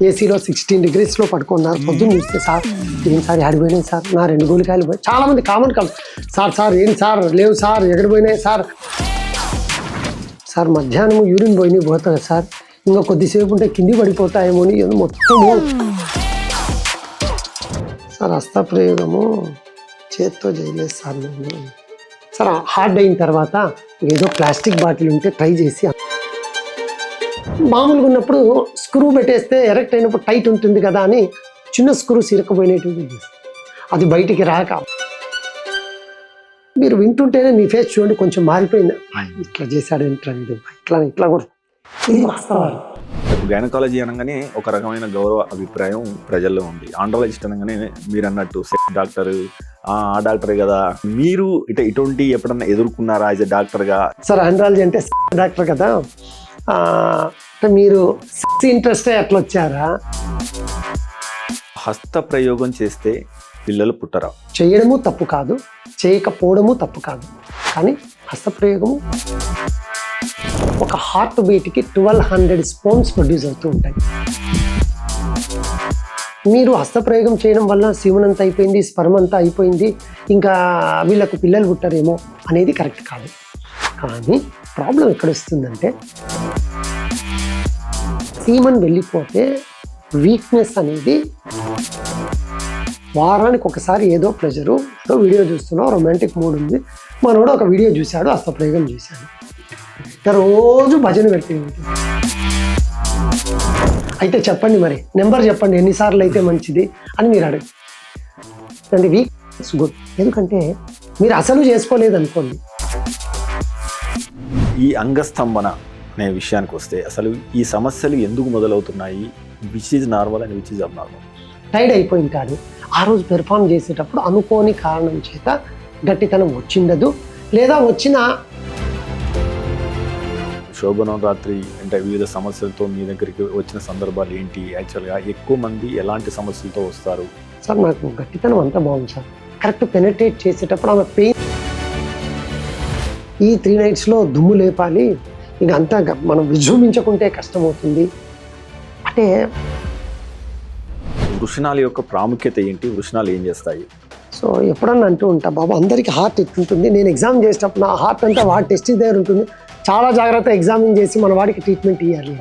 ఏసీలో 16 degreesలో పడుకున్నారు. పొద్దున్న చూస్తే సార్ ఏం సార్ ఆడిపోయినాయి సార్, నా 2 గోలికాయలు పోయి. చాలామంది కామన్ కాదు సార్ ఏం సార్ లేవు సార్, ఎక్కడ పోయినాయి సార్. సార్ మధ్యాహ్నం యూరిన్ పోయినాయి పోతుంది సార్, ఇంకా కొద్దిసేపు ఉంటే కింది పడిపోతాయేమో అని మొత్తము. సార్ హస్తప్రయోగము చేత్తో చేయలేదు సార్ నేను. సార్ హార్డ్ అయిన తర్వాత ఏదో ప్లాస్టిక్ బాటిల్ ఉంటే ట్రై చేసి, మామూలుగా ఉన్నప్పుడు స్క్రూ పెట్టేస్తే ఎరెక్ట్ అయినప్పుడు టైట్ ఉంటుంది కదా అని చిన్న స్క్రూ సిరకపోయినటువంటి అది బయటికి రాక. మీరు వింటుంటేనే మీ ఫేస్ చూడండి కొంచెం మారిపోయింది. ఇట్లా చేశాడు ఇట్లా కూడా. ఇది వాస్తవాలు. గైనకాలజీ అనగానే ఒక రకమైన గౌరవ అభిప్రాయం ప్రజల్లో ఉంది. ఆండ్రాలజిస్ట్ అనగానే మీరు అన్నట్టు డాక్టర్ ఆ డాక్టరే కదా. మీరు ఇటువంటి ఎప్పుడన్నా ఎదుర్కొన్నారా యాజ్ ఎ డాక్టర్గా? సార్ ఆండ్రాలజీ అంటే డాక్టర్ కదా, మీరు ఇంట్రెస్టే ఎట్లా వచ్చారా? హస్త ప్రయోగం చేస్తే పిల్లలు పుట్టరా? చేయడము తప్పు కాదు, చేయకపోవడము తప్పు కాదు. కానీ హస్తప్రయోగము ఒక హార్ట్ బీట్కి 1200 స్పోన్స్ ప్రొడ్యూస్ అవుతూ ఉంటాయి. మీరు హస్తప్రయోగం చేయడం వల్ల శివునంతా అయిపోయింది, స్పర్మ్ అంతా అయిపోయింది, ఇంకా వీళ్ళకు పిల్లలు పుట్టారేమో అనేది కరెక్ట్ కాదు. కానీ ప్రాబ్లం ఎక్కడ వస్తుందంటే సీమన్ వెళ్ళిపోతే వీక్నెస్ అనేది వారానికి ఒకసారి ఏదో ప్రెజరు, ఏదో వీడియో చూస్తున్నావు, రొమాంటిక్ మూడ్ ఉంది, మనోడు ఒక వీడియో చూశాడు, హస్తప్రయోగం చేశాడు, రోజు భజన పెట్టి ఉంటుంది. అయితే చెప్పండి మరి నెంబర్ చెప్పండి ఎన్నిసార్లు అయితే మంచిది అని మీరు అడగండి. వీక్నెస్ గుడ్, ఎందుకంటే మీరు అసలు చేసుకోలేదు అనుకోండి. ఈ అంగస్తంభన అనే విషయానికి వస్తే అసలు ఈ సమస్యలు ఎందుకు మొదలవుతున్నాయి? Which is normal and which is abnormal? Tired అయిపోయింటాడు, ఆ రోజు పెర్ఫామ్ చేసేటప్పుడు అనుకోని కారణం చేత గట్టితనం వచ్చిండదు, లేదా వచ్చిన శోభనం రాత్రి అంటే వివిధ సమస్యలతో మీ దగ్గరికి వచ్చిన సందర్భాలు ఏంటి? యాక్చువల్గా ఎక్కువ మంది ఎలాంటి సమస్యలతో వస్తారు? సార్ నాకు గట్టితనం అంతా బాగుంది సార్, కరెక్ట్ పెనట్రేట్ చేసేటప్పుడు ఆమె పెయిన్, ఈ 3 nights దుమ్ము లేపాలి, ఇది అంతా మనం విజృంభించకుంటే కష్టమవుతుంది. అంటే వృషణాల యొక్క ప్రాముఖ్యత ఏంటి? వృషణాలు ఏం చేస్తాయి? సో ఎప్పుడన్నా అంటూ ఉంటా, బాబు అందరికీ హార్ట్ ఎట్లుంటుంది, నేను ఎగ్జామ్ చేసేటప్పుడు నా హార్ట్ అంతా వాడి టెస్ట్ దగ్గర ఉంటుంది, చాలా జాగ్రత్త ఎగ్జామిన్ చేసి మన వాడికి ట్రీట్మెంట్ ఇవ్వాలి.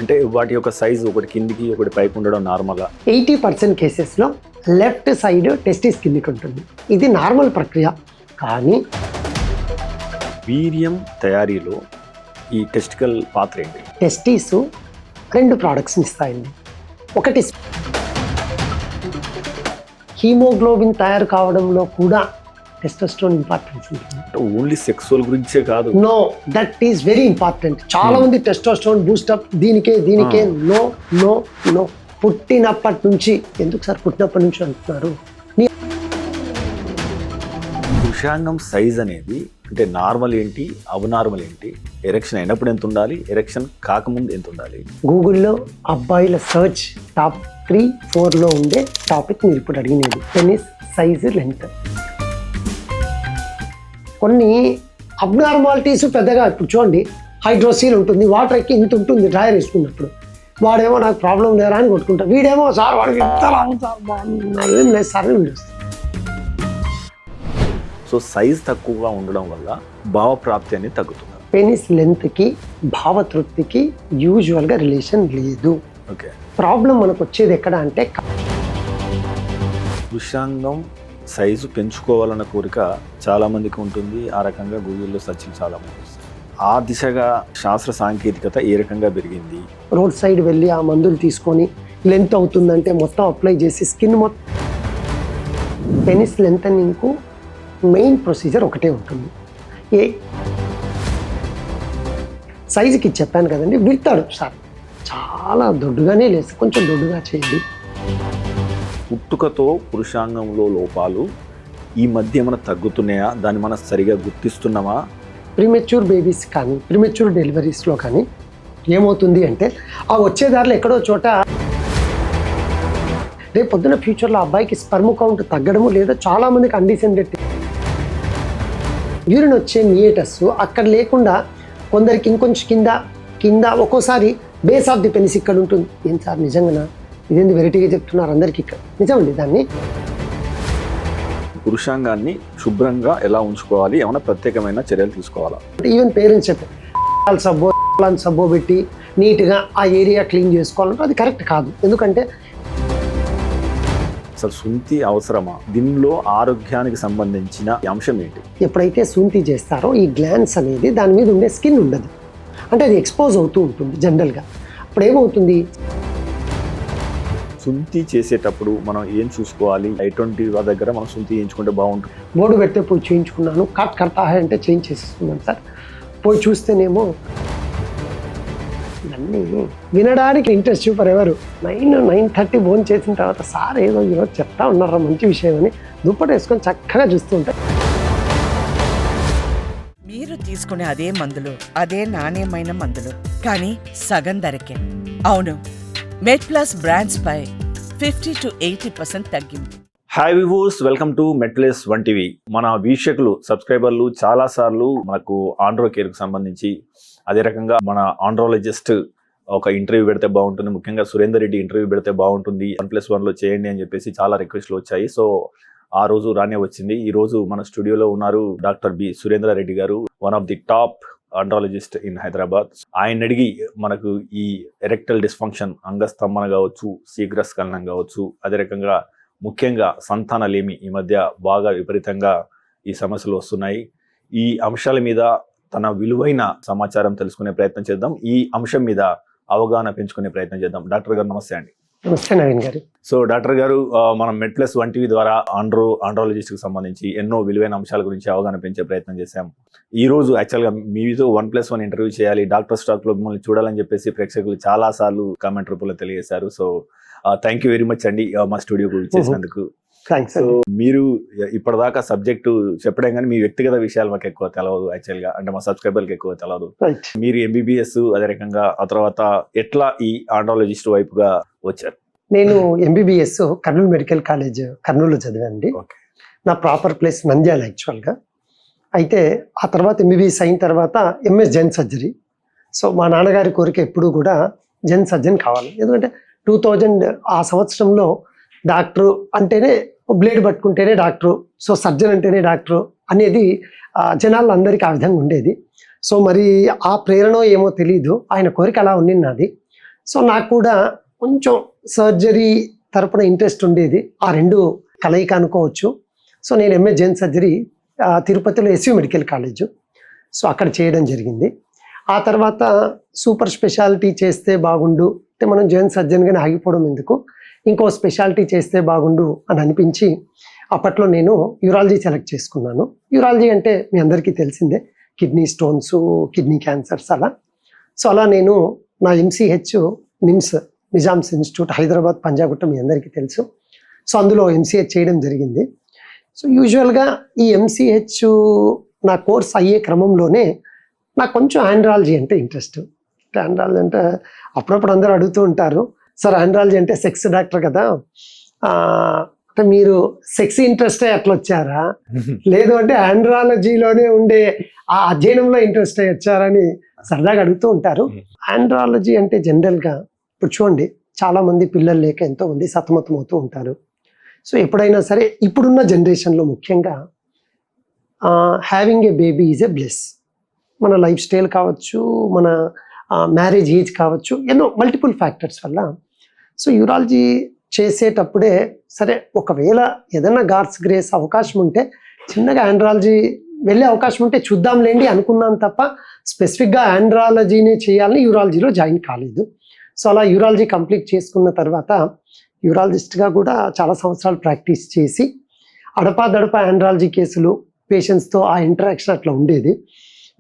అంటే వాటి యొక్క సైజు ఒకటి కిందికి ఒకటి పైకి ఉండడం నార్మల్గా? 80% కేసెస్లో లెఫ్ట్ సైడ్ టెస్టిస్ కిందికి ఉంటుంది, ఇది నార్మల్ ప్రక్రియ. కానీ వీర్యం తయారీలో ఈ టెస్టికల్ పాత్ర ఏంటి? టెస్టిస్ 2 productsని ఇస్తాయండి. ఒకటి హీమోగ్లోబిన్ తయారు కావడంలో కూడా టెస్టోస్టెరాన్ ఇంపార్టెన్స్ ఉంటుంది. ఓన్లీ సెక్సువల్ గురించే కాదు, no, that is very important. చాలా మంది టెస్టోస్టెరాన్ బూస్టప్ దీనికే నో నో నో. పుట్టినప్పటి నుంచి, ఎందుకు సార్ పుట్టినప్పటి నుంచి అంటున్నారు? పురుషాంగం సైజ్ అనేది అంటే నార్మల్ ఏంటి, అబ్నార్మల్ ఏంటి? ఎరెక్షన్ అయినప్పుడు ఎంత ఉండాలి, ఎరెక్షన్ కాకముందు ఎంత ఉండాలి? గూగుల్లో అబ్బాయిల సర్చ్ టాప్ 3-4లో ఉండే టాపిక్ మీరు ఇప్పుడు అడిగినది, పెనిస్ సైజ్ లెంత్. కొన్ని అబ్నార్మాలిటీస్ పెద్దగా, ఇప్పుడు చూడండి హైడ్రోసీల్ ఉంటుంది, వాటర్ ఎక్కి ఇంత ఉంటుంది డ్రైయర్ వేసుకున్నప్పుడు, వాడేమో నాకు ప్రాబ్లం లేరా అని కొట్టుకుంటారు, వీడేమో సార్ వాడికి ఎంత లాభం సార్, ఏం లేదు సార్ అని వీడు. సో సైజ్ తక్కువగా ఉండడం వల్ల భావప్రాప్తి అనేది తగ్గుతుంది. పెనిస్ లెంత్కి భావతృప్తికి యూజువల్గా రిలేషన్ లేదు. ఓకే, ప్రాబ్లం మనకు వచ్చేది ఎక్కడ అంటే, పురుషాంగం సైజు పెంచుకోవాలన్న కోరిక చాలామందికి ఉంటుంది. ఆ రకంగా గూగుల్లో సర్చింగ్ చాలామంది వస్తుంది. ఆ దిశగా శాస్త్ర సాంకేతికత ఏ రకంగా పెరిగింది? రోడ్ సైడ్ వెళ్ళి ఆ మందులు తీసుకొని లెంత్ అవుతుందంటే మొత్తం అప్లై చేసి స్కిన్ మొత్తం. పెనిస్ లెంతనింగ్కు మెయిన్ ప్రొసీజర్ ఒకటే ఉంటుంది. సైజుకి చెప్పాను కదండి, వెళ్తాడు సార్ చాలా దొడ్డుగానే లేదు, కొంచెం దొడ్డుగా చేయండి. పుట్టుకతో పురుషాంగంలో లోపాలు ఈ మధ్య ఏమైనా తగ్గుతున్నాయా? దాన్ని మనం సరిగా గుర్తిస్తున్నామా? ప్రీమెచ్యూర్ బేబీస్ కానీ ప్రీమెచ్యూర్ డెలివరీస్లో కానీ ఏమవుతుంది అంటే, ఆ వచ్చే దారిలో ఎక్కడో చోట రేపు పొద్దున ఫ్యూచర్లో అబ్బాయికి స్పర్మ్ కౌంట్ తగ్గడము, లేదా చాలామందికి అన్డిసెండెడ్ యూరిన్ వచ్చే మియేటస్ అక్కడ లేకుండా కొందరికి ఇంకొంచెం కింద ఒక్కోసారి బేస్ ఆఫ్ ది పెనిస్ ఇక్కడ ఉంటుంది. ఏం సార్ నిజంగానా, ఇదేంది వెరైటీగా చెప్తున్నారు అందరికి ఇక్కడ, నిజమండి. దాన్ని పురుషాంగాన్ని శుభ్రంగా ఎలా ఉంచుకోవాలి, ఏమైనా ప్రత్యేకమైన చర్యలు తీసుకోవాలా? ఈవెన్ పేరెంట్స్ చెప్పారు సబ్బో పెట్టి నీట్గా ఆ ఏరియా క్లీన్ చేసుకోవాలంటే అది కరెక్ట్ కాదు. ఎందుకంటే అసలు సుంతి అవసరమా? దీనిలో ఆరోగ్యానికి సంబంధించిన అంశం ఏంటి? ఎప్పుడైతే సుంతి చేస్తారో ఈ గ్లాన్స్ అనేది దాని మీద ఉండే స్కిన్ ఉండదు, అంటే అది ఎక్స్పోజ్ అవుతూ ఉంటుంది జనరల్గా. అప్పుడు ఏమవుతుంది, సుంతి చేసేటప్పుడు మనం ఏం చూసుకోవాలి, ఎటువంటి వాళ్ళ దగ్గర మనం సుంతి చేయించుకుంటే బాగుంటుంది? బోర్డు పెడితే పోయి చేయించుకున్నాను, కట్ కడతా అంటే చేంజ్ చేసేసుకున్నాను సార్. పోయి చూస్తేనేమో ఇవన్నీ వినడానికి ఇంట్రెస్ట్ చూపరు ఎవరు. 9:30 భోజనం చేసిన తర్వాత సార్ ఏదో ఈరోజు చెప్తా ఉన్నారా మంచి విషయం అని దుప్పటి వేసుకొని చక్కగా చూస్తూ ఉంటారు. మీరు తీసుకునే అదే మందులు, అదే నాణ్యమైన మందులు, కానీ సగం ధరకే. అవును, మెడ్ప్లస్ బ్రాండ్స్ పై 50 to 80% తగ్గింపు. Hi వివోస్, welcome to MedPlus 1 TV. మన వీక్షకులు, సబ్స్క్రైబర్లు చాలా సార్లు మనకు ఆండ్రో కేర్కి సంబంధించి, అదే రకంగా మన ఆండ్రాలజిస్ట్ ఒక ఇంటర్వ్యూ పెడితే బాగుంటుంది, ముఖ్యంగా సురేందర్ రెడ్డి ఇంటర్వ్యూ పెడితే బాగుంటుంది, 1+1లో చేయండి అని చెప్పేసి చాలా రిక్వెస్ట్లు వచ్చాయి. సో ఆ రోజు రానే వచ్చింది. ఈ రోజు మన స్టూడియోలో ఉన్నారు డాక్టర్ బి సురేంద్ర రెడ్డి గారు, one of the top andrologist in Hyderabad. ఆయన అడిగి మనకు ఈ ఎరెక్టల్ డిస్ఫంక్షన్, అంగస్తంభన కావచ్చు, శీఘ్రస్ఖలనం కావచ్చు, అదే రకంగా ముఖ్యంగా సంతానలేమి ఈ మధ్య బాగా విపరీతంగా ఈ సమస్యలు వస్తున్నాయి. ఈ అంశాల మీద తన విలువైన సమాచారం తెలుసుకునే ప్రయత్నం చేద్దాం. ఈ అంశం మీద అవగాహన పెంచుకునే ప్రయత్నం చేద్దాం. డాక్టర్ గారు నమస్తే అండి. నమస్తే నవీన్ గారు. సో డాక్టర్ గారు, మనం మెడ్ప్లస్ 1 TV ద్వారా ఆండ్రాలజిస్ట్కి సంబంధించి ఎన్నో విలువైన అంశాల గురించి అవగాహన పెంచే ప్రయత్నం చేశాం. ఈ రోజు యాక్చువల్గా మీతో 1+1 ఇంటర్వ్యూ చేయాలి, డాక్టర్ స్టాక్లో మిమ్మల్ని చూడాలని చెప్పేసి ప్రేక్షకులు చాలా సార్లు కామెంట్ రూపంలో తెలియజేశారు. So thank you very much అండి మా స్టూడియోకి చేసినందుకు. థ్యాంక్స్. సో మీరు ఇప్పటిదాకా సబ్జెక్టు చెప్పడం కానీ మీ వ్యక్తిగత విషయాలు మాకు ఎక్కువ తెలవదు, యాక్చువల్గా అంటే మా సబ్స్క్రైబర్కి ఎక్కువ తెలవదు. మీరు MBBS, అదే రకంగా ఆ తర్వాత ఎట్లా ఈ ఆండ్రాలజిస్ట్ వైపుగా వచ్చారు? నేను MBBS కర్నూలు మెడికల్ కాలేజ్ కర్నూలులో చదివానండి. నా ప్రాపర్ ప్లేస్ నంద్యాల యాక్చువల్గా. అయితే ఆ తర్వాత MBBS అయిన తర్వాత MS జెన్ సర్జరీ. సో మా నాన్నగారి కోరిక ఎప్పుడూ కూడా జెన్ సర్జన్ కావాలి. ఎందుకంటే 2000 ఆ సంవత్సరంలో డాక్టరు అంటేనే బ్లేడ్ పట్టుకుంటేనే డాక్టరు, సో సర్జన్ అంటేనే డాక్టరు అనేది జనాల్లో అందరికీ ఆ విధంగా ఉండేది. సో మరి ఆ ప్రేరణ ఏమో తెలీదు, ఆయన కోరిక అలా ఉండింది నాది. సో నాకు కూడా కొంచెం సర్జరీ తరపున ఇంట్రెస్ట్ ఉండేది, ఆ రెండు కలయిక అనుకోవచ్చు. సో నేను MS జెన్ సర్జరీ తిరుపతిలో SV మెడికల్ కాలేజు, సో అక్కడ చేయడం జరిగింది. ఆ తర్వాత సూపర్ స్పెషాలిటీ చేస్తే బాగుండు అంటే మనం జెన్ సర్జన్గానే ఆగిపోవడం ఎందుకు, ఇంకో స్పెషాలిటీ చేస్తే బాగుండు అని అనిపించి అప్పట్లో నేను యూరాలజీ సెలెక్ట్ చేసుకున్నాను. యూరాలజీ అంటే మీ అందరికీ తెలిసిందే, కిడ్నీ స్టోన్స్, కిడ్నీ క్యాన్సర్స్ అలా. సో అలా నేను నా MCH నిమ్స్ నిజామ్స్ ఇన్స్టిట్యూట్ హైదరాబాద్ పంజాగుట్ట మీ అందరికీ తెలుసు. సో అందులో MCH చేయడం జరిగింది. సో యూజువల్గా ఈ MCH నా కోర్స్ అయ్యే క్రమంలోనే నాకు కొంచెం ఆండ్రాలజీ అంటే ఇంట్రెస్ట్. ఆండ్రాలజీ అంటే అప్పుడప్పుడు అందరూ అడుగుతూ ఉంటారు, సార్ ఆండ్రాలజీ అంటే సెక్స్ డాక్టర్ కదా, అంటే మీరు సెక్స్ ఇంట్రెస్టే అట్లా వచ్చారా, లేదు అంటే ఆండ్రాలజీలోనే ఉండే ఆ అధ్యయనంలో ఇంట్రెస్ట్ అయ్యి వచ్చారని సరదాగా అడుగుతూ ఉంటారు. ఆండ్రాలజీ అంటే జనరల్గా ఇప్పుడు చూడండి, చాలామంది పిల్లలు లేక ఎంతోమంది సతమతం అవుతూ ఉంటారు. సో ఎప్పుడైనా సరే ఇప్పుడున్న జనరేషన్లో ముఖ్యంగా having a baby is a bless. మన లైఫ్ స్టైల్ కావచ్చు, మన మ్యారేజ్ ఏజ్ కావచ్చు, ఎన్నో మల్టిపుల్ ఫ్యాక్టర్స్ వల్ల. సో యూరాలజీ చేసేటప్పుడే సరే ఒకవేళ ఏదైనా గాడ్స్ గ్రేస్ అవకాశం ఉంటే చిన్నగా ఆండ్రాలజీ వెళ్ళే అవకాశం ఉంటే చూద్దాంలేండి అనుకున్నాను తప్ప స్పెసిఫిక్గా ఆండ్రాలజీనే చేయాలని యూరాలజీలో జాయిన్ కాలేదు. సో అలా యూరాలజీ కంప్లీట్ చేసుకున్న తర్వాత యూరాలజిస్ట్గా కూడా చాలా సంవత్సరాలు ప్రాక్టీస్ చేసి అడపాదడపా ఆండ్రాలజీ కేసులు, పేషెంట్స్తో ఆ ఇంటరాక్షన్ అట్లా ఉండేది.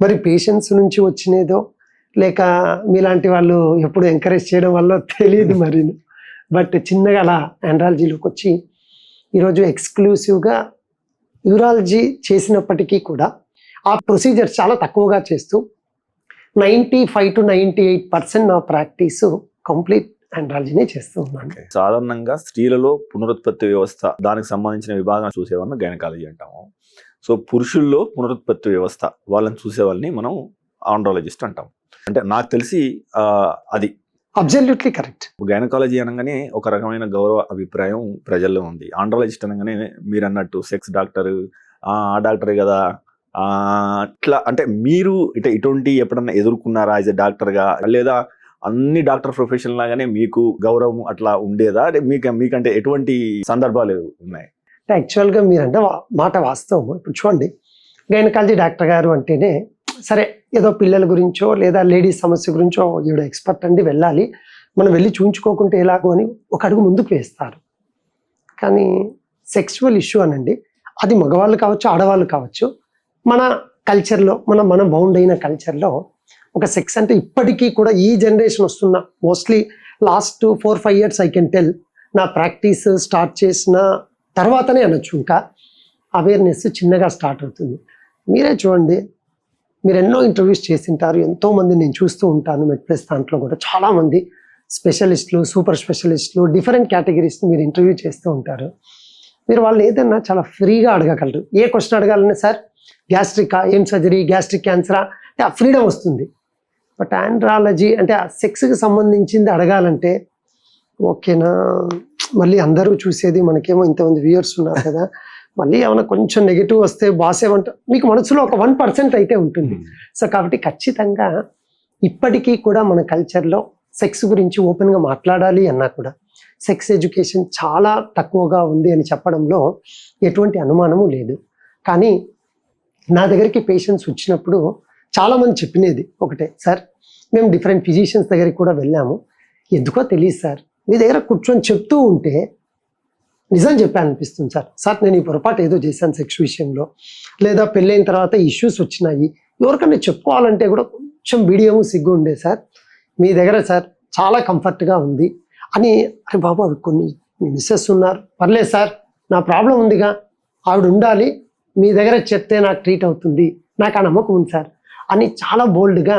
మరి పేషెంట్స్ నుంచి వచ్చినేదో లేక మీలాంటి వాళ్ళు ఎప్పుడు ఎంకరేజ్ చేయడం వల్ల తెలియదు మరి, బట్ చిన్నగా అలా ఆండ్రాలజీలోకి వచ్చి ఈరోజు ఎక్స్క్లూసివ్గా యూరాలజీ చేసినప్పటికీ కూడా ఆ ప్రొసీజర్స్ చాలా తక్కువగా చేస్తూ 95 to 98% నా ప్రాక్టీసు కంప్లీట్ ఆండ్రాలజీనే చేస్తూ ఉన్నాను. సాధారణంగా స్త్రీలలో పునరుత్పత్తి వ్యవస్థ, దానికి సంబంధించిన విభాగం చూసేవాళ్ళని గైనకాలజీ అంటాము. సో పురుషుల్లో పునరుత్పత్తి వ్యవస్థ వాళ్ళని చూసేవాళ్ళని మనం ఆండ్రాలజిస్ట్ అంటాం. అంటే నాకు తెలిసి అది అబ్సల్యూట్లీ కరెక్ట్. గైనకాలజీ అనగానే ఒక రకమైన గౌరవ అభిప్రాయం ప్రజల్లో ఉంది. ఆండ్రాలజిస్ట్ అనగానే మీరు అన్నట్టు సెక్స్ డాక్టర్, ఆ డాక్టరే కదా, ఇట్లా అంటే మీరు ఇటువంటి ఎప్పుడన్నా ఎదుర్కొన్నారా యాజ్ ఎ డాక్టర్గా, లేదా అన్ని డాక్టర్ ప్రొఫెషన్ లాగానే మీకు గౌరవం అట్లా ఉండేదా? మీకంటే ఎటువంటి సందర్భాలు ఉన్నాయి? యాక్చువల్గా మీరంటే మాట వాస్తవం. ఇప్పుడు చూడండి, గైనకాలజీ డాక్టర్ గారు అంటేనే సరే ఏదో పిల్లల గురించో లేదా లేడీస్ సమస్య గురించో ఈవిడ ఎక్స్పర్ట్ అండి, వెళ్ళాలి, మనం వెళ్ళి చూయించుకోకుంటే ఎలాగో అని ఒక అడుగు ముందుకు వేస్తారు. కానీ సెక్సువల్ ఇష్యూ అనండి, అది మగవాళ్ళు కావచ్చు ఆడవాళ్ళు కావచ్చు, మన కల్చర్లో మన బౌండ్ అయిన కల్చర్లో ఒక సెక్స్ అంటే ఇప్పటికీ కూడా ఈ జనరేషన్ వస్తున్న mostly last 4-5 years I can tell, నా ప్రాక్టీస్ స్టార్ట్ చేసిన తర్వాతనే అనొచ్చు, ఇంకా అవేర్నెస్ చిన్నగా స్టార్ట్ అవుతుంది. మీరే చూడండి, మీరు ఎన్నో ఇంటర్వ్యూస్ చేసింటారు, ఎంతోమంది నేను చూస్తూ ఉంటాను మెడ్ప్లస్ దాంట్లో కూడా చాలామంది స్పెషలిస్టులు, సూపర్ స్పెషలిస్టులు, డిఫరెంట్ కేటగిరీస్ మీరు ఇంటర్వ్యూ చేస్తూ ఉంటారు. మీరు వాళ్ళు ఏదన్నా చాలా ఫ్రీగా అడగగలరు. ఏ క్వశ్చన్ అడగాలన్నా, సార్ గ్యాస్ట్రికా, ఏం సర్జరీ, గ్యాస్ట్రిక్ క్యాన్సరా, అంటే ఆ ఫ్రీడమ్ వస్తుంది. బట్ ఆండ్రాలజీ అంటే ఆ సెక్స్కి సంబంధించింది అడగాలంటే ఓకేనా, మళ్ళీ అందరూ చూసేది మనకేమో ఇంతమంది వ్యూయర్స్ ఉన్నారు కదా, మళ్ళీ ఏమైనా కొంచెం నెగిటివ్ వస్తే బాస్ ఏమంట, మీకు మనసులో ఒక 1% అయితే ఉంటుంది. సో కాబట్టి ఖచ్చితంగా ఇప్పటికీ కూడా మన కల్చర్లో సెక్స్ గురించి ఓపెన్గా మాట్లాడాలి అన్నా కూడా సెక్స్ ఎడ్యుకేషన్ చాలా తక్కువగా ఉంది అని చెప్పడంలో ఎటువంటి అనుమానము లేదు. కానీ నా దగ్గరికి పేషెంట్స్ వచ్చినప్పుడు చాలామంది చెప్పినది ఒకటే, సార్ మేము డిఫరెంట్ ఫిజిషియన్స్ దగ్గరికి కూడా వెళ్ళాము, ఎందుకో తెలియదు సార్, మీ దగ్గర కూర్చొని చెప్తూ ఉంటే నిజం చెప్పాను అనిపిస్తుంది సార్. సార్ నేను ఈ పొరపాటు ఏదో చేశాను సెక్స్ విషయంలో, లేదా పెళ్ళైన తర్వాత ఇష్యూస్ వచ్చినాయి, ఎవరికన్నా చెప్పుకోవాలంటే కూడా కొంచెం బిడియము సిగ్గు ఉండే సార్, మీ దగ్గర సార్ చాలా కంఫర్ట్గా ఉంది అని. అరే బాబు, అవి కొన్ని మిస్సెస్ ఉన్నారు, పర్లేదు సార్ నా ప్రాబ్లం ఉందిగా, ఆవిడ ఉండాలి, మీ దగ్గర చెప్తే నాకు ట్రీట్ అవుతుంది, నాకు ఆ నమ్మకం ఉంది సార్ అని చాలా బోల్డ్గా,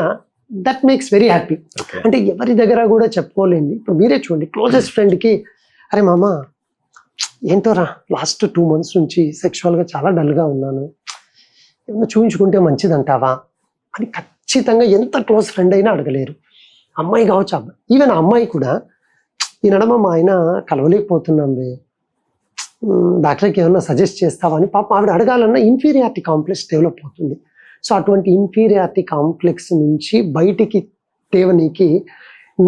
దట్ మేక్స్ వెరీ హ్యాపీ. అంటే ఎవరి దగ్గర కూడా చెప్పుకోలేండి. ఇప్పుడు మీరే చూడండి, క్లోజెస్ట్ ఫ్రెండ్కి అరే మామ ఏంటోరా లాస్ట్ 2 months నుంచి సెక్షువల్గా చాలా డల్గా ఉన్నాను, ఏమన్నా చూపించుకుంటే మంచిదంటావా అని ఖచ్చితంగా ఎంత క్లోజ్ ఫ్రెండ్ అయినా అడగలేరు. అమ్మాయి కావచ్చు అబ్బాయి, ఈవెన్ ఆ అమ్మాయి కూడా ఈ నడమ మా ఆయన కలవలేకపోతున్నాం రే, డాక్టర్కి ఏమన్నా సజెస్ట్ చేస్తావా అని పాప ఆవిడ అడగాలన్నా ఇన్ఫీరియారిటీ కాంప్లెక్స్ డెవలప్ అవుతుంది. సో అటువంటి ఇన్ఫీరియారిటీ కాంప్లెక్స్ నుంచి బయటికి తేవనీకి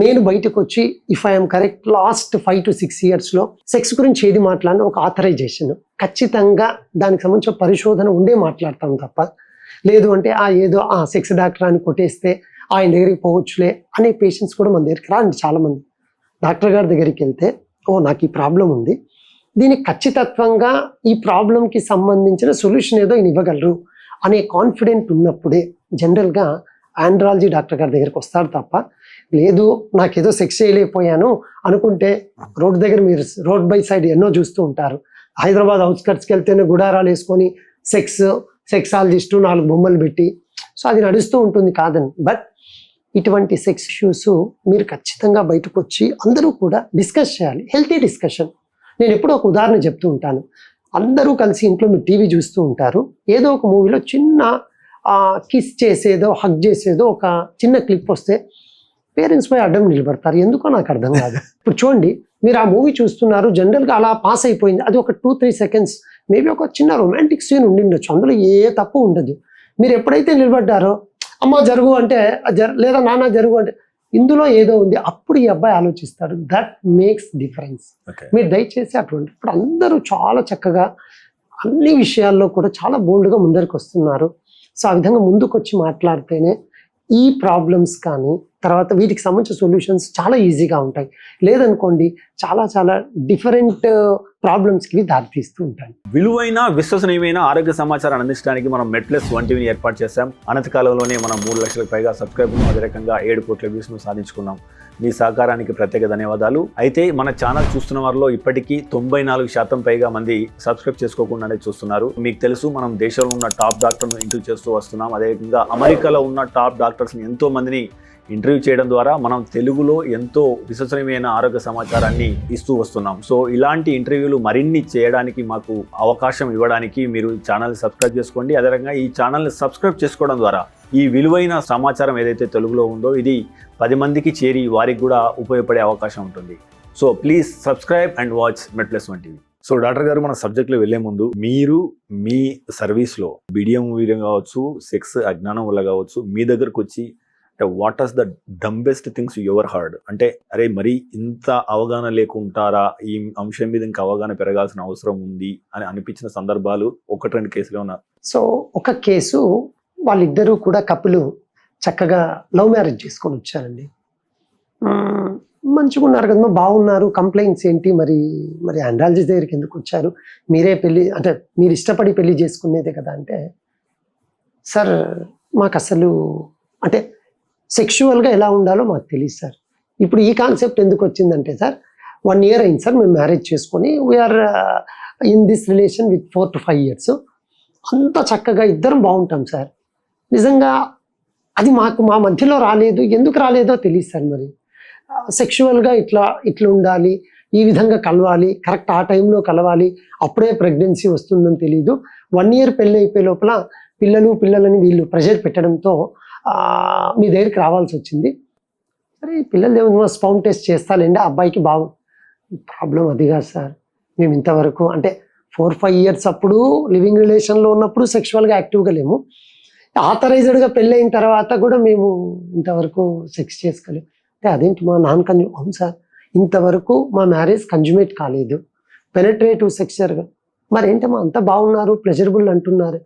నేను బయటకు వచ్చి, if I'm correct, last 5 to 6 yearsలో సెక్స్ గురించి ఏది మాట్లాడినా ఒక ఆథరైజేషన్ ఖచ్చితంగా దానికి సంబంధించిన పరిశోధన ఉండే మాట్లాడతాం తప్ప, లేదు అంటే ఏదో సెక్స్ డాక్టర్ అని కొట్టేస్తే ఆయన దగ్గరికి పోవచ్చులే అనే పేషెంట్స్ కూడా మన దగ్గరికి రాండి. చాలామంది డాక్టర్ గారి దగ్గరికి వెళ్తే, నాకు ఈ ప్రాబ్లం ఉంది, దీనికి ఖచ్చితత్వంగా ఈ ప్రాబ్లంకి సంబంధించిన సొల్యూషన్ ఏదో ఈయన ఇవ్వగలరు అనే కాన్ఫిడెంట్ ఉన్నప్పుడే జనరల్గా ఆండ్రాలజీ డాక్టర్ గారి దగ్గరికి వస్తాడు తప్ప, లేదు నాకేదో సెక్స్ చేయలేకపోయాను అనుకుంటే, రోడ్ దగ్గర మీరు రోడ్ బై సైడ్ ఎన్నో చూస్తూ ఉంటారు. హైదరాబాద్ అవుట్స్కట్స్కి వెళ్తేనే గుడారాలు వేసుకొని సెక్సాలజిస్టు 4 బొమ్మలు పెట్టి, సో అది నడుస్తూ ఉంటుంది కాదని. బట్ ఇటువంటి సెక్స్ ఇష్యూస్ మీరు ఖచ్చితంగా బయటకు వచ్చి అందరూ కూడా డిస్కస్ చేయాలి, హెల్తీ డిస్కషన్. నేను ఎప్పుడూ ఒక ఉదాహరణ చెప్తూ ఉంటాను. అందరూ కలిసి ఇంట్లో మీరు టీవీ చూస్తూ ఉంటారు, ఏదో ఒక మూవీలో చిన్న కిస్ చేసేదో హగ్ చేసేదో ఒక చిన్న క్లిప్ వస్తే పేరెంట్స్ పోయి అడ్డం నిలబడతారు, ఎందుకో నాకు అర్థం కాదు. ఇప్పుడు చూడండి, మీరు ఆ మూవీ చూస్తున్నారు, జనరల్గా అలా పాస్ అయిపోయింది, అది ఒక 2-3 seconds, మేబీ ఒక చిన్న రొమాంటిక్ సీన్ ఉండి ఉండొచ్చు, అందులో ఏ తప్పు ఉండదు. మీరు ఎప్పుడైతే నిలబడ్డారో అమ్మ జరుగు అంటే లేదా నాన్న జరుగు అంటే ఇందులో ఏదో ఉంది, అప్పుడు ఈ అబ్బాయి ఆలోచిస్తాడు. That makes difference. మీరు దయచేసి అటువంటి, ఇప్పుడు అందరూ చాలా చక్కగా అన్ని విషయాల్లో కూడా చాలా బోల్డ్గా ముందరికి వస్తున్నారు. సో ఆ విధంగా ముందుకు వచ్చి మాట్లాడితేనే ఈ ప్రాబ్లమ్స్ కానీ తర్వాత వీటికి సంబంధించిన సొల్యూషన్స్ చాలా ఈజీగా ఉంటాయి. లేదనుకోండి చాలా చాలా డిఫరెంట్ ప్రాబ్లమ్స్కి దారితీస్తూ ఉంటాయి. విలువైన విశ్వసనీయమైన ఆరోగ్య సమాచారాన్ని అందించడానికి మనం మెడ్ప్లస్ 1 TVని ఏర్పాటు చేశాం. అనతి కాలంలోనే మనం 3 లక్షలకు పైగా సబ్స్క్రైబర్లు, అదే రకంగా 7 కోట్ల వ్యూస్ను సాధించుకున్నాం. మీ సహకారానికి ప్రత్యేక ధన్యవాదాలు. అయితే మన ఛానల్ చూస్తున్న వారిలో ఇప్పటికీ 94% పైగా మంది సబ్స్క్రైబ్ చేసుకోకుండానే చూస్తున్నారు. మీకు తెలుసు, మనం దేశంలో ఉన్న టాప్ డాక్టర్ను ఇంటర్వ్యూ చేస్తూ వస్తున్నాం. అదేవిధంగా అమెరికాలో ఉన్న టాప్ డాక్టర్స్ని ఎంతో మందిని ఇంటర్వ్యూ చేయడం ద్వారా మనం తెలుగులో ఎంతో విశ్వసనీయమైన ఆరోగ్య సమాచారాన్ని ఇస్తూ వస్తున్నాం. సో ఇలాంటి ఇంటర్వ్యూలు మరిన్ని చేయడానికి మాకు అవకాశం ఇవ్వడానికి మీరు ఛానల్ని సబ్స్క్రైబ్ చేసుకోండి. అదేవిధంగా ఈ ఛానల్ని సబ్స్క్రైబ్ చేసుకోవడం ద్వారా ఈ విలువైన సమాచారం ఏదైతే తెలుగులో ఉందో ఇది 10 మందికి చేరి వారికి కూడా ఉపయోగపడే అవకాశం ఉంటుంది. So please subscribe and watch MedPlus1 TV. So doctor గారు, మన సబ్జెక్ట్లో వెళ్లే ముందు మీరు మీ సర్వీస్లో BDM కావచ్చు, సెక్స్ అజ్ఞానం వల్ల కావచ్చు, మీ దగ్గరకు వచ్చి what is the dumbest things you ever heard, అంటే అరే మరి ఇంత అవగాహన లేకుంటారా, ఈ అంశం మీద ఇంకా అవగాహన పెరగాల్సిన అవసరం ఉంది అని అనిపించిన సందర్భాలు 1-2 కేసులు ఉన్నారు? సో ఒక కేసు, వాళ్ళిద్దరూ కూడా కపులు చక్కగా లవ్ మ్యారేజ్ చేసుకొని వచ్చారండి. మంచిగా ఉన్నారు కదమ్మా, బాగున్నారు, కంప్లైంట్స్ ఏంటి, మరి ఆండ్రాలజిస్ట్ దగ్గరికి ఎందుకు వచ్చారు, మీరే పెళ్ళి అంటే మీరు ఇష్టపడి పెళ్లి చేసుకునేదే కదా అంటే, సార్ మాకు అసలు అంటే సెక్షువల్గా ఎలా ఉండాలో మాకు తెలియదు సార్. ఇప్పుడు ఈ కాన్సెప్ట్ ఎందుకు వచ్చిందంటే సార్, 1 year అయింది సార్ మేము మ్యారేజ్ చేసుకొని, we're in this relation with 4 to 5 years. అంత చక్కగా ఇద్దరం బాగుంటాం సార్. నిజంగా అది మాకు మా మధ్యలో రాలేదు, ఎందుకు రాలేదో తెలియదు సార్. మరి సెక్షువల్గా ఇట్లా ఉండాలి, ఈ విధంగా కలవాలి, కరెక్ట్ ఆ టైంలో కలవాలి, అప్పుడే ప్రెగ్నెన్సీ వస్తుందని తెలియదు. 1 year పెళ్ళి అయిపోయే లోపల పిల్లలని వీళ్ళు ప్రెషర్ పెట్టడంతో మీ దగ్గరికి రావాల్సి వచ్చింది. సరే పిల్లలు ఏమో స్పౌమ్ టెస్ట్ చేస్తాలేండి, అబ్బాయికి ప్రాబ్లం అది కాదు సార్. మేము ఇంతవరకు అంటే 4-5 years అప్పుడు లివింగ్ రిలేషన్లో ఉన్నప్పుడు సెక్షువల్గా యాక్టివ్గా లేము. ఆథరైజ్డ్గా పెళ్ళైన తర్వాత కూడా మేము ఇంతవరకు సెక్స్ చేసుకోలేము. అంటే అదేంటి మా అవును సార్, ఇంతవరకు మా మ్యారేజ్ కన్జ్యూమేట్ కాలేదు, పెనట్రేటివ్ సెక్చర్గా. మరి ఏంటమ్మా అంత బాగున్నారు, ప్లెజరబుల్ అంటున్నారు,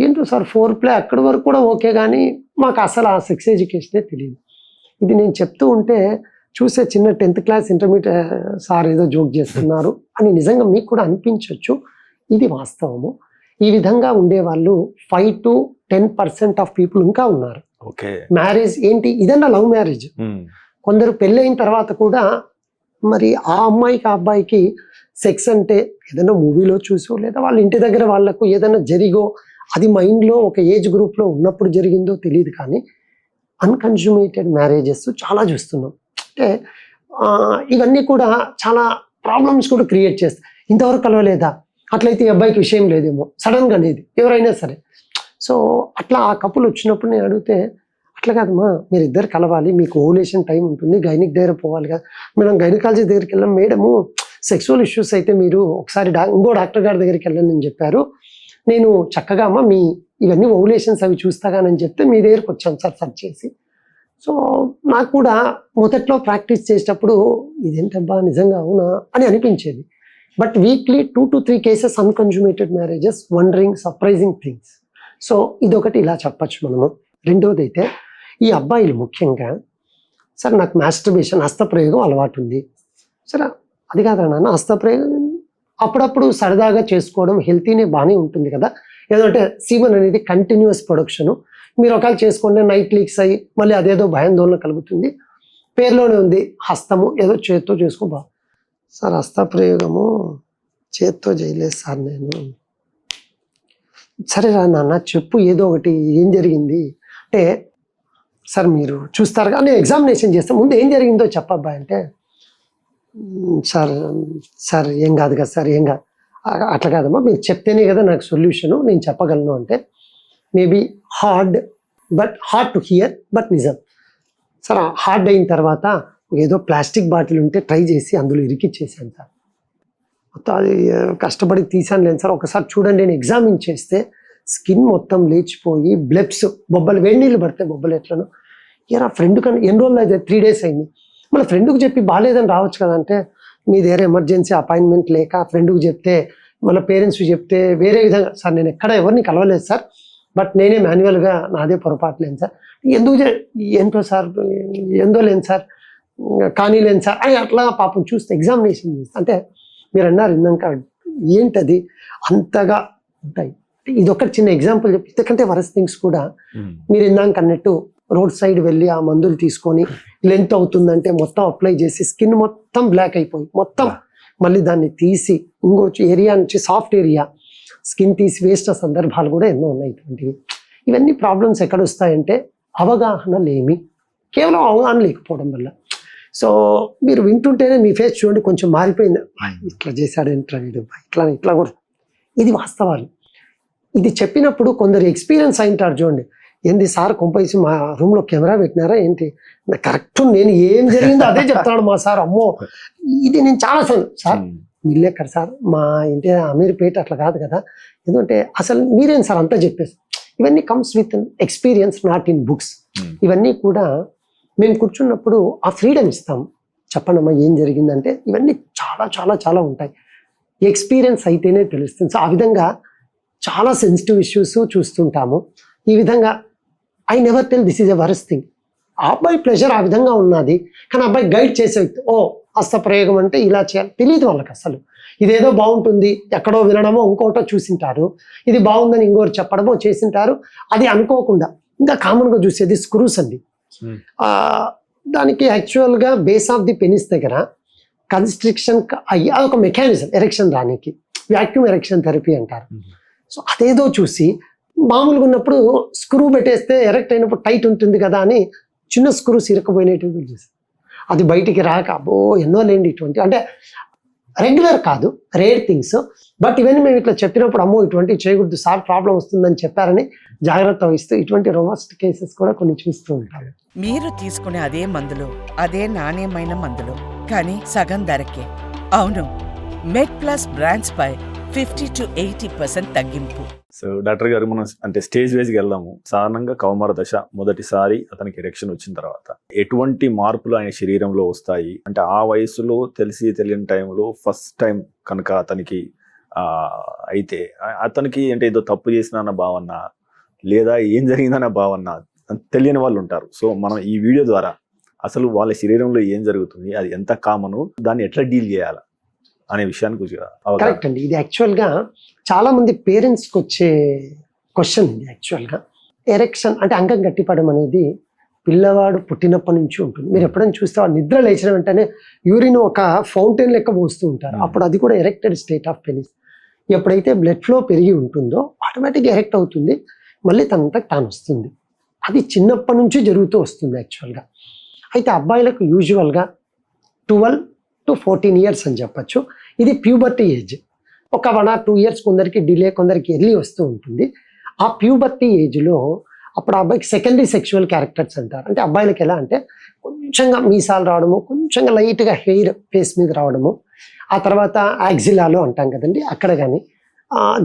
ఏంటో సార్ 4 అక్కడి వరకు కూడా ఓకే, కానీ మాకు అసలు ఆ సెక్స్ ఎడ్యుకేషనే తెలియదు. ఇది నేను చెప్తూ ఉంటే చూసే చిన్న 10th class ఇంటర్మీడియట్ సార్ ఏదో జోక్ చేస్తున్నారు అని నిజంగా మీకు కూడా అనిపించవచ్చు. ఇది వాస్తవము. ఈ విధంగా ఉండేవాళ్ళు 5 to 10% ఆఫ్ పీపుల్ ఇంకా ఉన్నారు. మ్యారేజ్ ఏంటి, ఇదన్నా లవ్ మ్యారేజ్. కొందరు పెళ్ళైన తర్వాత కూడా మరి ఆ అమ్మాయికి ఆ అబ్బాయికి సెక్స్ అంటే ఏదైనా మూవీలో చూసో లేదా వాళ్ళ ఇంటి దగ్గర వాళ్ళకు ఏదైనా జరిగో, అది మైండ్లో ఒక ఏజ్ గ్రూప్లో ఉన్నప్పుడు జరిగిందో తెలియదు, కానీ అన్కన్జ్యూమేటెడ్ మ్యారేజెస్ చాలా చూస్తున్నాం. అంటే ఇవన్నీ కూడా చాలా ప్రాబ్లమ్స్ కూడా క్రియేట్ చేస్తాయి. ఇంతవరకు కలవలేదా, అట్లయితే ఈ అబ్బాయికి విషయం లేదేమో, సడన్గా అనేది ఎవరైనా సరే. సో అట్లా ఆ కపుల్ వచ్చినప్పుడు నేను అడిగితే, అట్లా కాదమ్మా మీరు ఇద్దరు కలవాలి, మీకు ఓవులేషన్ టైం ఉంటుంది, గైనిక్ దగ్గర పోవాలి కదా. మేడం గైనకాలజీ దగ్గరికి వెళ్ళాం, మేడము సెక్సువల్ ఇష్యూస్ అయితే మీరు ఒకసారి ఇంకో డాక్టర్ గారి దగ్గరికి వెళ్ళండి అని చెప్పారు. నేను చక్కగా అమ్మ మీ ఇవన్నీ ఓవులేషన్స్ అవి చూస్తాగానని చెప్తే మీ దగ్గరికి వచ్చాను సార్ సెర్చ్ చేసి. సో నాకు కూడా మొదట్లో ప్రాక్టీస్ చేసేటప్పుడు ఇదేంటబ్బా నిజంగా అవునా అని అనిపించేది. But weekly 2 to 3 cases unconsummated marriages, wondering surprising things. So ఇదొకటి ఇలా చెప్పచ్చు మనము. రెండోది అయితే ఈ అబ్బాయిలు ముఖ్యంగా, సార్ నాకు మాస్టర్బేషన్ హస్తప్రయోగం అలవాటు ఉంది. సరే అది కాదా నాన్న, హస్తప్రయోగం అప్పుడప్పుడు సరదాగా చేసుకోవడం హెల్తీనే బాగానే ఉంటుంది కదా, ఏదంటే సీమన్ అనేది కంటిన్యూస్ ప్రొడక్షను, మీరు ఒకవేళ చేసుకోండి నైట్ లీక్స్ అయ్యి మళ్ళీ అదేదో భయాందోళన కలుగుతుంది. పేరులోనే ఉంది హస్తము, ఏదో చేత్తో చేసుకో. సార్ హస్తప్రయోగము చేత్తో చేయలేదు సార్ నేను. సరే రా నాన్న చెప్పు ఏదో ఒకటి, ఏం జరిగింది అంటే, సార్ మీరు చూస్తారు కానీ ఎగ్జామినేషన్ చేస్తే ముందు ఏం జరిగిందో చెప్పబ్బాయి అంటే, సార్ ఏం కాదు కదా సార్, ఏం కాదు, అట్లా కాదమ్మా మీరు చెప్తేనే కదా నాకు సొల్యూషను, నేను చెప్పగలను అంటే, maybe hard to hear but నిజం. సార్ హార్డ్ అయిన తర్వాత ఏదో ప్లాస్టిక్ బాటిల్ ఉంటే ట్రై చేసి అందులో ఇరికిచ్చేసాను సార్. మొత్తం అది కష్టపడి తీసాను లేదు సార్. ఒకసారి చూడండి, నేను ఎగ్జామిన్ చేస్తే స్కిన్ మొత్తం లేచిపోయి బ్లెబ్స్, బొబ్బలు, వేడి నీళ్ళు పడితే బొబ్బలు ఎట్లను. నా ఫ్రెండ్ కన్నా ఎన్ని రోజులు అయితే 3 days అయింది. మళ్ళీ ఫ్రెండ్కి చెప్పి బాగాలేదని రావచ్చు కదా అంటే, మీ దగ్గర ఎమర్జెన్సీ అపాయింట్మెంట్ లేక ఫ్రెండ్కి చెప్తే, మళ్ళీ పేరెంట్స్కి చెప్తే వేరే విధంగా. సార్ నేను ఎక్కడ ఎవరిని కలవలేదు సార్, బట్ నేనే మాన్యువల్గా నాదే పొరపాటు లేను సార్. ఏంటో సార్ ఎందో లేను సార్, కానీ లేను సార్ అని అట్లా పాపం చూస్తే ఎగ్జామినేషన్ చేస్తే. అంటే మీరు అన్నారు ఇందాక ఏంటది అంతగా ఉంటాయి. ఇది ఒకటి చిన్న ఎగ్జాంపుల్ చెప్పి, ఎందుకంటే వరస్ థింగ్స్ కూడా మీరు ఇందాక అన్నట్టు రోడ్ సైడ్ వెళ్ళి ఆ మందులు తీసుకొని లెంత్ అవుతుందంటే మొత్తం అప్లై చేసి స్కిన్ మొత్తం బ్లాక్ అయిపోయి మొత్తం మళ్ళీ దాన్ని తీసి ఇంకో ఏరియా నుంచి సాఫ్ట్ ఏరియా స్కిన్ తీసి వేస్ట్ సందర్భాలు కూడా ఎన్నో ఉన్నాయి. ఇటువంటివి ఇవన్నీ ప్రాబ్లమ్స్ ఎక్కడ వస్తాయంటే అవగాహన లేమి. కేవలం అవగాహన లేకపోవడం వల్ల. సో మీరు వింటుంటేనే మీ ఫేస్ చూడండి కొంచెం మారిపోయింది. ఇట్లా చేశాడు ఇంటర్వ్యూ, ఇట్లా కూడా. ఇది వాస్తవాలు. ఇది చెప్పినప్పుడు కొందరు ఎక్స్పీరియన్స్ అయింటారు చూడండి, ఏంది సార్ కొంపేసి మా రూమ్లో కెమెరా పెట్టినారా ఏంటి, కరెక్ట్ నేను ఏం జరిగిందో అదే చెప్తాడు మా సార్. అమ్మో ఇది నేను చాలా సార్ వీళ్ళు ఎక్కడ సార్ మా ఇంటి అమీర్పేట అట్లా కాదు కదా, ఎందుకంటే అసలు మీరేం సార్ అంతా చెప్పేసి. ఇవన్నీ comes with experience, not in books. ఇవన్నీ కూడా మేము కూర్చున్నప్పుడు ఆ ఫ్రీడమ్ ఇస్తాం. చెప్పండమ్మా ఏం జరిగిందంటే ఇవన్నీ చాలా చాలా చాలా ఉంటాయి. ఎక్స్పీరియన్స్ అయితేనే తెలుస్తుంది. సో ఆ విధంగా చాలా సెన్సిటివ్ ఇష్యూస్ చూస్తుంటాము. ఈ విధంగా I never tell this is a worst thing. ఆ అబ్బాయి ప్లెజర్ ఆ విధంగా ఉన్నది, కానీ అబ్బాయి గైడ్ చేసే వ్యక్తి హస్తప్రయోగం అంటే ఇలా చేయాలి తెలియదు వాళ్ళకి అసలు. ఇదేదో బాగుంటుంది ఎక్కడో వినడమో ఇంకోటో చూసింటారు, ఇది బాగుందని ఇంకోటి చెప్పడమో చేసింటారు. అది అనుకోకుండా ఇంకా కామన్గా చూసేది స్క్రూస్ అండి. దానికి యాక్చువల్గా బేస్ ఆఫ్ ది పెనిస్ దగ్గర కన్స్ట్రిక్షన్ అయ్యి అదొక మెకానిజం ఎరెక్షన్ రానికి, వ్యాక్యూమ్ ఎరెక్షన్ థెరపీ అంటారు. సో అదేదో చూసి మామూలుగా ఉన్నప్పుడు స్క్రూ పెట్టేస్తే ఎరెక్ట్ అయినప్పుడు టైట్ ఉంటుంది కదా అని చిన్న స్క్రూ ఇరకపోయినటువంటి చూసి అది బయటికి రాక అబ్బో ఎన్నో లేండి ఇటువంటి, అంటే రెగ్యులర్ కాదు, రేర్ థింగ్స్. బట్ ఇవన్నీ మేము ఇట్లా చెప్పినప్పుడు అమ్మో ఇటువంటి చేయకూడదు సార్ ప్రాబ్లం వస్తుందని చెప్పారని జాగ్రత్త వహిస్తూ ఇటువంటి రోమస్ట్ కేసెస్ కూడా కొన్ని చూస్తూ ఉంటాం. మీరు తీసుకునే అదే మందులు, అదే నాణ్యమైన మందులు, కానీ సగం ధరకే. అవును, మెడ్ ప్లస్ బ్రాండ్స్ పై 50 to 80% తగ్గింపు. సో డాక్టర్ గారు మనం అంటే స్టేజ్ వైజ్కి వెళ్దాము. సాధారణంగా కౌమార దశ మొదటిసారి అతనికి ఎరెక్షన్ వచ్చిన తర్వాత ఎటువంటి మార్పులు ఆయన శరీరంలో వస్తాయి అంటే ఆ వయసులో తెలిసి తెలియని టైంలో ఫస్ట్ టైం కనుక అతనికి అయితే అతనికి అంటే ఏదో తప్పు చేసిన అన్న భావన లేదా ఏం జరిగిందన్న భావన తెలియని వాళ్ళు ఉంటారు. సో మనం ఈ వీడియో ద్వారా అసలు వాళ్ళ శరీరంలో ఏం జరుగుతుంది, అది ఎంత కామను, దాన్ని ఎట్లా డీల్ చేయాలి అనే విషయానికి కరెక్ట్ అండి. ఇది యాక్చువల్గా చాలా మంది పేరెంట్స్కి వచ్చే క్వశ్చన్. ఇది యాక్చువల్గా ఎరెక్షన్ అంటే అంగం గట్టిపడడం అనేది పిల్లవాడు పుట్టినప్పటి నుంచి ఉంటుంది. మీరు ఎప్పుడైనా చూస్తే వాడు నిద్ర లేచిన వెంటనే యూరిన్ ఒక ఫౌంటైన్ లెక్క పోస్తూ ఉంటారు. అప్పుడు అది కూడా ఎరెక్టెడ్ స్టేట్ ఆఫ్ పెనిస్. ఎప్పుడైతే బ్లడ్ ఫ్లో పెరిగి ఉంటుందో ఆటోమేటిక్గా ఎరెక్ట్ అవుతుంది, మళ్ళీ తనంతకు తాను వస్తుంది. అది చిన్నప్పటి నుంచి జరుగుతూ వస్తుంది యాక్చువల్గా. అయితే అబ్బాయిలకు యూజువల్గా 12 to 14 years అని చెప్పచ్చు. ఇది ప్యూబర్టీ ఏజ్. ఒక 1 or 2 years కొందరికి డిలే, కొందరికి ఎర్లీ వస్తూ ఉంటుంది. ఆ ప్యూబర్టీ ఏజ్లో అప్పుడు అబ్బాయికి సెకండరీ సెక్షువల్ క్యారెక్టర్స్ అంటారు. అంటే అబ్బాయిలకి ఎలా అంటే కొంచెంగా మీసాలు రావడము, కొంచెంగా లైట్గా హెయిర్ ఫేస్ మీద రావడము, ఆ తర్వాత యాక్సిలాలో అంటాం కదండి అక్కడ కానీ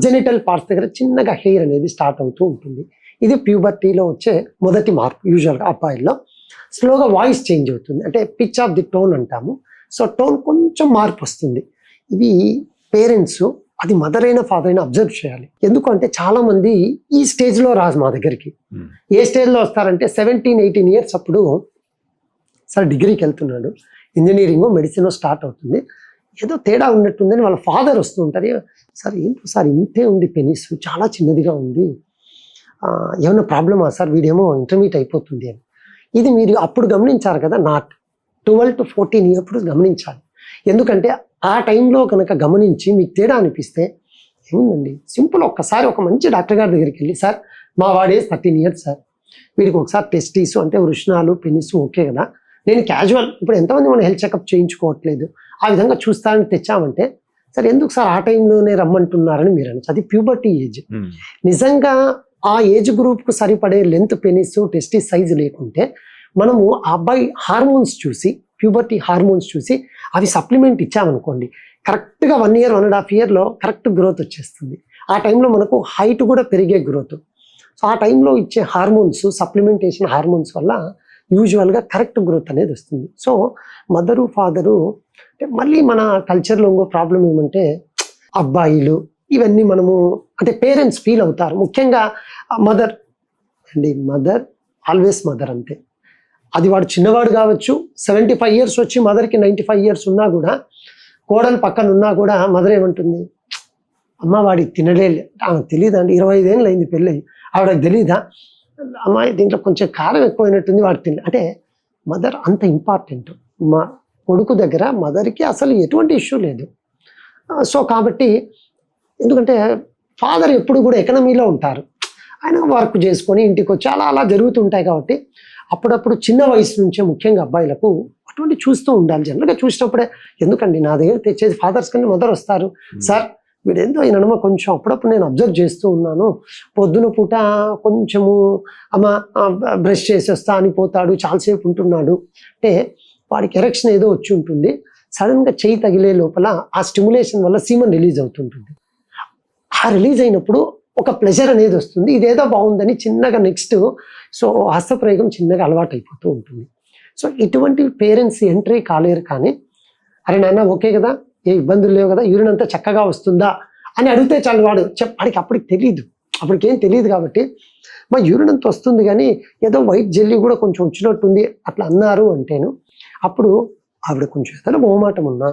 జెనిటల్ పార్ట్స్ దగ్గర చిన్నగా హెయిర్ అనేది స్టార్ట్ అవుతూ ఉంటుంది. ఇది ప్యూబర్టీలో వచ్చే మొదటి మార్పు. యూజువల్గా అబ్బాయిల్లో స్లోగా వాయిస్ చేంజ్ అవుతుంది, అంటే పిచ్ ఆఫ్ ది టోన్ అంటాము. సో టోన్ కొంచెం మార్పు వస్తుంది. ఇవి పేరెంట్స్ అది మదర్ అయినా ఫాదర్ అయినా అబ్జర్వ్ చేయాలి. ఎందుకంటే చాలా మంది ఈ స్టేజ్లో రాదు మా దగ్గరికి. ఏ స్టేజ్లో వస్తారంటే 17-18 years అప్పుడు సార్ డిగ్రీకి వెళ్తున్నాడు, ఇంజనీరింగ్ మెడిసిన్ స్టార్ట్ అవుతుంది, ఏదో తేడా ఉన్నట్టుందని వాళ్ళ ఫాదర్ వస్తూ ఉంటారు. సార్ ఏంటో సార్ ఇంతే ఉంది పెనిస్, చాలా చిన్నదిగా ఉంది, ఏమన్నా ప్రాబ్లమా సార్, వీడేమో ఇంటర్మీడియట్ అయిపోతుంది అని. ఇది మీరు అప్పుడు గమనించారు కదా, నాట్ 12 to 14 years గమనించాలి. ఎందుకంటే ఆ టైంలో కనుక గమనించి మీకు తేడా అనిపిస్తే ఏముందండి సింపుల్, ఒక్కసారి ఒక మంచి డాక్టర్ గారి దగ్గరికి వెళ్ళి సార్ మా వాడే 13 years సార్, వీడికి ఒకసారి టెస్టీస్ అంటే వృషణాలు పెనిస్ ఓకే కదా, నేను క్యాజువల్ ఇప్పుడు ఎంతమంది మనం హెల్త్ చెకప్ చేయించుకోవట్లేదు, ఆ విధంగా చూస్తానని తెచ్చామంటే సార్ ఎందుకు సార్ ఆ టైంలోనే రమ్మంటున్నారని మీరు అనొచ్చు. అది ప్యూబర్టీ ఏజ్. నిజంగా ఆ ఏజ్ గ్రూప్కు సరిపడే లెంత్ పెనిస్ టెస్టిస్ సైజు లేకుంటే మనము ఆ అబ్బాయి హార్మోన్స్ చూసి, ప్యూబర్టీ హార్మోన్స్ చూసి అవి సప్లిమెంట్ ఇచ్చామనుకోండి, కరెక్ట్గా 1 year 1.5 yearలో కరెక్ట్ గ్రోత్ వచ్చేస్తుంది. ఆ టైంలో మనకు హైట్ కూడా పెరిగే గ్రోత్. సో ఆ టైంలో ఇచ్చే హార్మోన్స్, సప్లిమెంటేషన్ హార్మోన్స్ వల్ల యూజువల్గా కరెక్ట్ గ్రోత్ అనేది వస్తుంది. సో మదరు ఫాదరు మళ్ళీ మన కల్చర్లో ఇంకో ప్రాబ్లం ఏమంటే అబ్బాయిలు ఇవన్నీ మనము అంటే పేరెంట్స్ ఫీల్ అవుతారు. ముఖ్యంగా మదర్ అండి, మదర్ ఆల్వేస్ మదర్ అంతే. అది వాడు చిన్నవాడు కావచ్చు, 75 years వచ్చి మదర్కి 95 years ఉన్నా కూడా, కోడలు పక్కన ఉన్నా కూడా మదర్ ఏమంటుంది, అమ్మ వాడికి తినలే, ఆమె తెలియదండి 25 ఏళ్ళు అయింది పెళ్ళి, ఆవిడకి తెలీదా అమ్మాయి దీంట్లో కొంచెం కారం ఎక్కువైనట్టుంది వాడికి తిన, అంటే మదర్ అంత ఇంపార్టెంట్. మా కొడుకు దగ్గర మదర్కి అసలు ఎటువంటి ఇష్యూ లేదు. సో కాబట్టి ఎందుకంటే ఫాదర్ ఎప్పుడు కూడా ఎకనమీలో ఉంటారు, ఆయన వర్క్ చేసుకొని ఇంటికి వచ్చి అలా అలా జరుగుతుంటాయి కాబట్టి అప్పుడప్పుడు చిన్న వయసు నుంచే ముఖ్యంగా అబ్బాయిలకు అటువంటి చూస్తూ ఉండాలి. జనరల్గా చూసినప్పుడే ఎందుకండి నా దగ్గర తెచ్చేది ఫాదర్స్ కన్నా మదర్ వస్తారు, సార్ వీడేందో ఈ నడమ కొంచెం అప్పుడప్పుడు నేను అబ్జర్వ్ చేస్తూ ఉన్నాను, పొద్దున పూట కొంచెము అమ్మ బ్రష్ చేసి వస్తా అని పోతాడు, చాలాసేపు ఉంటున్నాడు అంటే వాడికి ఎరెక్షన్ ఏదో వచ్చి ఉంటుంది. సడన్గా చేయి తగిలే లోపల ఆ స్టిమ్యులేషన్ వల్ల సీమన్ రిలీజ్ అవుతుంటుంది. ఆ రిలీజ్ అయినప్పుడు ఒక ప్లెజర్ అనేది వస్తుంది, ఇదేదో బాగుందని చిన్నగా నెక్స్ట్ సో హస్తప్రయోగం చిన్నగా అలవాటు అయిపోతూ ఉంటుంది. సో ఇటువంటి పేరెంట్స్ ఎంట్రీ కాలేరు. కానీ అరే నాన్న ఓకే కదా, ఏ ఇబ్బందులు లేవు కదా, యూరిన్ అంతా చక్కగా వస్తుందా అని అడిగితే చాలు. వాడికి అప్పటికి తెలియదు, అప్పటికేం తెలియదు కాబట్టి మా యూరిన్ అంతా వస్తుంది కానీ ఏదో వైట్ జెల్లీ కూడా కొంచెం వచ్చినట్టుంది అట్లా అన్నారు అంటేను అప్పుడు ఆవిడ కొంచెం ఏదైనా మొహమాటం ఉన్నా,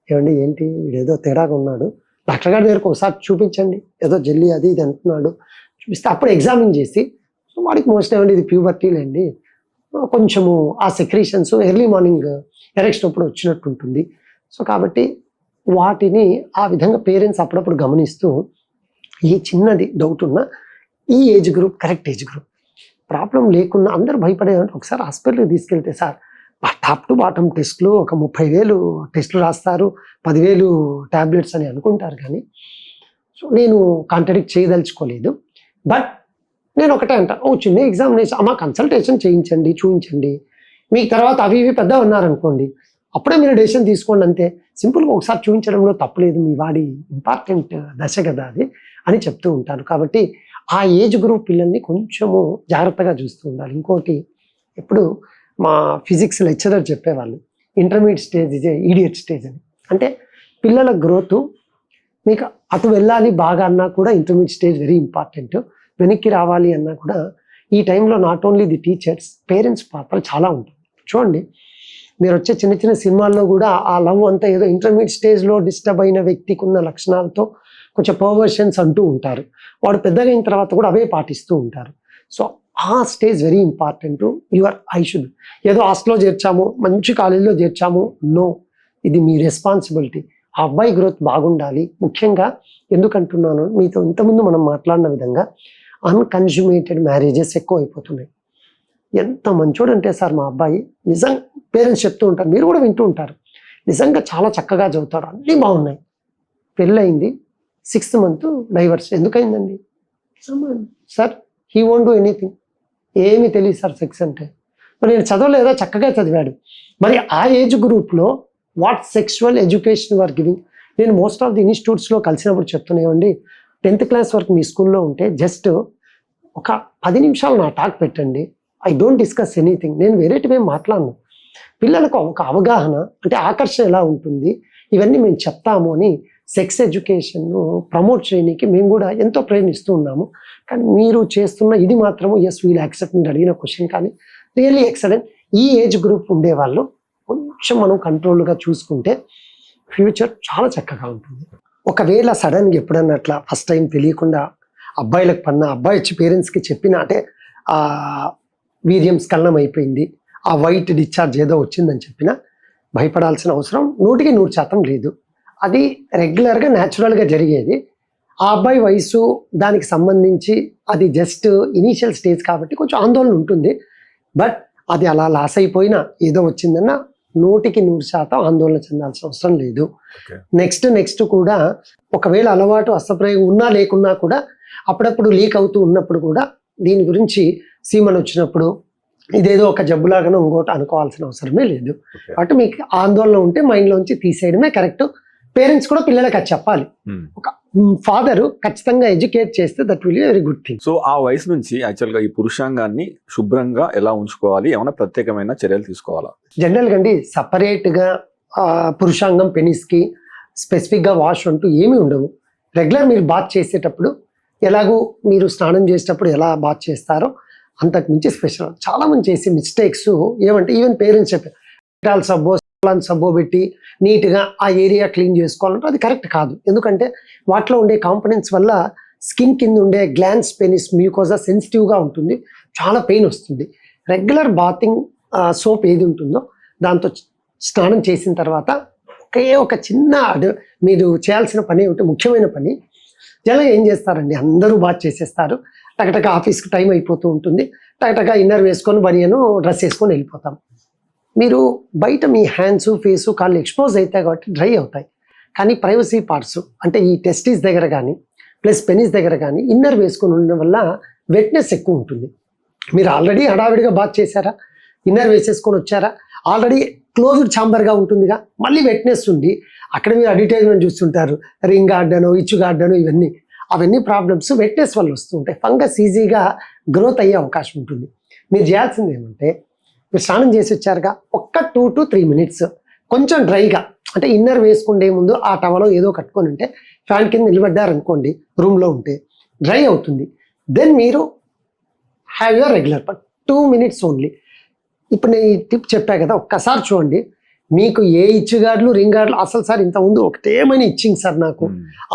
ఏమండి ఏంటి వీడేదో తేడాగా ఉన్నాడు, డాక్టర్ గారి దగ్గరకు ఒకసారి చూపించండి, ఏదో జెల్లీ అది ఇది అంటున్నాడు, చూపిస్తే అప్పుడు ఎగ్జామిన్ చేసి వాడికి మోస్ట్ ఏమండి ఇది ప్యూబర్టీలేండి, కొంచెము ఆ సెక్రీషన్స్ ఎర్లీ మార్నింగ్ ఎరెక్షన్ అప్పుడు వచ్చినట్టు ఉంటుంది. సో కాబట్టి వాటిని ఆ విధంగా పేరెంట్స్ అప్పుడప్పుడు గమనిస్తూ ఈ చిన్నది డౌట్ ఉన్నా ఈ age group correct age group, problem లేకున్నా అందరూ భయపడేదంటే ఒకసారి హాస్పిటల్కి తీసుకెళ్తే సార్ టాప్ టు బాటమ్ టెస్ట్లు ఒక 30,000 టెస్టులు రాస్తారు, 10,000 ట్యాబ్లెట్స్ అని అనుకుంటారు. కానీ సో నేను కాంట్రడిక్ట్ చేయదలుచుకోలేదు. బట్ నేను ఒకటే అంట, చిన్న ఎగ్జామినేషన్ అమ్మ కన్సల్టేషన్ చేయించండి, చూపించండి, మీకు తర్వాత అవి ఇవి పెద్ద ఉన్నారనుకోండి అప్పుడే మీరు డెసిషన్ తీసుకోండి అంతే. సింపుల్గా ఒకసారి చూపించడంలో తప్పలేదు, మీ వాడి ఇంపార్టెంట్ దశ కదా అది అని చెప్తూ ఉంటాను. కాబట్టి ఆ ఏజ్ గ్రూప్ పిల్లల్ని కొంచెము జాగ్రత్తగా చూస్తూ ఉండాలి. ఇంకోటి ఎప్పుడు మా ఫిజిక్స్ లెక్చరర్ చెప్పేవాళ్ళు ఇంటర్మీడియట్ స్టేజ్ ఇదే ఈడియట్ స్టేజ్ అని. అంటే పిల్లల గ్రోత్ మీకు అటు వెళ్ళాలి బాగా అన్నా కూడా ఇంటర్మీడియట్ స్టేజ్ వెరీ ఇంపార్టెంట్, వెనక్కి రావాలి అన్నా కూడా ఈ టైంలో not only the teachers parents పాత్ర చాలా ఉంటుంది. చూడండి మీరు వచ్చే చిన్న చిన్న సినిమాల్లో కూడా ఆ లవ్ అంతా ఏదో ఇంటర్మీడియట్ స్టేజ్లో డిస్టర్బ్ అయిన వ్యక్తికి ఉన్న లక్షణాలతో కొంచెం పర్వర్షన్స్ అంటూ ఉంటారు, వాడు పెద్దగా అయిన తర్వాత కూడా అవే పాటిస్తూ ఉంటారు. సో ఆ stage very important. I should ఏదో హాస్టల్లో చేర్చాము, మంచి కాలేజీలో చేర్చాము, నో, ఇది మీ రెస్పాన్సిబిలిటీ. ఆ అబ్బాయి గ్రోత్ బాగుండాలి. ముఖ్యంగా ఎందుకంటున్నాను, మీతో ఇంతకుముందు మనం మాట్లాడిన విధంగా అన్కన్జ్యూమేటెడ్ మ్యారేజెస్ ఎక్కువ అయిపోతున్నాయి. ఎంత మంచోడు అంటే సార్ మా అబ్బాయి, నిజంగా పేరెంట్స్ చెప్తూ ఉంటారు, మీరు కూడా వింటూ ఉంటారు, నిజంగా చాలా చక్కగా చదువుతాడు, అన్నీ బాగున్నాయి, పెళ్ళయింది 6th month డైవర్స్. ఎందుకైందండి sir? He won't do anything, ఏమీ తెలియదు సార్ సెక్స్ అంటే. మరి నేను చదవలేదా? చక్కగా చదివాడు. మరి ఆ ఏజ్ గ్రూప్లో what sexual education or giving? నేను మోస్ట్ ఆఫ్ ది ఇన్స్టిట్యూట్స్లో కలిసినప్పుడు చెప్తున్నాయండి, 10th class వరకు మీ స్కూల్లో ఉంటే జస్ట్ ఒక 10 నిమిషాలు నా టాక్ పెట్టండి, ఐ డోంట్ డిస్కస్ ఎనీథింగ్, నేను వేరేటివేం మాట్లాడను, పిల్లలకు ఒక అవగాహన అంటే ఆకర్షణ ఎలా ఉంటుంది ఇవన్నీ మేము చెప్తాము అని సెక్స్ ఎడ్యుకేషన్ను ప్రమోట్ చేయడానికి మేము కూడా ఎంతో ప్రయత్నిస్తూ ఉన్నాము. కానీ మీరు చేస్తున్న ఇది మాత్రము ఎస్ వీల్ యాక్సెప్ట్, మీరు అడిగిన క్వశ్చన్ కానీ రియల్లీ ఎక్సలెంట్. ఈ ఏజ్ గ్రూప్ ఉండేవాళ్ళు కొంచెం మనం కంట్రోల్గా చూసుకుంటే ఫ్యూచర్ చాలా చక్కగా ఉంటుంది. ఒకవేళ సడన్గా ఎప్పుడన్నా అట్లా ఫస్ట్ టైం తెలియకుండా అబ్బాయిలకు పడిన, అబ్బాయి వచ్చి పేరెంట్స్కి చెప్పిన అంటే వీర్యం స్ఖలనం అయిపోయింది, ఆ వైట్ డిశ్చార్జ్ ఏదో వచ్చిందని చెప్పినా భయపడాల్సిన అవసరం 100% లేదు. అది రెగ్యులర్గా న్యాచురల్గా జరిగేది. ఆ అబ్బాయి వయసు దానికి సంబంధించి అది జస్ట్ ఇనీషియల్ స్టేజ్ కాబట్టి కొంచెం ఆందోళన ఉంటుంది. బట్ అది అలా లాస్ అయిపోయినా ఏదో వచ్చిందన్న 100% ఆందోళన చెందాల్సిన అవసరం లేదు. నెక్స్ట్ కూడా ఒకవేళ అలవాటు హస్తప్రయోగం ఉన్నా లేకున్నా కూడా అప్పుడప్పుడు లీక్ అవుతూ ఉన్నప్పుడు కూడా దీని గురించి సీమన్ వచ్చినప్పుడు ఇదేదో ఒక జబ్బులాగానో ఇంకోటి అనుకోవాల్సిన అవసరమే లేదు. కాబట్టి మీకు ఆందోళన ఉంటే మైండ్లోంచి తీసేయడమే కరెక్ట్. పేరెంట్స్ కూడా పిల్లలకి అది చెప్పాలి. ఒక ఫాదర్ ఖచ్చితంగా ఎడ్యుకేట్ చేస్తే that will be very good thing. So ఆ వయసు నుంచి యాక్చువల్గా ఈ పురుషాంగాన్ని శుభ్రంగా ఎలా ఉంచుకోవాలి, ఏమైనా ప్రత్యేకమైన చర్యలు తీసుకోవాలా? జనరల్గా అండి సపరేట్గా పురుషాంగం పెనిస్కి స్పెసిఫిక్గా వాష్ అంటూ ఏమీ ఉండవు. రెగ్యులర్ మీరు బాత్ చేసేటప్పుడు ఎలాగూ మీరు స్నానం చేసేటప్పుడు ఎలా బాత్ చేస్తారో అంతకు మించి స్పెషల్. చాలామంది చేసే మిస్టేక్స్ ఏమంటే ఈవెన్ పేరెంట్స్ చెప్పారు సబ్బో పెట్టి నీట్గా ఆ ఏరియా క్లీన్ చేసుకోవాలంటే అది కరెక్ట్ కాదు. ఎందుకంటే వాటిలో ఉండే కాంపోనెంట్స్ వల్ల స్కిన్ కింద ఉండే గ్లాన్స్ పెనిస్ మ్యూకోజా సెన్సిటివ్గా ఉంటుంది, చాలా పెయిన్ వస్తుంది. రెగ్యులర్ బాతింగ్ సోప్ ఏది ఉంటుందో దాంతో స్నానం చేసిన తర్వాత ఒక చిన్న మీరు చేయాల్సిన పని ఏమిటి, ముఖ్యమైన పని. జనం ఏం చేస్తారండి, అందరూ బాత్ చేసేస్తారు, టకటక ఆఫీస్కి టైం అయిపోతూ ఉంటుంది, టైటగా ఇన్నర్ వేసుకొని బనియను డ్రెస్ వేసుకొని వెళ్ళిపోతాం. మీరు బయట మీ హ్యాండ్స్ ఫేసు కాళ్ళు ఎక్స్పోజ్ అవుతాయి కాబట్టి డ్రై అవుతాయి. కానీ ప్రైవసీ పార్ట్స్ అంటే ఈ టెస్టిస్ దగ్గర కానీ ప్లస్ పెనిస్ దగ్గర కానీ ఇన్నర్ వేసుకొని ఉండడం వల్ల వెట్నెస్ ఎక్కువ ఉంటుంది. మీరు ఆల్రెడీ హడావిడిగా బాత్ చేశారా, ఇన్నర్ వేసేసుకొని వచ్చారా, ఆల్రెడీ క్లోజ్డ్ ఛాంబర్గా ఉంటుందిగా, మళ్ళీ వెట్నెస్ ఉంది. అక్కడ మీరు అడ్వర్టైజ్మెంట్ చూస్తుంటారు, రింగ్ గార్డెను, ఇచ్చు గార్డెను, అవన్నీ ప్రాబ్లమ్స్ వెట్నెస్ వల్ల వస్తూ ఉంటాయి. ఫంగస్ ఈజీగా గ్రోత్ అయ్యే అవకాశం ఉంటుంది. మీరు చేయాల్సింది ఏమంటే, మీరు స్నానం చేసి వచ్చారుగా, ఒక్క 2 to 3 minutes కొంచెం డ్రైగా, అంటే ఇన్నర్ వేసుకుంటే ముందు ఆ టవలో ఏదో కట్టుకొని ఉంటే ఫ్యాన్ కింద నిలబడ్డారనుకోండి, రూమ్లో ఉంటే డ్రై అవుతుంది. దెన్ మీరు have your regular 2 minutes only. ఇప్పుడు నేను ఈ టిప్ చెప్పా కదా, ఒక్కసారి చూడండి. మీకు ఏ ఇచ్చు గార్డులు రింగ్ గార్డులు అసలు సార్ ఇంతకుముందు ఒకటేమని ఇచ్చింగ్ సార్, నాకు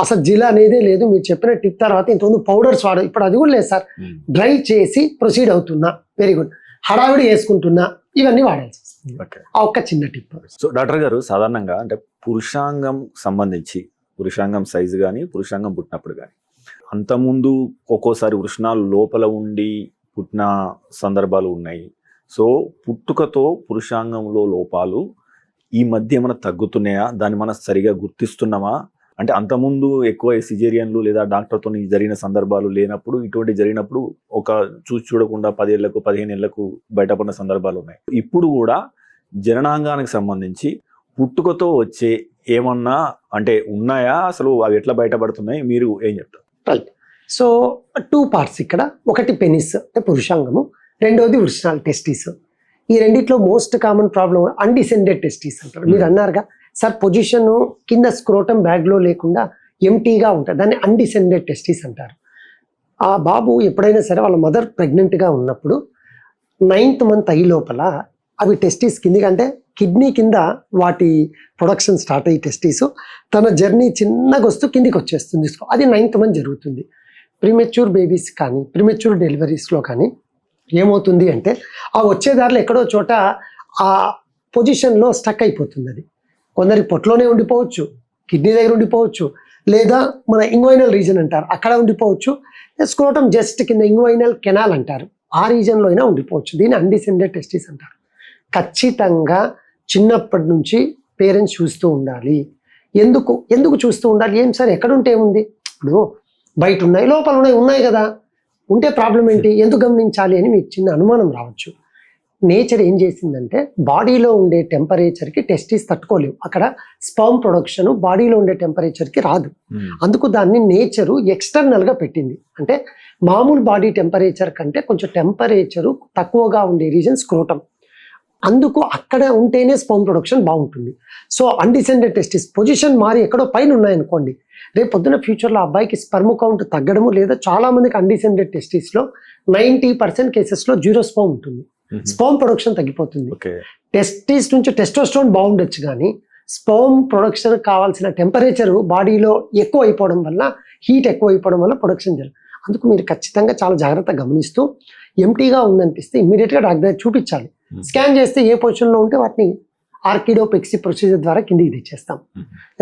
అసలు జిలా అనేదే లేదు. మీరు చెప్పిన టిప్ తర్వాత ఇంతకుముందు పౌడర్స్ వాడు, ఇప్పుడు అది కూడా లేదు సార్. డ్రై చేసి ప్రొసీడ్ అవుతున్నా, వెరీ గుడ్, హడావిడి వేసుకుంటున్నా, ఇవన్నీ వాడాల్సి వస్తుంది. ఆ ఒక్క చిన్న టిప్. సో డాక్టర్ గారు, సాధారణంగా అంటే పురుషాంగం సంబంధించి పురుషాంగం సైజు కానీ పురుషాంగం పుట్టినప్పుడు కానీ అంతకుముందు ఒక్కోసారి వృషణాలు లోపల ఉండి పుట్టిన సందర్భాలు ఉన్నాయి. సో పుట్టుకతో పురుషాంగంలో లోపాలు ఈ మధ్య ఏమైనా తగ్గుతున్నాయా, దాన్ని మనం సరిగా గుర్తిస్తున్నామా? అంటే అంతకుముందు ఎక్కువ సిజేరియన్లు లేదా డాక్టర్తో జరిగిన సందర్భాలు లేనప్పుడు, ఇటువంటి జరిగినప్పుడు ఒక చూడకుండా 10 ఏళ్లకు 15 ఏళ్లకు బయటపడిన సందర్భాలు ఉన్నాయి. ఇప్పుడు కూడా జననాంగానికి సంబంధించి పుట్టుకతో వచ్చే ఏమన్నా అంటే ఉన్నాయా, అసలు అవి ఎట్లా బయటపడుతున్నాయి, మీరు ఏం చెప్తారు? రైట్. సో 2 parts ఇక్కడ. ఒకటి పెనిస్ అంటే పురుషాంగము, రెండోది వృషణాలు టెస్టిస్. ఈ రెండిట్లో most common problem undescended testis అంటారు. మీరు అన్నారుగా సార్, పొజిషన్ కింద స్క్రోటం బ్యాగ్లో లేకుండా ఎంటీగా ఉంటుంది, దాన్ని అన్డిసెండెడ్ టెస్టిస్ అంటారు. ఆ బాబు ఎప్పుడైనా సరే వాళ్ళ మదర్ ప్రెగ్నెంట్గా ఉన్నప్పుడు 9th month అయ్యి లోపల అవి టెస్టిస్ కిందికి, అంటే కిడ్నీ కింద వాటి ప్రొడక్షన్ స్టార్ట్ అయ్యి టెస్టిస్ తన జర్నీ చిన్నగా వస్తూ కిందికి వచ్చేస్తుంది. అది 9th month జరుగుతుంది. ప్రీమెచ్యూర్ బేబీస్ కానీ ప్రీమెచ్యూర్ డెలివరీస్లో కానీ ఏమవుతుంది అంటే, ఆ వచ్చేదారిలో ఎక్కడో చోట ఆ పొజిషన్లో స్టక్ అయిపోతుంది. అది కొందరికి పొట్టలోనే ఉండిపోవచ్చు, కిడ్నీ దగ్గర ఉండిపోవచ్చు, లేదా మన ఇంగ్వైనల్ రీజన్ అంటారు అక్కడ ఉండిపోవచ్చు, స్క్రోటం జస్ట్ కింద ఇంగ్వైనల్ కెనాల్ అంటారు, ఆ రీజన్లో అయినా ఉండిపోవచ్చు. దీన్ని అన్డిసెండెడ్ టెస్టిస్ అంటారు. ఖచ్చితంగా చిన్నప్పటి నుంచి పేరెంట్స్ చూస్తూ ఉండాలి. ఎందుకు చూస్తూ ఉండాలి? ఏం సార్ ఎక్కడుంటే ఏముంది, ఇప్పుడు బయట ఉన్నాయి లోపల ఉన్నాయి కదా, ఉంటే ప్రాబ్లం ఏంటి, ఎందుకు గమనించాలి అని మీకు చిన్న అనుమానం రావచ్చు. నేచర్ ఏం చేసిందంటే, బాడీలో ఉండే టెంపరేచర్కి టెస్టిస్ తట్టుకోలేవు. అక్కడ స్పర్మ్ ప్రొడక్షన్ బాడీలో ఉండే టెంపరేచర్కి రాదు. అందుకు దాన్ని నేచరు ఎక్స్టర్నల్గా పెట్టింది. అంటే మామూలు బాడీ టెంపరేచర్ కంటే కొంచెం టెంపరేచరు తక్కువగా ఉండే రీజన్ స్క్రోటం. అందుకు అక్కడ ఉంటేనే స్పర్మ్ ప్రొడక్షన్ బాగుంటుంది. సో అన్డిసెండెడ్ టెస్టిస్ పొజిషన్ మారి ఎక్కడో పైన ఉన్నాయనుకోండి, రేపు పొద్దున ఫ్యూచర్లో అబ్బాయికి స్పర్మ్ కౌంట్ తగ్గడము, లేదా చాలా మందికి అన్డిసెండెడ్ టెస్టిస్లో 90% కేసెస్లో 0 స్పర్మ్ ఉంటుంది. స్పర్మ్ ప్రొడక్షన్ తగ్గిపోతుంది. టెస్టిస్ నుంచి టెస్టోస్టెరాన్ బాగుండొచ్చు, కానీ స్పర్మ్ ప్రొడక్షన్ కావాల్సిన టెంపరేచర్ బాడీలో ఎక్కువ అయిపోవడం వల్ల, హీట్ ఎక్కువ అయిపోవడం వల్ల ప్రొడక్షన్ జరగదు. అందుకు మీరు ఖచ్చితంగా చాలా జాగ్రత్తగా గమనిస్తూ, ఎంటీగా ఉందనిపిస్తే ఇమ్మీడియట్గా డాక్టర్ చూపించాలి. స్కాన్ చేస్తే ఏ పొజిషన్లో ఉంటే వాటిని ఆర్కిడోపెక్సీ ప్రొసీజర్ ద్వారా కిందికి తెచ్చేస్తాం.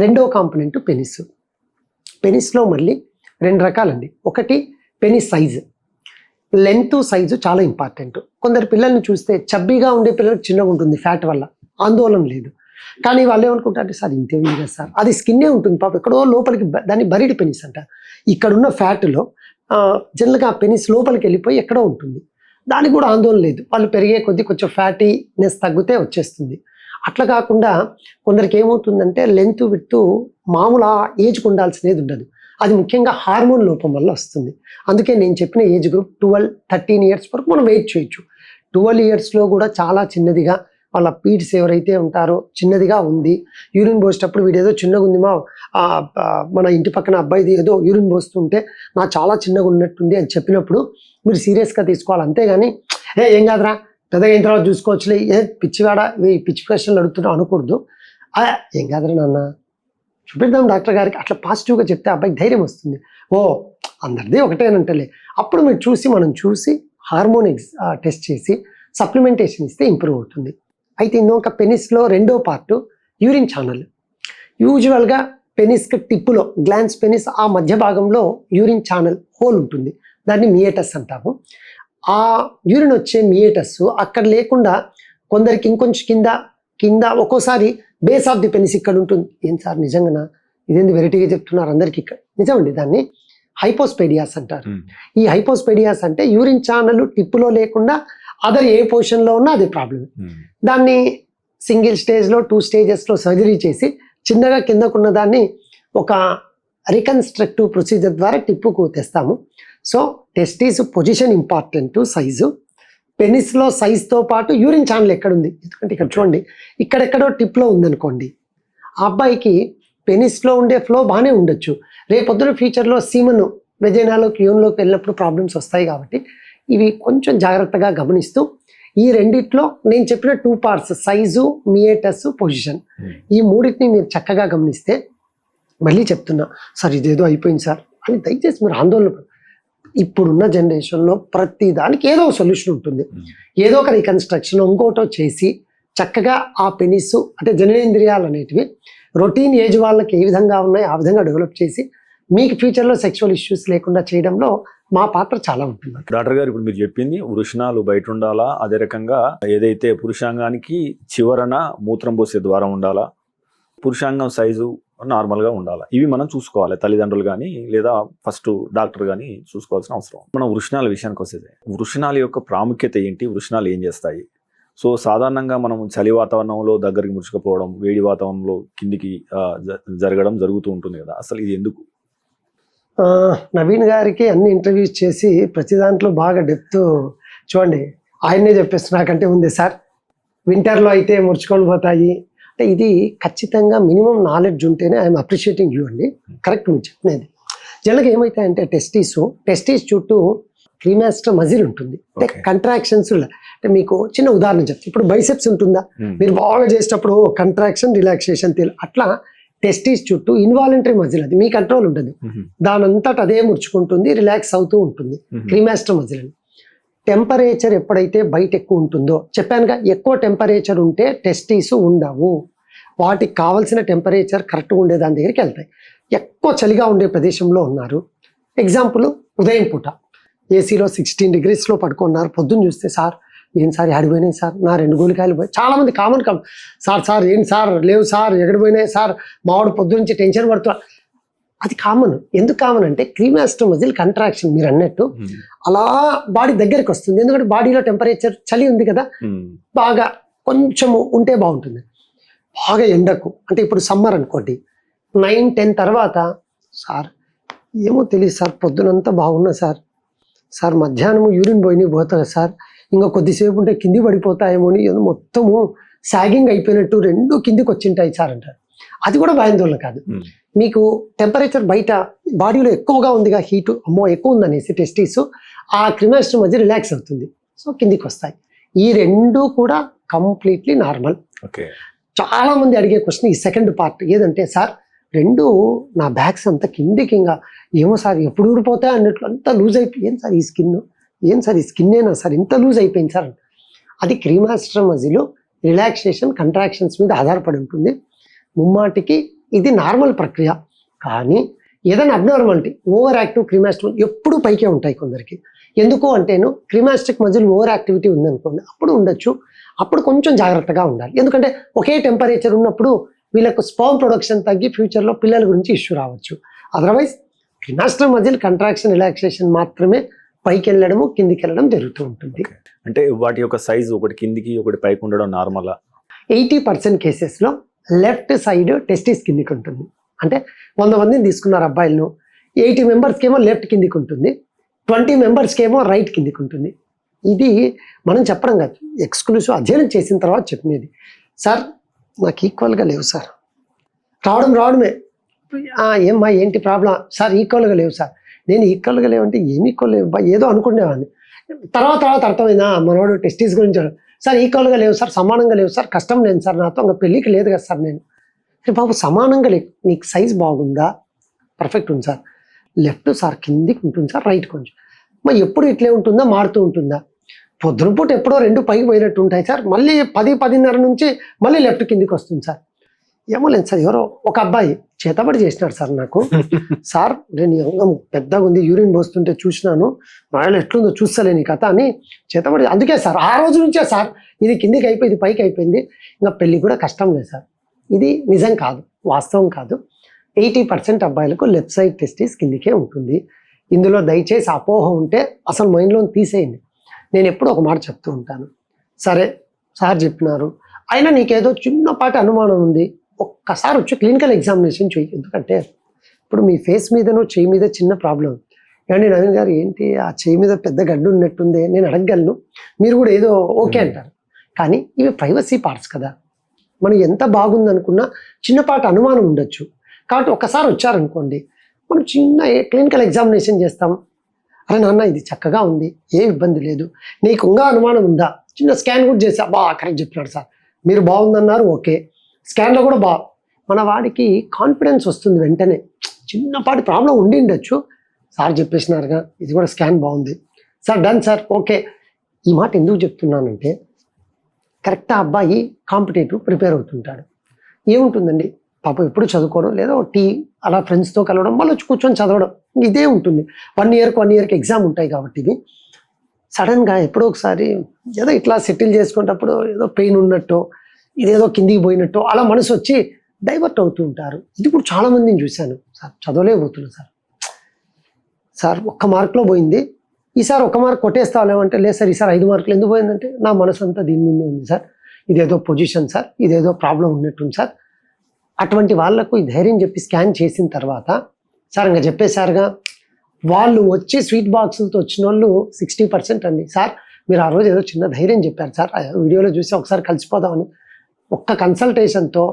రెండో కాంపోనెంట్ పెనిస్. పెనిస్లో మళ్ళీ 2 రకాలండి. ఒకటి పెనిస్ సైజు, లెంత్ సైజు చాలా ఇంపార్టెంట్. కొందరు పిల్లల్ని చూస్తే చబ్బీగా ఉండే పిల్లలకు చిన్నగా ఉంటుంది, ఫ్యాట్ వల్ల ఆందోళన లేదు. కానీ వాళ్ళు ఏమనుకుంటారంటే, సార్ ఇంతే ఉంది కదా సార్, అది స్కిన్నే ఉంటుంది పాపం, ఎక్కడో లోపలికి, దాన్ని బరీడ్ పెనిస్ అంటారు. ఇక్కడున్న ఫ్యాట్లో జనరల్గా ఆ పెనిస్ లోపలికి వెళ్ళిపోయి ఎక్కడో ఉంటుంది, దానికి కూడా ఆందోళన లేదు. వాళ్ళు పెరిగే కొద్దీ కొంచెం ఫ్యాటీనెస్ తగ్గితే వచ్చేస్తుంది. అట్లా కాకుండా కొందరికి ఏమవుతుందంటే, లెంత్ విడ్త్ మామూలు ఏజ్కి ఉండాల్సినది ఉండదు. అది ముఖ్యంగా హార్మోన్ లోపం వల్ల వస్తుంది. అందుకే నేను చెప్పిన ఏజ్ గ్రూప్ 12-13 years వరకు మనం వెయిట్ చేయొచ్చు. 12 yearsలో కూడా చాలా చిన్నదిగా, వాళ్ళ పీడ్స్ ఎవరైతే ఉంటారో చిన్నదిగా ఉంది, యూరిన్ పోసేటప్పుడు వీడేదో చిన్నగా ఉంది మన ఇంటి పక్కన అబ్బాయిది ఏదో యూరిన్ పోస్తుంటే నా చాలా చిన్నగా ఉన్నట్టుంది అని చెప్పినప్పుడు మీరు సీరియస్గా తీసుకోవాలి. అంతేగాని ఏం కాదురా పెద్దగా అయిన తర్వాత చూసుకోవచ్చులే, పిచ్చివాడ పిచ్చి ప్రశ్నలు అడుగుతున్నావు అనకూడదు. ఏం కాదురా నాన్న చూపిద్దాం డాక్టర్ గారికి, అట్లా పాజిటివ్గా చెప్తే అబ్బాయికి ధైర్యం వస్తుంది. ఓ అందరిది ఒకటేనంటలే. అప్పుడు మీరు మనం చూసి హార్మోన్ టెస్ట్ చేసి సప్లిమెంటేషన్ ఇస్తే ఇంప్రూవ్ అవుతుంది. అయితే ఇంకొక పెనిస్లో రెండో పార్ట్ యూరిన్ ఛానల్. యూజువల్గా పెనిస్కి టిప్పులో, గ్లాన్స్ పెనిస్ ఆ మధ్య భాగంలో యూరిన్ ఛానల్ హోల్ ఉంటుంది, దాన్ని మియేటస్ అంటాము. ఆ యూరిన్ వచ్చే మియేటస్ అక్కడ లేకుండా కొందరికి ఇంకొంచెం కింద ఒక్కోసారి బేస్ ఆఫ్ ది పెనిస్ ఇక్కడ ఉంటుంది. ఏం సార్ నిజంగానా, ఇదేంది వెరైటీగా చెప్తున్నారు అందరికి? ఇక్కడ నిజమండి, దాన్ని హైపోస్పెడియాస్ అంటారు. ఈ హైపోస్పెడియాస్ అంటే యూరిన్ ఛానల్ టిప్పులో లేకుండా అదర్ ఏ పొజిషన్లో ఉన్నా అదే ప్రాబ్లం. దాన్ని సింగిల్ స్టేజ్లో 2 స్టేజెస్లో సర్జరీ చేసి చిన్నగా కిందకున్న దాన్ని ఒక రికన్స్ట్రక్టివ్ ప్రొసీజర్ ద్వారా టిప్పుకు తెస్తాము. So testis position important, size, పెనిస్లో సైజ్తో పాటు యూరిన్ ఛానల్ ఎక్కడుంది. ఎందుకంటే ఇక్కడ చూడండి, ఇక్కడెక్కడో టిప్లో ఉందనుకోండి, ఆ అబ్బాయికి పెనిస్లో ఉండే ఫ్లో బాగానే ఉండొచ్చు, రేపొద్దున ఫ్యూచర్లో సీమన్ వెజైనాలోకి యూన్లోకి వెళ్ళినప్పుడు ప్రాబ్లమ్స్ వస్తాయి. కాబట్టి ఇవి కొంచెం జాగ్రత్తగా గమనిస్తూ ఈ రెండిట్లో నేను చెప్పిన 2 పార్ట్స్ సైజు, మియేటస్, పొజిషన్, ఈ మూడింటిని మీరు చక్కగా గమనిస్తే, మళ్ళీ చెప్తున్నా సార్ ఇదేదో అయిపోయింది సార్ అని దయచేసి మీరు ఆందోళన ఇప్పుడున్న జనరేషన్లో ప్రతి దానికి ఏదో సొల్యూషన్ ఉంటుంది. ఏదో ఒక రీకన్స్ట్రక్షన్ ఇంకోటో చేసి చక్కగా ఆ పెనిస్ అంటే జననేంద్రియాలు అనేటివి రొటీన్ ఏజ్ వాళ్ళకి ఏ విధంగా ఉన్నాయో ఆ విధంగా డెవలప్ చేసి మీకు ఫ్యూచర్లో సెక్షువల్ ఇష్యూస్ లేకుండా చేయడంలో మా పాత్ర చాలా ఉంటుంది. డాక్టర్ గారు, ఇప్పుడు మీరు చెప్పింది వృషణాలు బయట ఉండాలా, అదే రకంగా ఏదైతే పురుషాంగానికి చివరన మూత్రం పోసే ద్వారం ఉండాలా, పురుషాంగం సైజు నార్మల్గా ఉండాలి. ఇవి మనం చూసుకోవాలి, తల్లిదండ్రులు కానీ లేదా ఫస్ట్ డాక్టర్ కానీ చూసుకోవాల్సిన అవసరం. మనం వృషణాల విషయానికి వస్తే, వృషణాల యొక్క ప్రాముఖ్యత ఏంటి, వృషణాలు ఏం చేస్తాయి? సో సాధారణంగా మనం చలి వాతావరణంలో దగ్గరికి ముడుచుకుపోవడం, వేడి వాతావరణంలో కిందికి జరుగుతూ ఉంటుంది కదా, అసలు ఇది ఎందుకు? నవీన్ గారికి అన్ని ఇంటర్వ్యూస్ చేసి ప్రతి దాంట్లో బాగా డెప్త్ చూడండి, ఆయన్నే చెప్పేసి నాకంటే ఉంది సార్, వింటర్లో అయితే ముడుచుకొని పోతాయి అంటే ఇది ఖచ్చితంగా మినిమం నాలెడ్జ్ ఉంటేనే ఐఎమ్ అప్రిషియేటింగ్ యూ అండి. కరెక్ట్ మీరు చెప్పినది. జనరల్గా ఏమవుతాయంటే టెస్టిస్ చుట్టూ క్రీమాస్టర్ మజిల్ ఉంటుంది, అంటే కంట్రాక్షన్స్. అంటే మీకు చిన్న ఉదాహరణ చెప్తాను. ఇప్పుడు బైసెప్స్ ఉంటుందా, మీరు బాగా చేసేటప్పుడు కంట్రాక్షన్ రిలాక్సేషన్ అట్లా టెస్టిస్ చుట్టూ ఇన్వాలంటరీ మజిల్, అది మీ కంట్రోల్ ఉంటుంది, దానంతట అదే ముడుచుకుంటుంది, రిలాక్స్ అవుతూ ఉంటుంది, క్రీమాస్టర్ మజిల్ అని. టెంపరేచర్ ఎప్పుడైతే బయట ఎక్కువ ఉంటుందో చెప్పానుగా, ఎక్కువ టెంపరేచర్ ఉంటే టెస్టిస్ ఉండవు, వాటికి కావాల్సిన టెంపరేచర్ కరెక్ట్గా ఉండే దాని దగ్గరికి వెళ్తాయి. ఎక్కువ చలిగా ఉండే ప్రదేశంలో ఉన్నారు, ఎగ్జాంపుల్ ఉదయం పూట ఏసీలో 16 degreesలో పడుకున్నారు, పొద్దున్న చూస్తే సార్ ఏం సార్ ఆడిపోయినాయి సార్, నా 2 గోలికాయలు పోయి. చాలామంది కామన్ సార్ ఏంటి సార్ లేవు సార్, ఎక్కడిపోయినాయి సార్, మావాడు పొద్దు నుంచి టెన్షన్ పడుతున్నా. అది కామన్. ఎందుకు కామన్ అంటే క్రీమాస్టర్ మజిల్ కంట్రాక్షన్ మీరు అన్నట్టు అలా బాడీ దగ్గరికి వస్తుంది. ఎందుకంటే బాడీలో టెంపరేచర్ చలి ఉంది కదా, బాగా కొంచెము ఉంటే బాగుంటుంది. బాగా ఎండకు అంటే ఇప్పుడు సమ్మర్ అనుకోండి, 9-10 తర్వాత సార్ ఏమో తెలియదు సార్, పొద్దునంతా బాగున్నా సార్ మధ్యాహ్నము యూరిన్ పోతా సార్, ఇంకా కొద్దిసేపు ఉంటే కింది పడిపోతాయేమో అని మొత్తము సాగింగ్ అయిపోయినట్టు 2 కిందికి వచ్చింటాయి సార్ అంటారు. అది కూడా భయాందోళన కాదు. మీకు టెంపరేచర్ బయట బాడీలో ఎక్కువగా ఉందిగా, హీటు అమ్మో ఎక్కువ ఉందనేసి టెస్టిస్ ఆ క్రిమాస్టర్ మధ్య రిలాక్స్ అవుతుంది, సో కిందికి వస్తాయి. ఈ 2 కూడా కంప్లీట్లీ నార్మల్. చాలా మంది అడిగే క్వశ్చన్ ఈ సెకండ్ పార్ట్ ఏదంటే, సార్ 2 నా బ్యాగ్స్ అంతా కిందికి ఇంకా ఏమో సార్ ఎప్పుడు ఊడిపోతాయి అన్నట్లు అంతా లూజ్ అయిపోయి, ఏం సార్ ఈ స్కిన్నేనా సార్ ఇంత లూజ్ అయిపోయింది సార్. అది క్రీమాస్టర్ మజిల్ రిలాక్సేషన్ కంట్రాక్షన్స్ మీద ఆధారపడి ఉంటుంది. ముమ్మాటికి ఇది నార్మల్ ప్రక్రియ. కానీ ఏదైనా అబ్నార్మాలిటీ, ఓవర్ యాక్టివ్ క్రీమాస్టర్ ఎప్పుడు పైకే ఉంటాయి కొందరికి. ఎందుకు అంటేను క్రీమాస్టిక్ మజిల్ ఓవర్ యాక్టివిటీ ఉందనుకోండి, అప్పుడు ఉండొచ్చు, అప్పుడు కొంచెం జాగ్రత్తగా ఉండాలి. ఎందుకంటే ఒకే టెంపరేచర్ ఉన్నప్పుడు వీళ్ళకు స్పర్మ్ ప్రొడక్షన్ తగ్గి ఫ్యూచర్లో పిల్లల గురించి ఇష్యూ రావచ్చు. అదర్వైజ్ క్రీమాస్టర్ మజిల్ కంట్రాక్షన్ రిలాక్సేషన్ మాత్రమే పైకి వెళ్ళడము కిందికి వెళ్ళడం జరుగుతూ ఉంటుంది. అంటే వాటి యొక్క సైజు ఒకటి కిందికి ఒకటి పైకి ఉండడం నార్మల్. 80% కేసెస్లో లెఫ్ట్ సైడ్ టెస్టిస్ కిందికి ఉంటుంది. అంటే 100 మందిని తీసుకున్నారు అబ్బాయిలను, 80 మెంబర్స్కి ఏమో లెఫ్ట్ కిందికి ఉంటుంది, 20 మెంబర్స్కి ఏమో రైట్ కిందికి ఉంటుంది. ఇది మనం చెప్పడం కాదు, ఎక్స్క్లూసివ్ అధ్యయనం చేసిన తర్వాత చెప్పినది. సార్ నాకు ఈక్వల్గా లేవు సార్, రావడమే ఏమ్మా ఏంటి ప్రాబ్లం సార్, ఈక్వల్గా లేవు సార్. నేను ఈక్వల్గా లేవంటే ఏమి ఈక్వల్ లేవు ఏదో అనుకునేవాడిని. తర్వాత అర్థమైందా మనోడు టెస్టిస్ గురించి. సార్ ఈక్వల్గా లేవు సార్, సమానంగా లేవు సార్, కష్టం లేదు సార్ నాతో, ఇంకా పెళ్ళికి లేదు కదా సార్. నేను బాబు సమానంగా లేవు, నీకు సైజ్ బాగుందా, పర్ఫెక్ట్ ఉంది సార్, లెఫ్ట్ సార్ కిందికి ఉంటుంది సార్, రైట్ కొంచెం, మరి ఎప్పుడు ఇట్లే ఉంటుందా మారుతూ ఉంటుందా? పొద్దున పూట ఎప్పుడో 2 పైకి పోయినట్టు ఉంటాయి సార్, మళ్ళీ 10-10:30 నుంచి మళ్ళీ లెఫ్ట్ కిందికి వస్తుంది సార్. ఏమో లేదు సార్, ఎవరో ఒక అబ్బాయి చేతబడి చేసినాడు సార్ నాకు. సార్ నేను అంగం పెద్దగా ఉంది, యూరిన్ పోస్తుంటే చూసినాను, నాయలో ఎట్లుందో చూస్తలేని కథ అని చేతబడి. అందుకే సార్ ఆ రోజు నుంచే సార్ ఇది కిందికి అయిపోయింది, పైకి అయిపోయింది, ఇంకా పెళ్ళి కూడా కష్టం లేదు సార్. ఇది నిజం కాదు, వాస్తవం కాదు. 80% అబ్బాయిలకు లెఫ్ట్ సైడ్ టెస్టిస్ కిందికే ఉంటుంది. ఇందులో దయచేసి అపోహ ఉంటే అసలు మైండ్లో తీసేయండి. నేను ఎప్పుడు ఒక మాట చెప్తూ ఉంటాను, సరే సార్ చెప్పినారు, అయినా నీకేదో చిన్నపాటి అనుమానం ఉంది, ఒక్కసారి వచ్చి క్లినికల్ ఎగ్జామినేషన్ చేయి. ఎందుకంటే ఇప్పుడు మీ ఫేస్ మీదనో చేయి మీద చిన్న ప్రాబ్లం, ఏమండి నవీన్ గారు ఏంటి ఆ చేయి మీద పెద్ద గడ్డు ఉన్నట్టుంది, నేను అడగగలను, మీరు కూడా ఏదో ఓకే అంటారు. కానీ ఇవి ప్రైవసీ పార్ట్స్ కదా, మనం ఎంత బాగుందనుకున్నా చిన్నపాటి అనుమానం ఉండొచ్చు. కాబట్టి ఒక్కసారి వచ్చారనుకోండి, మనం చిన్న క్లినికల్ ఎగ్జామినేషన్ చేస్తాం. అరే నాన్న ఇది చక్కగా ఉంది, ఏ ఇబ్బంది లేదు, నీకు ఇంకా అనుమానం ఉందా, చిన్న స్కాన్ కూడా చేసి కరెక్ట్ చెప్పినాడు సార్, మీరు బాగుందన్నారు, ఓకే స్కాన్లో కూడా మన వాడికి కాన్ఫిడెన్స్ వస్తుంది వెంటనే. చిన్నపాటి ప్రాబ్లం ఉండి ఉండొచ్చు, సార్ చెప్పేసినారుగా, ఇది కూడా స్కాన్ బాగుంది సార్, డన్ సార్, ఓకే. ఈ మాట ఎందుకు చెప్తున్నానంటే కరెక్ట్ ఆ అబ్బాయి కాంపిటేటివ్ ప్రిపేర్ అవుతుంటాడు, ఏముంటుందండి పాపం ఎప్పుడు చదువుకోవడం, లేదా టీ అలా ఫ్రెండ్స్తో కలవడం, మళ్ళీ వచ్చి కూర్చొని చదవడం, ఇదే ఉంటుంది. 1 ఇయర్కి ఎగ్జామ్ ఉంటాయి కాబట్టి ఇది సడన్గా ఎప్పుడో ఒకసారి ఏదో ఇట్లా సెటిల్ చేసుకునేటప్పుడు ఏదో పెయిన్ ఉన్నట్టు, ఇదేదో కిందికి పోయినట్టు అలా మనసు వచ్చి డైవర్ట్ అవుతూ ఉంటారు. ఇది కూడా చాలా మందిని చూశాను సార్, చదవలేకపోతున్నాను సార్, సార్ 1 మార్కులో పోయింది, ఈసారి 1 మార్క్ కొట్టేస్తావాలేమంటే, లేదు సార్ ఈసారి 5 మార్కులు ఎందుకు పోయిందంటే, నా మనసు అంతా దీని మీదే ఉంది సార్, ఇదేదో పొజిషన్ సార్, ఇదేదో ప్రాబ్లం ఉన్నట్టుంది సార్. అటువంటి వాళ్లకు ఈ ధైర్యం చెప్పి స్కాన్ చేసిన తర్వాత సార్ ఇంకా చెప్పేశారుగా, వాళ్ళు వచ్చి స్వీట్ బాక్సులతో వచ్చిన వాళ్ళు 60% అండి. సార్ మీరు ఆ రోజు ఏదో చిన్న ధైర్యం చెప్పారు సార్, ఆ వీడియోలో చూసి ఒకసారి కలిసిపోదామని, ఒక్క కన్సల్టేషన్తో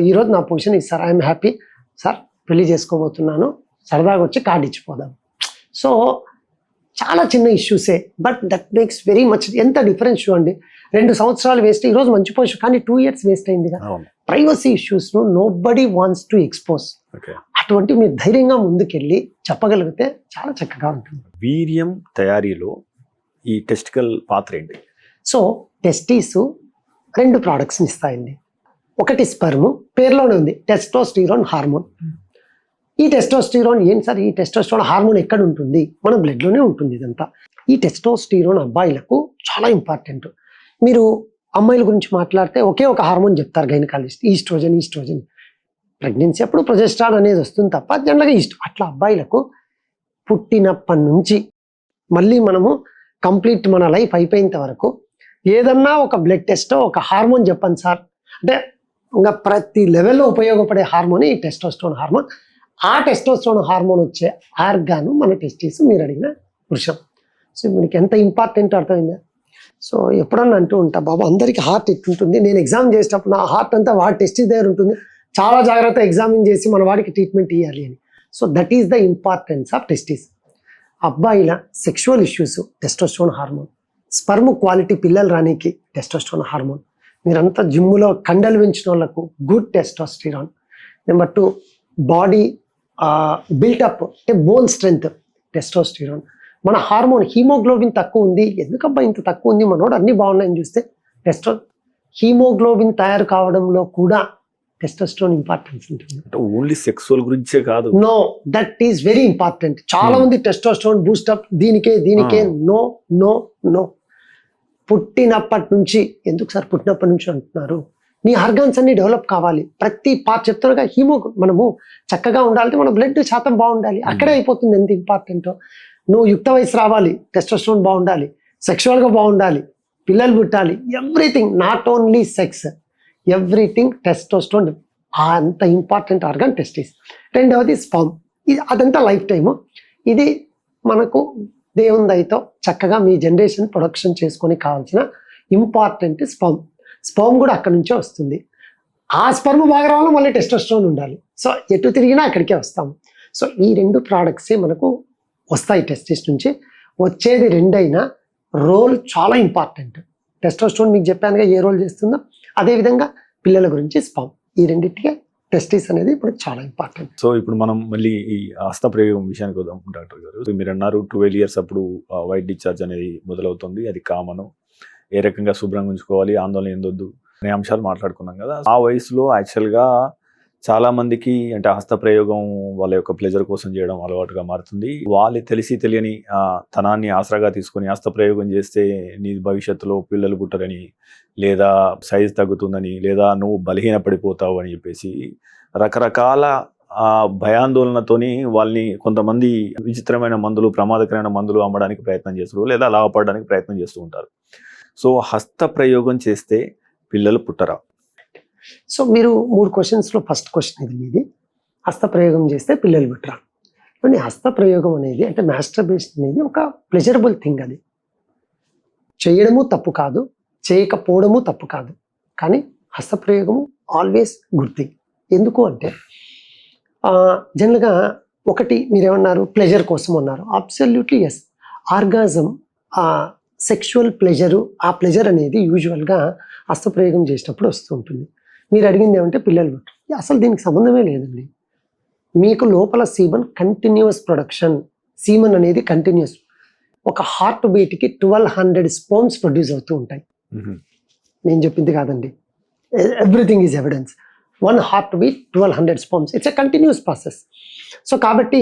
ఈరోజు నా పొజిషన్ ఇది సార్, ఐఎమ్ హ్యాపీ సార్, పెళ్లి చేసుకోబోతున్నాను, సరదాగా వచ్చి కార్డు ఇచ్చిపోదాం. సో చాలా చిన్న ఇష్యూసే, but that makes very much. ఎంత డిఫరెన్స్ చూడండి, 2 సంవత్సరాలు వేస్ట్, ఈరోజు మంచి పొజిషన్, కానీ 2 years వేస్ట్ అయిందిగా. ప్రైవసీ ఇష్యూస్ను నోబడీ వాంట్స్ టు ఎక్స్పోజ్. అటువంటి మీరు ధైర్యంగా ముందుకెళ్ళి చెప్పగలిగితే చాలా చక్కగా ఉంటుంది. వీర్యం తయారీలో ఈ టెస్టికల్ పాత్ర ఏంటి? సో టెస్టీస్ 2 productsని ఇస్తాయండి. ఒకటి స్పర్మ్, పేరులోనే ఉంది టెస్టోస్టిరాన్ హార్మోన్. ఈ టెస్టోస్టిరాన్ ఏంటి సార్, ఈ టెస్టోస్టిరాన్ హార్మోన్ ఎక్కడ ఉంటుంది, మన బ్లడ్లోనే ఉంటుంది ఇదంతా. ఈ టెస్టోస్టిరాన్ అబ్బాయిలకు చాలా ఇంపార్టెంట్. మీరు అమ్మాయిల గురించి మాట్లాడితే ఒకే ఒక హార్మోన్ చెప్తారు గైనకాలజిస్ట్, ఈస్ట్రోజన్. ప్రెగ్నెన్సీ అప్పుడు ప్రొజెస్ట్రాన్ అనేది వస్తుంది తప్ప జనరల్గా అట్లా అబ్బాయిలకు పుట్టినప్పటి నుంచి మళ్ళీ మనము కంప్లీట్ మన లైఫ్ అయిపోయేంత వరకు ఏదన్నా ఒక బ్లడ్ టెస్ట్, ఒక హార్మోన్ చెప్పండి సార్ అంటే, ఇంకా ప్రతి లెవెల్లో ఉపయోగపడే హార్మోన్ ఈ టెస్టోస్టెరాన్ హార్మోన్. ఆ టెస్టోస్టెరాన్ హార్మోన్ వచ్చే ఆర్గాను మన టెస్టిస్, మీరు అడిగిన వృషం. సో మనకి ఎంత ఇంపార్టెంట్ అర్థమైందా. సో ఎప్పుడన్నా అంటూ ఉంటా, బాబా అందరికీ హార్ట్ ఎట్లుంటుంది, నేను ఎగ్జామ్ చేసేటప్పుడు నా హార్ట్ అంతా వాడి టెస్టిస్ దగ్గర ఉంటుంది, చాలా జాగ్రత్త ఎగ్జామిన్ చేసి మన వాడికి ట్రీట్మెంట్ ఇవ్వాలి అని. So that is the importance of testis. అబ్బాయిల sexual issues testosterone hormone, sperm quality పిల్లలు రానికి టెస్టోస్టెరాన్ హార్మోన్, మీరంతా జిమ్ములో కండలు పెంచిన వాళ్ళకు good testosterone. Number 2 body built up అంటే బోన్ స్ట్రెంగ్త్ టెస్టోస్టిరాన్. మన హార్మోన్ హీమోగ్లోబిన్ తక్కువ ఉంది, ఎందుకబ్బా ఇంత తక్కువ ఉంది, మనోడు అన్ని బాగున్నాయని చూస్తే హీమోగ్లోబిన్ తయారు కావడంలో కూడా టెస్టోస్టెరాన్ ఇంపార్టెన్స్ ఉంటుంది. ఓన్లీ సెక్సువల్ గురించే కాదు, no that is very important. చాలా మంది టెస్టోస్టెరాన్ బూస్టప్ దీనికే నో నో నో. పుట్టినప్పటి నుంచి, ఎందుకు సార్ పుట్టినప్పటి నుంచి అంటున్నారు, నీ ఆర్గాన్స్ అన్ని డెవలప్ కావాలి, ప్రతి పార్ట్ చెప్తారుగా, మనము చక్కగా ఉండాలంటే మన బ్లడ్ శాతం బాగుండాలి, అక్కడే అయిపోతుంది ఎంత ఇంపార్టెంటో. నువ్వు యుక్త వయసు రావాలి, టెస్టోస్టెరాన్ బాగుండాలి, సెక్షువల్గా బాగుండాలి, పిల్లలు పుట్టాలి, everything, not only sex, everything testosterone. అంత ఇంపార్టెంట్ ఆర్గాన్ టెస్టిస్. రెండవది స్పర్మ్, ఇది అదంతా లైఫ్ టైము. ఇది మనకు దేవుని దయతో చక్కగా మీ జనరేషన్ ప్రొడక్షన్ చేసుకొని కావాల్సిన ఇంపార్టెంట్ స్పర్మ్ కూడా అక్కడి నుంచే వస్తుంది. ఆ స్పర్మ్ బాగా రావాలి, మళ్ళీ టెస్టోస్టెరాన్ ఉండాలి. సో ఎటు తిరిగినా అక్కడికే వస్తాము. సో ఈ 2 productsే మనకు వస్తాయి టెస్టిస్ నుంచి. వచ్చేది 2 అయినా రోల్ చాలా ఇంపార్టెంట్. టెస్టోస్టెరాన్ మీకు చెప్పానుగా ఏ రోల్ చేస్తుందో, అదేవిధంగా పిల్లల గురించి స్పర్మ్, ఈ రెండింటికే టెస్టిస్ అనేది ఇప్పుడు చాలా ఇంపార్టెంట్. సో ఇప్పుడు మనం మళ్ళీ ఈ హస్తప్రయోగం విషయానికి వద్దాం డాక్టర్ గారు. మీరు అన్నారు 12 years అప్పుడు వైట్ డిశ్చార్జ్ అనేది మొదలవుతుంది, అది కామన్. ఏ రకంగా శుభ్రంగా ఉంచుకోవాలి, ఆందోళన ఎందొద్దు అనే అంశాలు మాట్లాడుకున్నాం కదా. ఆ వయసులో యాక్చువల్గా చాలా మందికి అంటే హస్తప్రయోగం వాళ్ళ యొక్క ప్లెజర్ కోసం చేయడం అలవాటుగా మారుతుంది. వాళ్ళు తెలిసి తెలియని తనాన్ని ఆసరాగా తీసుకొని హస్తప్రయోగం చేస్తే నీ భవిష్యత్తులో పిల్లలు పుట్టరని, లేదా సైజ్ తగ్గుతుందని, లేదా నువ్వు బలహీన పడిపోతావు అని చెప్పేసి రకరకాల భయాందోళనతోని వాళ్ళని కొంతమంది విచిత్రమైన మందులు, ప్రమాదకరమైన మందులు అమ్మడానికి ప్రయత్నం చేస్తారు, లేదా లాభపడడానికి ప్రయత్నం చేస్తూ ఉంటారు. సో హస్తప్రయోగం చేస్తే పిల్లలు పుట్టరా? సో మీరు 3 క్వశ్చన్స్లో ఫస్ట్ క్వశ్చన్ ఇది మీది, హస్తప్రయోగం చేస్తే పిల్లలు పుట్టరా. కానీ హస్తప్రయోగం అనేది అంటే మాస్టర్బేషన్ అనేది ఒక ప్లెజరబుల్ థింగ్. అది చేయడము తప్పు కాదు, చేయకపోవడము తప్పు కాదు, కానీ హస్తప్రయోగము ఆల్వేస్ గుడ్ థింగ్. ఎందుకు అంటే జనరల్గా ఒకటి మీరేమన్నారు, ప్లెజర్ కోసం అన్నారు. Absolutely yes. Orgasm, sexual pleasure, ఆ ప్లెజర్ అనేది యూజువల్గా హస్తప్రయోగం చేసినప్పుడు వస్తూ ఉంటుంది. మీరు అడిగింది ఏమంటే పిల్లలు పుట్టరు. అసలు దీనికి సంబంధమే లేదండి. మీకు లోపల సీమన్ కంటిన్యూస్ ప్రొడక్షన్, సీమన్ అనేది కంటిన్యూస్. ఒక హార్ట్ బీట్కి 1200 స్పర్మ్స్ ప్రొడ్యూస్ అవుతూ ఉంటాయి. నేను చెప్పింది కాదండి, everything is evidence. 1 heart beat 1200 sperms, it's a continuous process. So కాబట్టి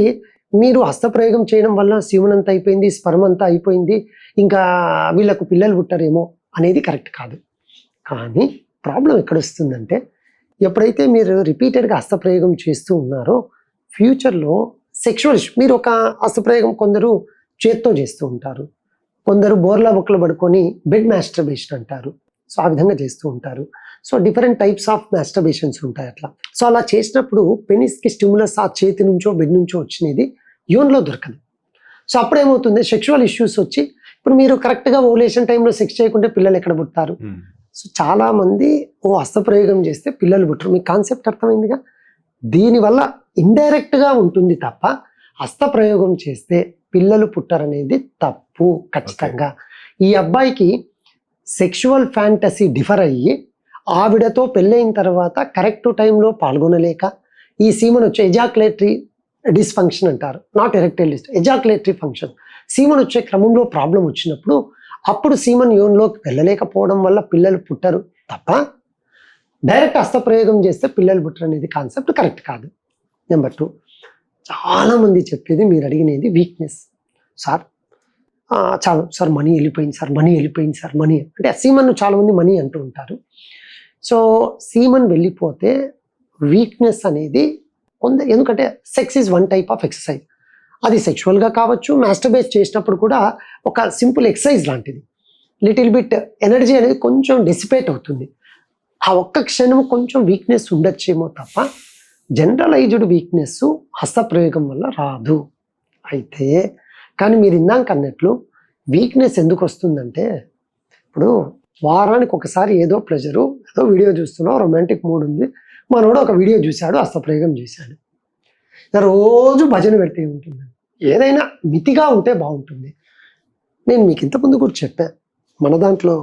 మీరు హస్తప్రయోగం చేయడం వల్ల సీమన్ అంతా అయిపోయింది, స్పర్మ్ అంతా అయిపోయింది, ఇంకా వీళ్ళకు పిల్లలు పుట్టారేమో అనేది కరెక్ట్ కాదు. కానీ ప్రాబ్లం ఎక్కడ వస్తుందంటే, ఎప్పుడైతే మీరు రిపీటెడ్గా హస్తప్రయోగం చేస్తూ ఉన్నారో ఫ్యూచర్లో సెక్షువల్ మీరు ఒక హస్తప్రయోగం కొందరు చేత్తో చేస్తూ ఉంటారు, కొందరు బోర్లా బొక్కలు పడుకొని బెడ్ మాస్టర్బేషన్ అంటారు. సో ఆ విధంగా చేస్తూ ఉంటారు. సో డిఫరెంట్ టైప్స్ ఆఫ్ మాస్టర్బేషన్స్ ఉంటాయి అట్లా. సో అలా చేసినప్పుడు పెనిస్కి స్టిమ్యులస్ ఆ చేతి నుంచో బెడ్ నుంచో వచ్చినది యూన్లో దొరకదు. సో అప్పుడు ఏమవుతుంది, సెక్షువల్ ఇష్యూస్ వచ్చి ఇప్పుడు మీరు కరెక్ట్గా ఓవులేషన్ టైంలో సెక్స్ చేయకుంటే పిల్లలు ఎక్కడ పుడతారు? సో చాలా మంది హస్తప్రయోగం చేస్తే పిల్లలు పుట్టరు. మీకు కాన్సెప్ట్ అర్థమైందిగా. దీనివల్ల ఇండైరెక్ట్గా ఉంటుంది తప్ప హస్తప్రయోగం చేస్తే పిల్లలు పుట్టరనేది తప్పు ఖచ్చితంగా. ఈ అబ్బాయికి సెక్షువల్ ఫ్యాంటసీ డిఫర్ అయ్యి ఆవిడతో పెళ్ళైన తర్వాత కరెక్ట్ టైంలో పాల్గొనలేక ఈ సీమన్ వచ్చే ఎజాక్యులేటరీ డిస్ఫంక్షన్ అంటారు, not erectile ejaculatory function, semen వచ్చే క్రమంలో ప్రాబ్లం వచ్చినప్పుడు అప్పుడు సీమన్ యోన్లోకి వెళ్ళలేకపోవడం వల్ల పిల్లలు పుట్టరు తప్ప డైరెక్ట్ హస్తప్రయోగం చేస్తే పిల్లలు పుట్టరు అనేది కాన్సెప్ట్ కరెక్ట్ కాదు. నెంబర్ 2, చాలామంది చెప్పేది మీరు అడిగినది వీక్నెస్. సార్ చాలా సార్ మనీ వెళ్ళిపోయింది సార్, మనీ వెళ్ళిపోయింది సార్, మనీ అంటే సీమన్ చాలామంది మనీ అంటూ ఉంటారు. సో సీమన్ వెళ్ళిపోతే వీక్నెస్ అనేది ఎందుకంటే sex is 1 type of exercise. అది సెక్షువల్గా కావచ్చు, మాస్టర్బేట్ చేసినప్పుడు కూడా ఒక సింపుల్ ఎక్సర్సైజ్ లాంటిది. లిటిల్ బిట్ ఎనర్జీ అనేది కొంచెం డిసిపేట్ అవుతుంది. ఆ ఒక్క క్షణం కొంచెం వీక్నెస్ ఉండొచ్చేమో తప్ప జనరలైజ్డ్ వీక్నెస్ హస్తప్రయోగం వల్ల రాదు. అయితే కానీ మీరు ఇందాక అన్నట్లు వీక్నెస్ ఎందుకు వస్తుందంటే, ఇప్పుడు వారానికి ఒకసారి ఏదో ప్లెజరు, ఏదో వీడియో చూస్తున్నావు, రొమాంటిక్ మూడ్ ఉంది, మనోడు ఒక వీడియో చూశాడు, హస్తప్రయోగం చేశాడు, రోజు భజన పెడితే ఉంటుంది. ఏదైనా మితిగా ఉంటే బాగుంటుంది. నేను మీకు ఇంతకుముందు కూడా చెప్పాను, మన దాంట్లో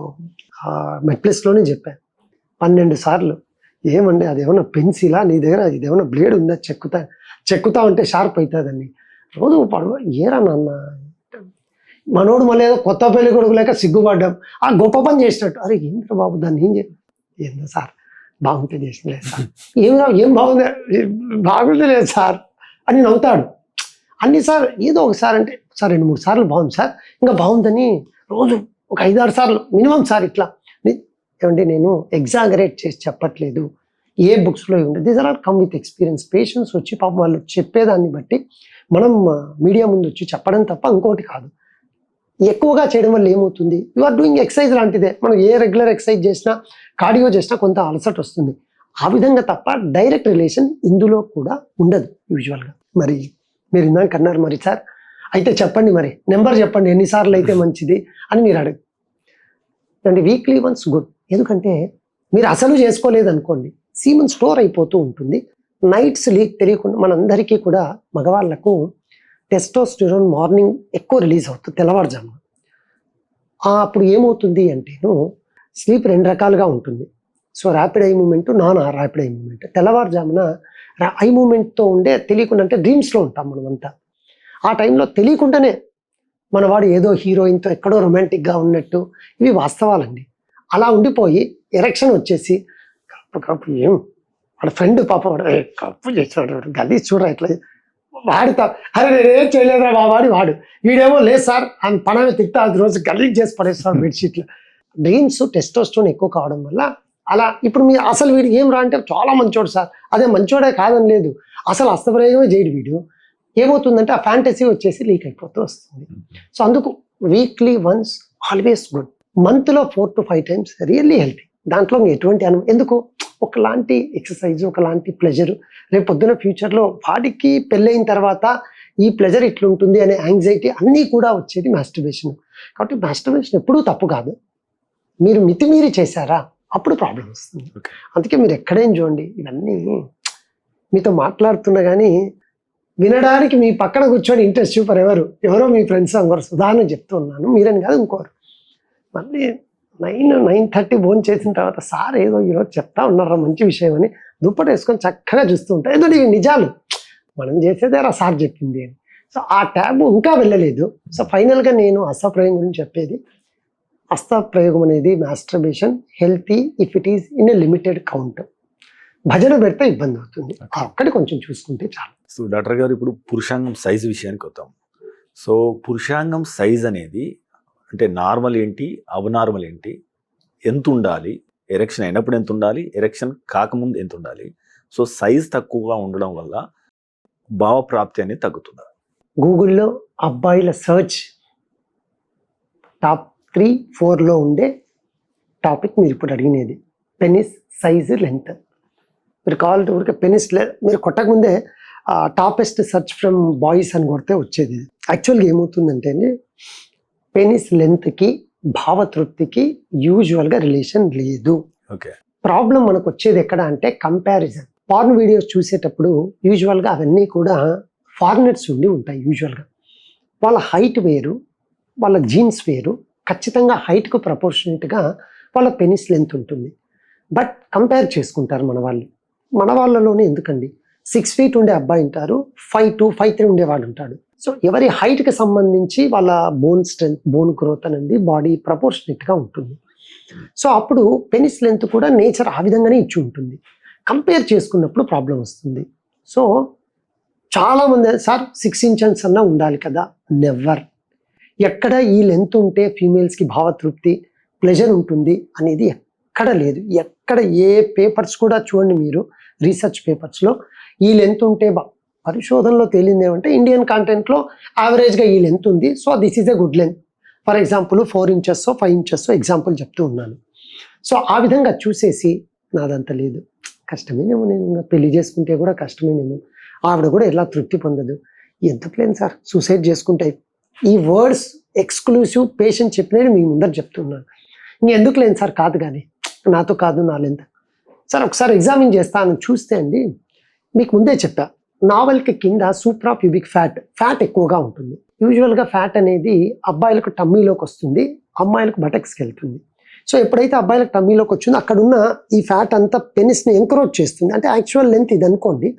మెట్ప్లస్లోనే చెప్పాను 12 సార్లు. ఏమండి అదేమన్నా పెన్సిలా నీ దగ్గర, ఇదేమన్నా బ్లేడ్ ఉందా, చెక్కుతా ఉంటే షార్ప్ అవుతుందని. రోజు పడవ ఏరా నాన్న, మనోడు మళ్ళీ ఏదో కొత్త పెళ్లి కొడుకు లేక సిగ్గుపడ్డాం, ఆ గొప్ప పని చేసినట్టు. అరే ఏంద్ర బాబు దాన్ని ఏం చేయాలి, ఏందో సార్ బాగుంటే చేసినలేదు సార్, ఏం బాగుంది, బాగుంది లేదు సార్ అని నవ్వుతాడు. అన్నిసార్లు ఏదో ఒకసారి అంటే సార్ 2-3 సార్లు బాగుంది సార్, ఇంకా బాగుందని రోజు ఒక 5-6 సార్లు మినిమం సార్ ఇట్లా. ఏమంటే నేను ఎగ్జాగరేట్ చేసి చెప్పట్లేదు, ఏ బుక్స్లో ఉండదు, these are all come with experience. Patients వచ్చి పాపం వాళ్ళు చెప్పేదాన్ని బట్టి మనం మీడియా ముందు వచ్చి చెప్పడం తప్ప ఇంకోటి కాదు. ఎక్కువగా చేయడం వల్ల ఏమవుతుంది, యు ఆర్ డూయింగ్ ఎక్సర్సైజ్ లాంటిదే. మనం ఏ రెగ్యులర్ ఎక్సర్సైజ్ చేసినా, కార్డియో చేసినా కొంత అలసట వస్తుంది. ఆ విధంగా తప్ప డైరెక్ట్ రిలేషన్ ఇందులో కూడా ఉండదు యూజువల్గా. మరి మీరు ఇందాక అన్నారు, మరి సార్ అయితే చెప్పండి, మరి నెంబర్ చెప్పండి ఎన్నిసార్లు అయితే మంచిది అని మీరు అడుగు. అంటే వీక్లీ వన్స్ గుడ్. ఎందుకంటే మీరు అసలు చేసుకోలేదు అనుకోండి, సీమన్ స్టోర్ అయిపోతూ ఉంటుంది. నైట్స్ లీక్ తెలియకుండా మనందరికీ కూడా మగవాళ్ళకు టెస్టోస్టెరాన్ మార్నింగ్ ఎక్కువ రిలీజ్ అవుతుంది తెల్లవారుజామున. అప్పుడు ఏమవుతుంది అంటేను స్లీప్ 2 రకాలుగా ఉంటుంది. So rapid eye movement, non rapid eye movement. తెల్లవారుజామున ఐ మూమెంట్తో ఉండే తెలియకుండా, అంటే డ్రీమ్స్లో ఉంటాం మనమంతా. ఆ టైంలో తెలియకుండానే మనవాడు ఏదో హీరోయిన్తో ఎక్కడో రొమాంటిక్గా ఉన్నట్టు, ఇవి వాస్తవాలండి. అలా ఉండిపోయి ఎరెక్షన్ వచ్చేసి ఏం వాడు ఫ్రెండ్ పాప వాడు కప్పు చేసాడు గల్లీ చూడరా ఇట్లా వాడితా అరే నేనేం చేయలేదురా వాడు వీడేమో లేదు సార్ ఆమె పనమే తిట్టా అది రోజు గలీజ్ చేసి పడేస్తాడు బెడ్షీట్లు. వెయిన్స్ టెస్టోస్టెరోన్ ఎక్కువ కావడం వల్ల అలా. ఇప్పుడు మీరు అసలు వీడు ఏం రా అంటే చాలా మంచోడు సార్, అదే మంచోడే కాదని లేదు, అసలు హస్తప్రయోగమే చేయడు వీడు. ఏమవుతుందంటే ఆ ఫ్యాంటసీ వచ్చేసి లీక్ అయిపోతూ వస్తుంది. సో అందుకు వీక్లీ వన్స్ ఆల్వేస్ గుడ్, మంత్లో 4 to 5 times రియల్లీ హెల్తీ. దాంట్లో ఎటువంటి ఎందుకు ఒకలాంటి ఎక్సర్సైజ్, ఒకలాంటి ప్లెజర్. రేపు పొద్దున ఫ్యూచర్లో వాడికి పెళ్ళైన తర్వాత ఈ ప్లెజర్ ఇట్లుంటుంది అనే యాంగ్జైటీ అన్నీ కూడా వచ్చేది మాస్టర్బేషన్. కాబట్టి మాస్టర్బేషన్ ఎప్పుడూ తప్పు కాదు, మీరు మితిమీరి చేశారా అప్పుడు ప్రాబ్లం వస్తుంది. అందుకే మీరు ఎక్కడైనా చూడండి, ఇవన్నీ మీతో మాట్లాడుతున్నా కానీ వినడానికి మీ పక్కన కూర్చొని ఇంట్రెస్ట్ చూపరు. ఎవరో మీ ఫ్రెండ్స్ ఇంకోరు ఉదాహరణ చెప్తూ ఉన్నాను, మీరని కాదు ఇంకోరు. మళ్ళీ 9:30 భోజనం చేసిన తర్వాత సార్ ఏదో ఈరోజు చెప్తా ఉన్నారా మంచి విషయం అని దుప్పటి వేసుకొని చక్కగా చూస్తూ ఉంటాయి. ఏదో ఇవి నిజాలు మనం చేసేదేరా సార్ చెప్పింది అని. సో ఆ ట్యాబ్ ఇంకా వెళ్ళలేదు. సో ఫైనల్గా నేను హస్తప్రయోగం గురించి చెప్పేది, హస్తప్రయోగం అనేది masturbation healthy if it is in a limited count. భజన పెడితే ఇబ్బంది అవుతుంది, ఒక్కటి కొంచెం చూసుకుంటే చాలు. సో డాక్టర్ గారు ఇప్పుడు పురుషాంగం సైజు విషయానికి వద్దాం. సో పురుషాంగం సైజ్ అనేది అంటే నార్మల్ ఏంటి, అబ్నార్మల్ ఏంటి, ఎంత ఉండాలి, ఎరెక్షన్ అయినప్పుడు ఎంత ఉండాలి, ఎరెక్షన్ కాకముందు ఎంత ఉండాలి, సో సైజ్ తక్కువగా ఉండడం వల్ల భావప్రాప్తి అనేది తగ్గుతుందా? గూగుల్లో అబ్బాయిల సర్చ్ టాప్ 3-4లో ఉండే టాపిక్ మీరు ఇప్పుడు అడిగినది పెనిస్ సైజు లెంత్. మీరు కావాలంటే ఊరికే పెనిస్ మీరు కొట్టకముందే టాపెస్ట్ సెర్చ్ ఫ్రమ్ బాయ్స్ అని కొడితే వచ్చేది. యాక్చువల్గా ఏమవుతుందంటే అండి, పెనిస్ లెంత్కి భావతృప్తికి యూజువల్గా రిలేషన్ లేదు. ఓకే, ప్రాబ్లం మనకు వచ్చేది ఎక్కడ అంటే కంపారిజన్. పార్న్ వీడియోస్ చూసేటప్పుడు యూజువల్గా అవన్నీ కూడా ఫారినర్స్ ఉండి ఉంటాయి. యూజువల్గా వాళ్ళ హైట్ వేరు, వాళ్ళ జీన్స్ వేరు, ఖచ్చితంగా హైట్కు ప్రపోర్షనేట్గా వాళ్ళ పెనిస్ లెంత్ ఉంటుంది. బట్ కంపేర్ చేసుకుంటారు మన వాళ్ళలోనే. ఎందుకండి 6 feet ఉండే అబ్బాయి ఉంటారు, 5'2", 5'3" ఉండేవాడు ఉంటాడు. సో ఎవరి హైట్కి సంబంధించి వాళ్ళ బోన్ స్ట్రెంత్, బోన్ గ్రోత్ అనేది బాడీ ప్రపోర్షనేట్గా ఉంటుంది. సో అప్పుడు పెనిస్ లెంత్ కూడా నేచర్ ఆ విధంగానే ఇచ్చి ఉంటుంది. కంపేర్ చేసుకున్నప్పుడు ప్రాబ్లం వస్తుంది. సో చాలామంది సార్ 6 inches అన్నా ఉండాలి కదా, నెవర్. ఎక్కడ ఈ లెంత్ ఉంటే ఫీమేల్స్కి భావతృప్తి ప్లెజర్ ఉంటుంది అనేది ఎక్కడ లేదు. ఎక్కడ ఏ పేపర్స్ కూడా చూడండి మీరు, రీసెర్చ్ పేపర్స్లో ఈ లెంత్ ఉంటే పరిశోధనలో తేలింది ఏమంటే ఇండియన్ కాంటెంట్లో యావరేజ్గా ఈ లెంత్ ఉంది, so this is a good length. For example 4 inches 5 inches example చెప్తూ ఉన్నాను. సో ఆ విధంగా చూసేసి నాదంత లేదు, కష్టమేనేమో, నేను ఇంకా పెళ్లి చేసుకుంటే కూడా కష్టమేనేమో, ఆవిడ కూడా ఎలా తృప్తి పొందదు, ఎందుకు లేని సార్ సూసైడ్ చేసుకుంటే. ఈ వర్డ్స్ ఎక్స్క్లూసివ్ పేషెంట్ చెప్పినవి మీ ముందర చెప్తున్నాను. ఇంకెందుకు లేని సార్ కాదు, కానీ నాతో కాదు నా లెంత్ సార్ ఒకసారి ఎగ్జామిన్ చేస్తాను చూస్తే అండి, మీకు ముందే చెప్పా, నావెల్కి కింద సూప్రా ప్యూబిక్ ఫ్యాట్ ఎక్కువగా ఉంటుంది. యూజువల్గా ఫ్యాట్ అనేది అబ్బాయిలకు టమ్మీలోకి వస్తుంది, అమ్మాయిలకు బటక్స్కి వెళ్తుంది. సో ఎప్పుడైతే అబ్బాయిలకు టమ్మీలోకి వచ్చిందో అక్కడున్న ఈ ఫ్యాట్ అంతా పెనిస్ని ఎంకరేజ్ చేస్తుంది. అంటే యాక్చువల్ లెంత్ ఇది అనుకోండి,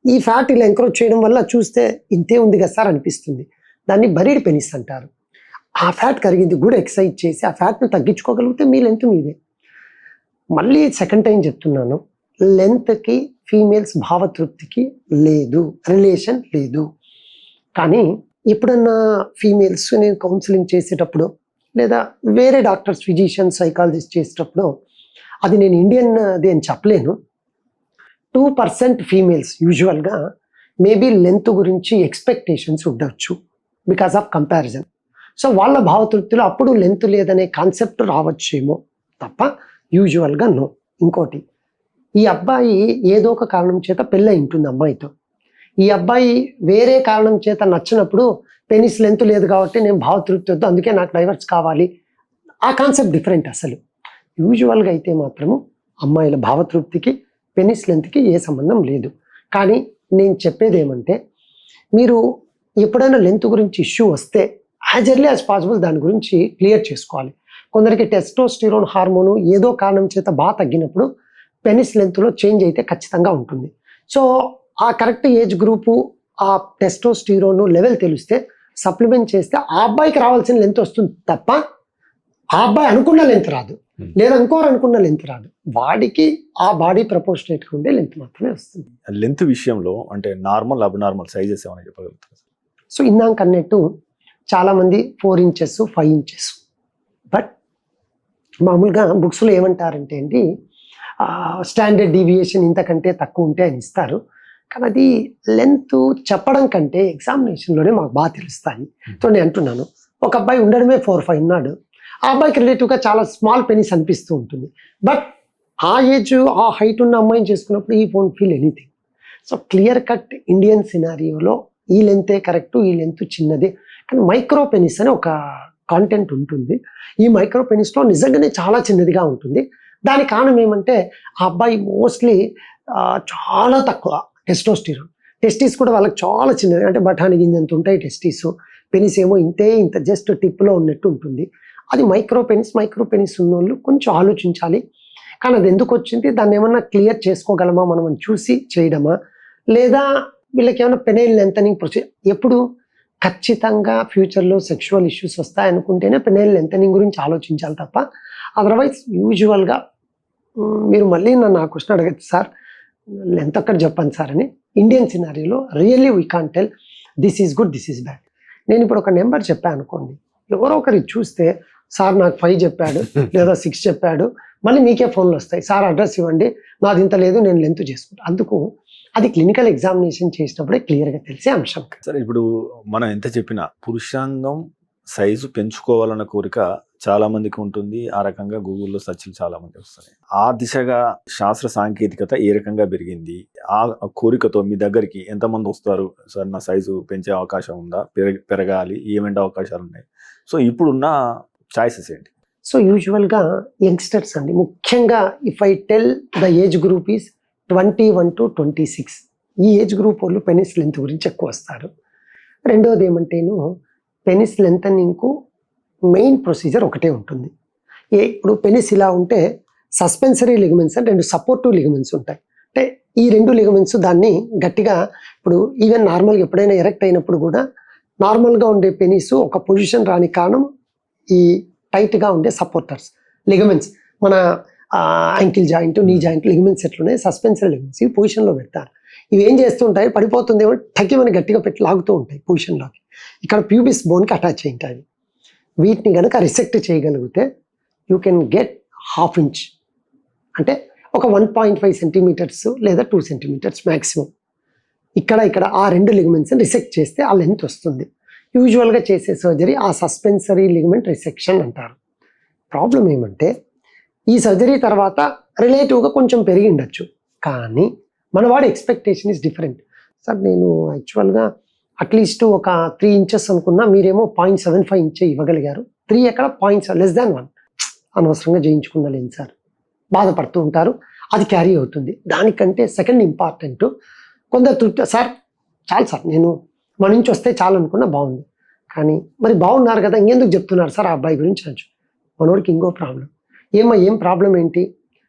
ఈ ఫ్యాట్ ఇలా ఎంకరేజ్ చేయడం వల్ల చూస్తే ఇంతే ఉంది కదా సార్ అనిపిస్తుంది. దాన్ని బరీడ్ పెనిస్ అంటారు. ఆ ఫ్యాట్ కరిగింది కూడా ఎక్సర్సైజ్ చేసి ఆ ఫ్యాట్ని తగ్గించుకోగలిగితే మీ లెంత్ మీదే. మళ్ళీ సెకండ్ టైం చెప్తున్నాను, లెంత్కి ఫీమేల్స్ భావతృప్తికి లేదు, రిలేషన్ లేదు. కానీ ఎప్పుడన్నా ఫీమేల్స్ నేను కౌన్సిలింగ్ చేసేటప్పుడు లేదా వేరే డాక్టర్స్, ఫిజిషియన్స్, సైకాలజిస్ట్ చేసేటప్పుడు, అది నేను ఇండియన్ అది అని చెప్పలేను, 2% ఫీమేల్స్ యూజువల్గా మేబీ లెంత్ గురించి ఎక్స్పెక్టేషన్స్ ఉండొచ్చు బికాస్ ఆఫ్ కంపారిజన్. సో వాళ్ళ భావతృప్తిలో అప్పుడు లెంత్ లేదనే కాన్సెప్ట్ రావచ్చేమో తప్ప యూజువల్గా నో. ఇంకోటి, ఈ అబ్బాయి ఏదో ఒక కారణం చేత పెళ్ళై ఉంటుంది అమ్మాయితో, ఈ అబ్బాయి వేరే కారణం చేత నచ్చినప్పుడు పెనిస్ లెంత్ లేదు కాబట్టి నేను భావతృప్తి వద్దు అందుకే నాకు డైవర్స్ కావాలి, ఆ కాన్సెప్ట్ డిఫరెంట్. అసలు యూజువల్గా అయితే మాత్రము అమ్మాయిల భావతృప్తికి పెనిస్ లెంత్కి ఏ సంబంధం లేదు. కానీ నేను చెప్పేది ఏమంటే, మీరు ఎప్పుడైనా లెంత్ గురించి ఇష్యూ వస్తే యాజ్ ఎర్లీ యాజ్ పాసిబుల్ దాని గురించి క్లియర్ చేసుకోవాలి. కొందరికి టెస్టోస్టిరోన్ హార్మోను ఏదో కారణం చేత బాగా తగ్గినప్పుడు పెనిస్ లెంత్లో చేంజ్ అయితే ఖచ్చితంగా ఉంటుంది. సో ఆ కరెక్ట్ ఏజ్ గ్రూపు, ఆ టెస్టోస్టిరోన్ లెవెల్ తెలిస్తే సప్లిమెంట్ చేస్తే ఆ అబ్బాయికి రావాల్సిన లెంత్ వస్తుంది తప్ప ఆ అబ్బాయి అనుకున్న లెంత్ రాదు. లేదా ఇంకోరు అనుకున్న లెంత్ రాదు. వాడికి ఆ బాడీ ప్రపోర్షనేట్గా ఉండే లెంత్ మాత్రమే వస్తుంది. లెంత్ విషయంలో అంటే నార్మల్ అబ్నార్మల్ సైజెస్ ఏమైనా చెప్పగలుగుతారు? సో ఇందాక అన్నట్టు చాలామంది 4 ఇంచెస్ 5 ఇంచెస్, బట్ మామూలుగా బుక్స్లో ఏమంటారంటే అండి స్టాండర్డ్ డీవియేషన్ ఇంతకంటే తక్కువ ఉంటే అని ఇస్తారు. కానీ అది లెంత్ చెప్పడం కంటే ఎగ్జామినేషన్లోనే మాకు బాగా తెలుస్తాయి. సో నేను అంటున్నాను, ఒక అబ్బాయి ఉండడమే 4'5" ఉన్నాడు, ఆ అబ్బాయికి రిలేటివ్గా చాలా స్మాల్ పెనిస్ అనిపిస్తూ ఉంటుంది. బట్ ఆ ఏజ్ ఆ హైట్ ఉన్న అమ్మాయిని చేసుకున్నప్పుడు he won't feel anything. So clear cut Indian సినారియోలో ఈ లెంతే కరెక్టు, ఈ లెంత్ చిన్నది. కానీ మైక్రో పెనిస్ అని ఒక కాంటెంట్ ఉంటుంది. ఈ మైక్రో పెనిస్లో నిజంగానే చాలా చిన్నదిగా ఉంటుంది. దానికి కారణం ఏమంటే ఆ అబ్బాయి మోస్ట్లీ చాలా తక్కువ టెస్టోస్టిరాన్, టెస్టీస్ కూడా వాళ్ళకి చాలా చిన్నది, అంటే బఠానీ గింజంత ఉంటాయి టెస్టీస్. పెనిస్ ఏమో ఇంత జస్ట్ టిప్లో ఉన్నట్టు ఉంటుంది. అది మైక్రో పెనిస్ ఉన్నోళ్ళు కొంచెం ఆలోచించాలి. కానీ అది ఎందుకు వచ్చింది, దాన్ని ఏమన్నా క్లియర్ చేసుకోగలమా మనం అని చూసి చేయడమా, లేదా వీళ్ళకి ఏమైనా పెనైల్ లెంతనింగ్ ప్రొసీజర్ ఎప్పుడు ఖచ్చితంగా ఫ్యూచర్లో సెక్షువల్ ఇష్యూస్ వస్తాయనుకుంటేనే పెనైల్ లెంతనింగ్ గురించి ఆలోచించాలి తప్ప అదర్వైజ్ యూజువల్గా మీరు మళ్ళీ నన్ను ఆ క్వశ్చన్ అడగచ్చు, సార్ లెంత్ ఒక్కటి చెప్పండి సార్ అని. ఇండియన్ సినారియోలో really we can't tell this is good, this is bad. నేను ఇప్పుడు ఒక నెంబర్ చెప్పాను అనుకోండి, ఎవరో ఒకరి చూస్తే సార్ నాకు 5 చెప్పాడు లేదా 6 చెప్పాడు, మళ్ళీ మీకే ఫోన్లు వస్తాయి, సార్ అడ్రస్ ఇవ్వండి, నాది ఇంత లేదు, నేను లెంత్ చేసుకుంటాను. అందుకు అది క్లినికల్ ఎగ్జామినేషన్ చేసినప్పుడే క్లియర్గా తెలిసే అంశం. సరే, ఇప్పుడు మనం ఎంత చెప్పినా పురుషాంగం సైజు పెంచుకోవాలన్న కోరిక చాలా మందికి ఉంటుంది. ఆ రకంగా గూగుల్లో సెర్చ్లు చాలా మంది వస్తాయి. ఆ దిశగా శాస్త్ర సాంకేతికత ఏ రకంగా పెరిగింది? ఆ కోరికతో మీ దగ్గరికి ఎంతమంది వస్తారు? సార్ నా సైజు పెంచే అవకాశం ఉందా, పెరగాలి, ఏమేంటి అవకాశాలు ఉన్నాయి? సో ఇప్పుడున్న చాయిసెస్ ఏంటి? సో యూజువల్గా యంగ్స్టర్స్ అండి, ముఖ్యంగా if I tell the age group is 21 to 26, ఈ ఏజ్ గ్రూప్ వాళ్ళు పెనిస్ లెంత్ గురించి ఎక్కువ వస్తారు. రెండోది ఏమంటేను పెనిస్ లెంతనింగ్కు మెయిన్ ప్రొసీజర్ ఒకటే ఉంటుంది. ఇప్పుడు పెనిస్ ఇలా ఉంటే సస్పెన్సరీ లిగమెంట్స్ అంటే 2 సపోర్టివ్ లిగమెంట్స్ ఉంటాయి. అంటే ఈ 2 లిగమెంట్స్ దాన్ని గట్టిగా, ఇప్పుడు ఈవెన్ నార్మల్గా ఎప్పుడైనా ఎరెక్ట్ అయినప్పుడు కూడా నార్మల్గా ఉండే పెనిస్ ఒక పొజిషన్ రాని కారణం ఈ టైట్గా ఉండే సపోర్టర్స్ లిగమెంట్స్, మన ankle joint, knee joint ligaments ఎట్లున్నాయి సస్పెన్సరీ లిగమెంట్స్, ఈ పొజిషన్లో పెడతారు. ఇవి ఏం చేస్తుంటాయి, పడిపోతుంది ఏమో టక్కిమని గట్టిగా పెట్టి లాగుతూ ఉంటాయి పొజిషన్లోకి. ఇక్కడ ప్యూబిస్ బోన్కి అటాచ్ అయి ఉంటాయి. వీటిని కనుక రిసెక్ట్ చేయగలిగితే యూ కెన్ గెట్ 1/2 inch, అంటే ఒక 1.5 centimeters లేదా 2 centimeters మ్యాక్సిమం. ఇక్కడ ఆ 2 లిగమెంట్స్ని రిసెక్ట్ చేస్తే ఆ లెంత్ వస్తుంది. యూజువల్గా చేసే సర్జరీ ఆ సస్పెన్సరీ లిగమెంట్ రిసెక్షన్ అంటారు. ప్రాబ్లం ఏమంటే ఈ సర్జరీ తర్వాత రిలేటివ్గా కొంచెం పెరిగి ఉండొచ్చు, కానీ మన వాడి ఎక్స్పెక్టేషన్ ఈజ్ డిఫరెంట్. సార్ నేను యాక్చువల్గా అట్లీస్ట్ ఒక 3 inches అనుకున్నా, మీరేమో 0.75 inch ఇవ్వగలిగారు, 3 ఎక్కడ .1 అనవసరంగా చేయించుకున్నలేను సార్, బాధపడుతూ ఉంటారు. అది క్యారీ అవుతుంది. దానికంటే సెకండ్ ఇంపార్టెంట్, కొందరు సార్ చాలు సార్ నేను మన నుంచి వస్తే చాలు అనుకున్నా బాగుంది, కానీ మరి బాగున్నారు కదా ఇంకెందుకు చెప్తున్నారు సార్ ఆ అబ్బాయి గురించి అనొచ్చు. మనోడికి ఇంకో ప్రాబ్లం, ఏం ప్రాబ్లం ఏంటి,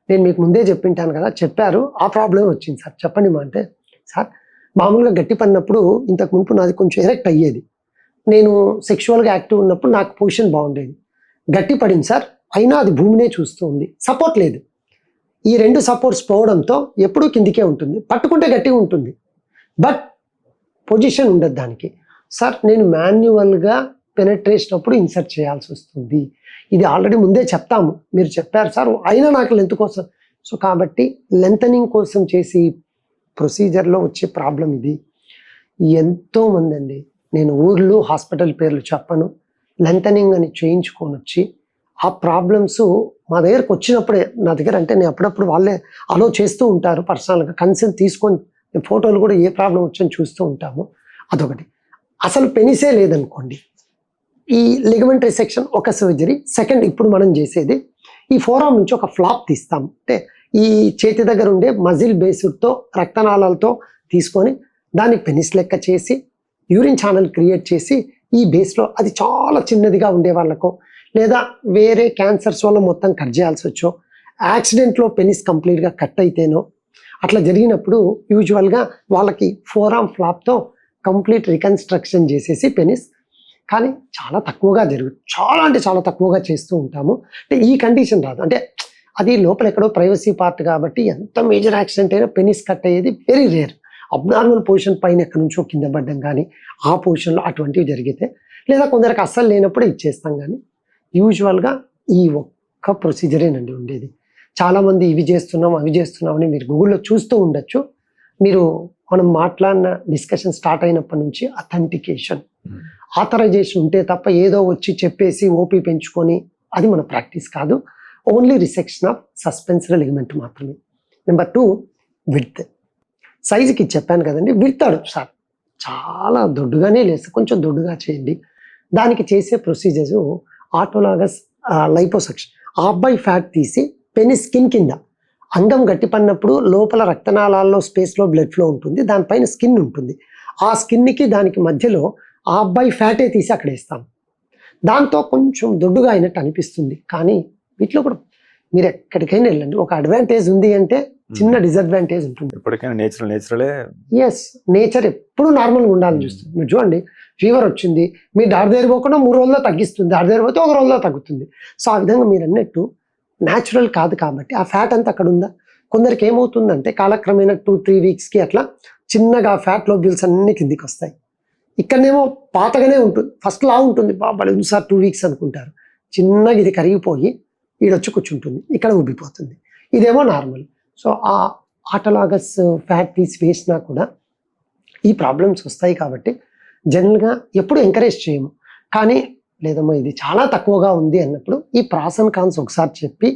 నేను మీకు ముందే చెప్పింటాను కదా, చెప్పారు ఆ ప్రాబ్లం వచ్చింది సార్ చెప్పండి మా అంటే, సార్ మామూలుగా గట్టి పడినప్పుడు ఇంతకు మునుపు నాది కొంచెం ఎరెక్ట్ అయ్యేది, నేను సెక్షువల్గా యాక్టివ్ ఉన్నప్పుడు నాకు పొజిషన్ బాగుండేది, గట్టి పడింది సార్, అయినా అది భూమినే చూస్తూ ఉంది, సపోర్ట్ లేదు. ఈ 2 సపోర్ట్స్ పోవడంతో ఎప్పుడూ కిందికే ఉంటుంది, పట్టుకుంటే గట్టిగా ఉంటుంది, బట్ పొజిషన్ ఉండదు దానికి. సార్ నేను మాన్యువల్గా పెనట్రేషన్ అప్పుడు ఇన్సర్ట్ చేయాల్సి వస్తుంది, ఇది ఆల్రెడీ ముందే చెప్తాము, మీరు చెప్పారు సార్, అయినా నాకు లెంత్ కోసం. సో కాబట్టి లెంతనింగ్ కోసం చేసి ప్రొసీజర్లో వచ్చే ప్రాబ్లం ఇది. ఎంతోమంది అండి, నేను ఊర్లు హాస్పిటల్ పేర్లు చెప్పను, లెంతనింగ్ అని చేయించుకొని వచ్చి ఆ ప్రాబ్లమ్స్ మా దగ్గరకు వచ్చినప్పుడే, నా దగ్గర అంటే నేను అప్పుడప్పుడు వాళ్ళే అలో చేస్తూ ఉంటారు, పర్సనల్గా కన్సల్ట్ తీసుకొని ఫోటోలు కూడా ఏ ప్రాబ్లం వచ్చని చూస్తూ ఉంటాము. అదొకటి. అసలు పెనిసే లేదనుకోండి, ఈ లిగమెంట్ రిసెక్షన్ ఒక సర్జరీ. సెకండ్ ఇప్పుడు మనం చేసేది ఈ ఫోరామ్ నుంచి ఒక ఫ్లాప్ తీస్తాం, అంటే ఈ చేతి దగ్గర ఉండే మజిల్ బేస్డ్తో రక్తనాళాలతో తీసుకొని దాన్ని పెనిస్ లెక్క చేసి యూరిన్ ఛానల్ క్రియేట్ చేసి ఈ బేస్లో అది చాలా చిన్నదిగా ఉండే వాళ్ళకు, లేదా వేరే క్యాన్సర్స్ వల్ల మొత్తం కట్ చేయాల్సి వచ్చో, యాక్సిడెంట్లో పెనిస్ కంప్లీట్గా కట్ అయితేనో, అట్లా జరిగినప్పుడు యూజువల్గా వాళ్ళకి ఫోరామ్ ఫ్లాప్తో కంప్లీట్ రికన్స్ట్రక్షన్ చేసేసి పెనిస్ కానీ చాలా తక్కువగా జరుగుతుంది. చాలా అంటే చాలా తక్కువగా చేస్తూ ఉంటాము. అంటే ఈ కండిషన్ రాదు, అంటే అది లోపల ఎక్కడో ప్రైవసీ పార్ట్ కాబట్టి ఎంత మేజర్ యాక్సిడెంట్ అయినా పెనిస్ కట్ అయ్యేది వెరీ రేర్. అబ్నార్మల్ పొజిషన్ పైన ఎక్కడి నుంచో కింద పడ్డం కానీ ఆ పొజిషన్లో అటువంటివి జరిగితే, లేదా కొందరికి అస్సలు లేనప్పుడే ఇచ్చేస్తాం. కానీ యూజువల్గా ఈ ఒక్క ప్రొసీజరేనండి ఉండేది. చాలామంది ఇవి చేస్తున్నాం అవి చేస్తున్నాం అని మీరు గూగుల్లో చూస్తూ ఉండొచ్చు. మీరు మనం మాట్లాడిన డిస్కషన్ స్టార్ట్ అయినప్పటి నుంచి అథెంటికేషన్, ఆథరైజేషన్ ఉంటే తప్ప ఏదో వచ్చి చెప్పేసి ఓపీ పెంచుకొని అది మన ప్రాక్టీస్ కాదు. Only resection of suspensory ligament మాత్రమే. Number 2, width. సైజుకి చెప్పాను కదండి, విడతాడు సార్ చాలా దొడ్డుగానే లేదు, కొంచెం దొడ్డుగా చేయండి. దానికి చేసే ప్రొసీజర్స్ ఆటోలాగస్ లైపోసక్షన్. ఆ అబ్బాయి ఫ్యాట్ తీసి పెని స్కిన్ కింద అంగం గట్టిపడినప్పుడు లోపల రక్తనాళాల్లో స్పేస్లో బ్లడ్ ఫ్లో ఉంటుంది, దానిపైన స్కిన్ ఉంటుంది. ఆ స్కిన్కి దానికి మధ్యలో ఆ అబ్బాయి ఫ్యాటే తీసి అక్కడ వేస్తాం. దాంతో కొంచెం దొడ్డుగా అయినట్టు అనిపిస్తుంది. కానీ వీటిలో కూడా మీరు ఎక్కడికైనా వెళ్ళండి, ఒక అడ్వాంటేజ్ ఉంది అంటే చిన్న డిసడ్వాంటేజ్ ఉంటుంది. ఎప్పటికైనా నేచురలే. ఎస్, నేచర్ ఎప్పుడు నార్మల్గా ఉండాలని చూస్తుంది. మీరు చూడండి, ఫీవర్ వచ్చింది, మీరు డాక్టర్ దగ్గర పోకుండా 3 రోజుల్లో తగ్గిస్తుంది, డాక్టర్ దగ్గర పోతే 1 రోజులో తగ్గుతుంది. సో ఆ విధంగా మీరు అన్నట్టు న్యాచురల్ కాదు కాబట్టి ఆ ఫ్యాట్ అంతా అక్కడ ఉందా. కొందరికి ఏమవుతుందంటే కాలక్రమేణా 2-3 వీక్స్కి అట్లా చిన్నగా ఫ్యాట్ లోబ్యూల్స్ అన్ని కిందికి వస్తాయి. ఇక్కడనేమో పాతగానే ఉంటుంది, ఫస్ట్ లా ఉంటుంది, బాగా సార్ 2 వీక్స్ అనుకుంటారు. చిన్నగా ఇది కరిగిపోయి ఈడొచ్చి కూర్చుంటుంది, ఇక్కడ ఉబ్బిపోతుంది. ఇదేమో నార్మల్. సో ఆ ఆటోలాగస్ ఫ్యాట్ తీసి వేసినా కూడా ఈ ప్రాబ్లమ్స్ వస్తాయి కాబట్టి జనరల్గా ఎప్పుడు ఎంకరేజ్ చేయము. కానీ లేదమ్మా ఇది చాలా తక్కువగా ఉంది అన్నప్పుడు ఈ ప్రాస్ అండ్ కాన్స్ ఒకసారి చెప్పి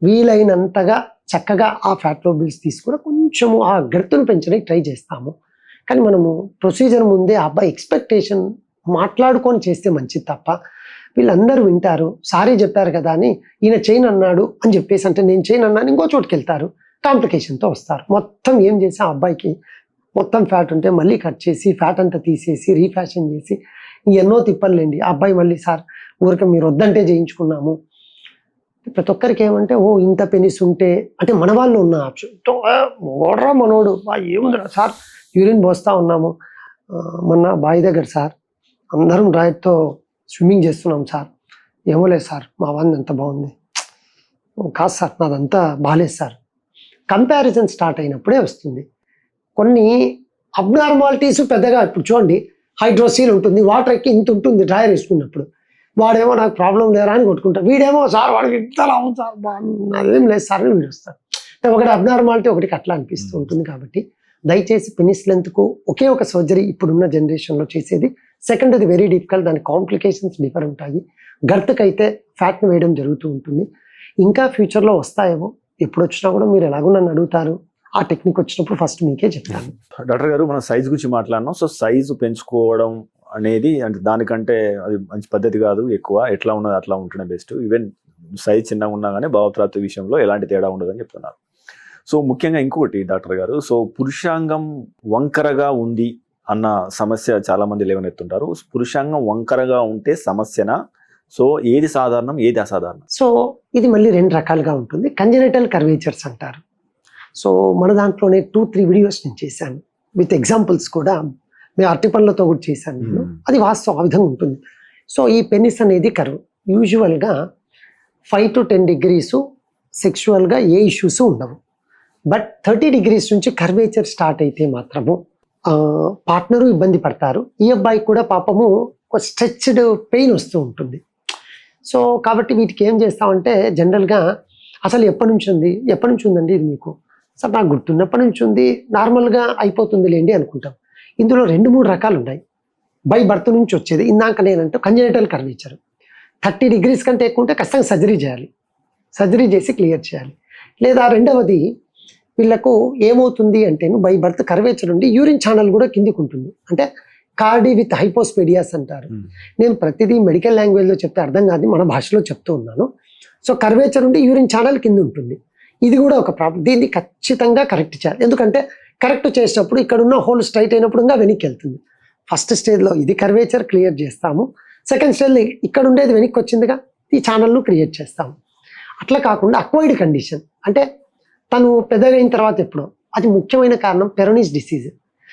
వీలైనంతగా చక్కగా ఆ ఫ్యాట్ లోబ్యూల్స్ తీసుకుని కొంచెము ఆ గడుతును పెంచడానికి ట్రై చేస్తాము. కానీ మనము ప్రొసీజర్ ముందే ఆ అబ్బాయి ఎక్స్పెక్టేషన్ మాట్లాడుకొని చేస్తే మంచిది తప్ప వీళ్ళందరూ వింటారు, సారీ చెప్పారు కదా అని ఈయన చేయను అన్నాడు అని చెప్పేసి అంటే నేను చేయను అన్నాను ఇంకో చోటుకి వెళ్తారు, కాంప్లికేషన్తో వస్తారు. మొత్తం ఏం చేసి ఆ అబ్బాయికి మొత్తం ఫ్యాట్ ఉంటే మళ్ళీ కట్ చేసి ఫ్యాట్ అంతా తీసేసి రీఫ్యాషన్ చేసి ఎన్నో తిప్పలేండి. ఆ అబ్బాయి మళ్ళీ సార్ ఊరికే మీరు వద్దంటే చేయించుకున్నాము. ప్రతి ఒక్కరికి ఏమంటే ఓ ఇంత పెనిస్ ఉంటే అంటే మన వాళ్ళు ఉన్న ఆప్షన్ ఓడరా మనోడు ఏముందిరా సార్ యూరిన్ పోస్తూ ఉన్నాము మొన్న బావి దగ్గర సార్ అందరం డ్రాయర్తో స్విమ్మింగ్ చేస్తున్నాం సార్, ఏమో లేదు సార్ మా వాడిని ఎంత బాగుంది, కాదు సార్ నాదంతా బాగాలేదు సార్. కంపారిజన్ స్టార్ట్ అయినప్పుడే వస్తుంది. కొన్ని అబ్నార్మాలిటీస్ పెద్దగా ఇప్పుడు చూడండి, హైడ్రోసీల్ ఉంటుంది, వాటర్ ఎక్కి ఇంత ఉంటుంది డ్రైయర్ వేసుకున్నప్పుడు, వాడేమో నాకు ప్రాబ్లం లేరా అని కొట్టుకుంటాడు, వీడేమో సార్ వాడికి ఇంత లాభం సార్ నాదేం లేదు సార్ అని వీడు వస్తాడు. ఒకటి అబ్నార్మాలిటీ ఒకటికి అట్లా అనిపిస్తూ ఉంటుంది. కాబట్టి దయచేసి పెనిస్ లెంత్కు ఒకే ఒక సర్జరీ ఇప్పుడున్న జనరేషన్లో చేసేది. సెకండ్ అది వెరీ డిఫికల్ట్, దాని కాంప్లికేషన్స్ డిఫర్ ఉంటాయి. గర్త్కి అయితే ఫ్యాట్ని వేయడం జరుగుతూ ఉంటుంది. ఇంకా ఫ్యూచర్లో వస్తాయేమో, ఎప్పుడు వచ్చినా కూడా మీరు ఎలాగో నన్ను అడుగుతారు, ఆ టెక్నిక్ వచ్చినప్పుడు ఫస్ట్ మీకే చెప్తాను. డాక్టర్ గారు మనం సైజ్ గురించి మాట్లాడినాం. సో సైజు పెంచుకోవడం అనేది అంటే దానికంటే అది మంచి పద్ధతి కాదు, ఎక్కువ ఎట్లా ఉన్నది అట్లా ఉంటేనే బెస్ట్. ఈవెన్ సైజ్ చిన్నగా ఉన్నా కానీ భావప్రాప్తి విషయంలో ఎలాంటి తేడా ఉండదని చెప్తున్నారు. సో ముఖ్యంగా ఇంకొకటి డాక్టర్ గారు, సో పురుషాంగం వంకరగా ఉంది అన్న సమస్య చాలా మంది లేవనెత్తుంటారు. పురుషాంగం వంకరగా ఉంటే సమస్యనా? సో ఏది సాధారణం ఏది అసాధారణం? సో ఇది మళ్ళీ 2 రకాలుగా ఉంటుంది. కంజెనిటల్ కర్వేచర్స్ అంటారు. సో మన దాంట్లోనే 2-3 వీడియోస్ నేను చేశాను విత్ ఎగ్జాంపుల్స్ కూడా, మేము అరటి పండ్లతో కూడా చేశాను నేను. అది వాస్తవం ఆ విధంగా ఉంటుంది. సో ఈ పెనిస్ అనేది కర్వ్ యూజువల్గా 5 to 10 degrees సెక్షువల్గా ఏ ఇష్యూస్ ఉండవు. బట్ 30 degrees నుంచి కర్వేచర్ స్టార్ట్ అయితే మాత్రము పార్ట్నరు ఇబ్బంది పడతారు. ఈ అబ్బాయి కూడా పాపము ఒక స్ట్రెచ్డ్ పెయిన్ వస్తూ ఉంటుంది. సో కాబట్టి వీటికి ఏం చేస్తామంటే జనరల్గా అసలు ఎప్పటి నుంచి ఉందండి ఇది మీకు, సార్ నాకు గుర్తున్నప్పటి నుంచి ఉంది, నార్మల్గా అయిపోతుంది లేండి అనుకుంటాం. ఇందులో 2-3 రకాలు ఉన్నాయి. బై బర్త్ నుంచి వచ్చేది ఇందాక నేనంటే కంజెనిటల్ కర్వేచర్ 30 degrees కంటే ఎక్కువ ఉంటే ఖచ్చితంగా సర్జరీ చేయాలి, సర్జరీ చేసి క్లియర్ చేయాలి. లేదా రెండవది వీళ్ళకు ఏమవుతుంది అంటే బై బర్త్ కర్వేచర్ ఉండి యూరిన్ ఛానల్ కూడా కిందికి ఉంటుంది, అంటే కార్డి విత్ హైపోస్పెడియాస్ అంటారు. నేను ప్రతిదీ మెడికల్ లాంగ్వేజ్లో చెప్తే అర్థం కాదు, మన భాషలో చెప్తూ ఉన్నాను. సో కర్వేచర్ ఉండి యూరిన్ ఛానల్ కింద ఉంటుంది, ఇది కూడా ఒక ప్రాబ్లం. దీన్ని ఖచ్చితంగా కరెక్ట్ చేయాలి. ఎందుకంటే కరెక్ట్ చేసినప్పుడు ఇక్కడ ఉన్న హోల్ స్ట్రైట్ అయినప్పుడు ఇంకా వెనక్కి వెళ్తుంది. ఫస్ట్ స్టేజ్లో ఇది కర్వేచర్ క్లియర్ చేస్తాము, సెకండ్ స్టేజ్లో ఇక్కడ ఉండేది వెనక్కి వచ్చిందిగా ఈ ఛానల్ను క్రియేట్ చేస్తాము. అట్లా కాకుండా అక్వైర్డ్ కండిషన్ అంటే తను పెద్దగా అయిన తర్వాత ఎప్పుడో, అది ముఖ్యమైన కారణం పెరోనిస్ డిసీజ్.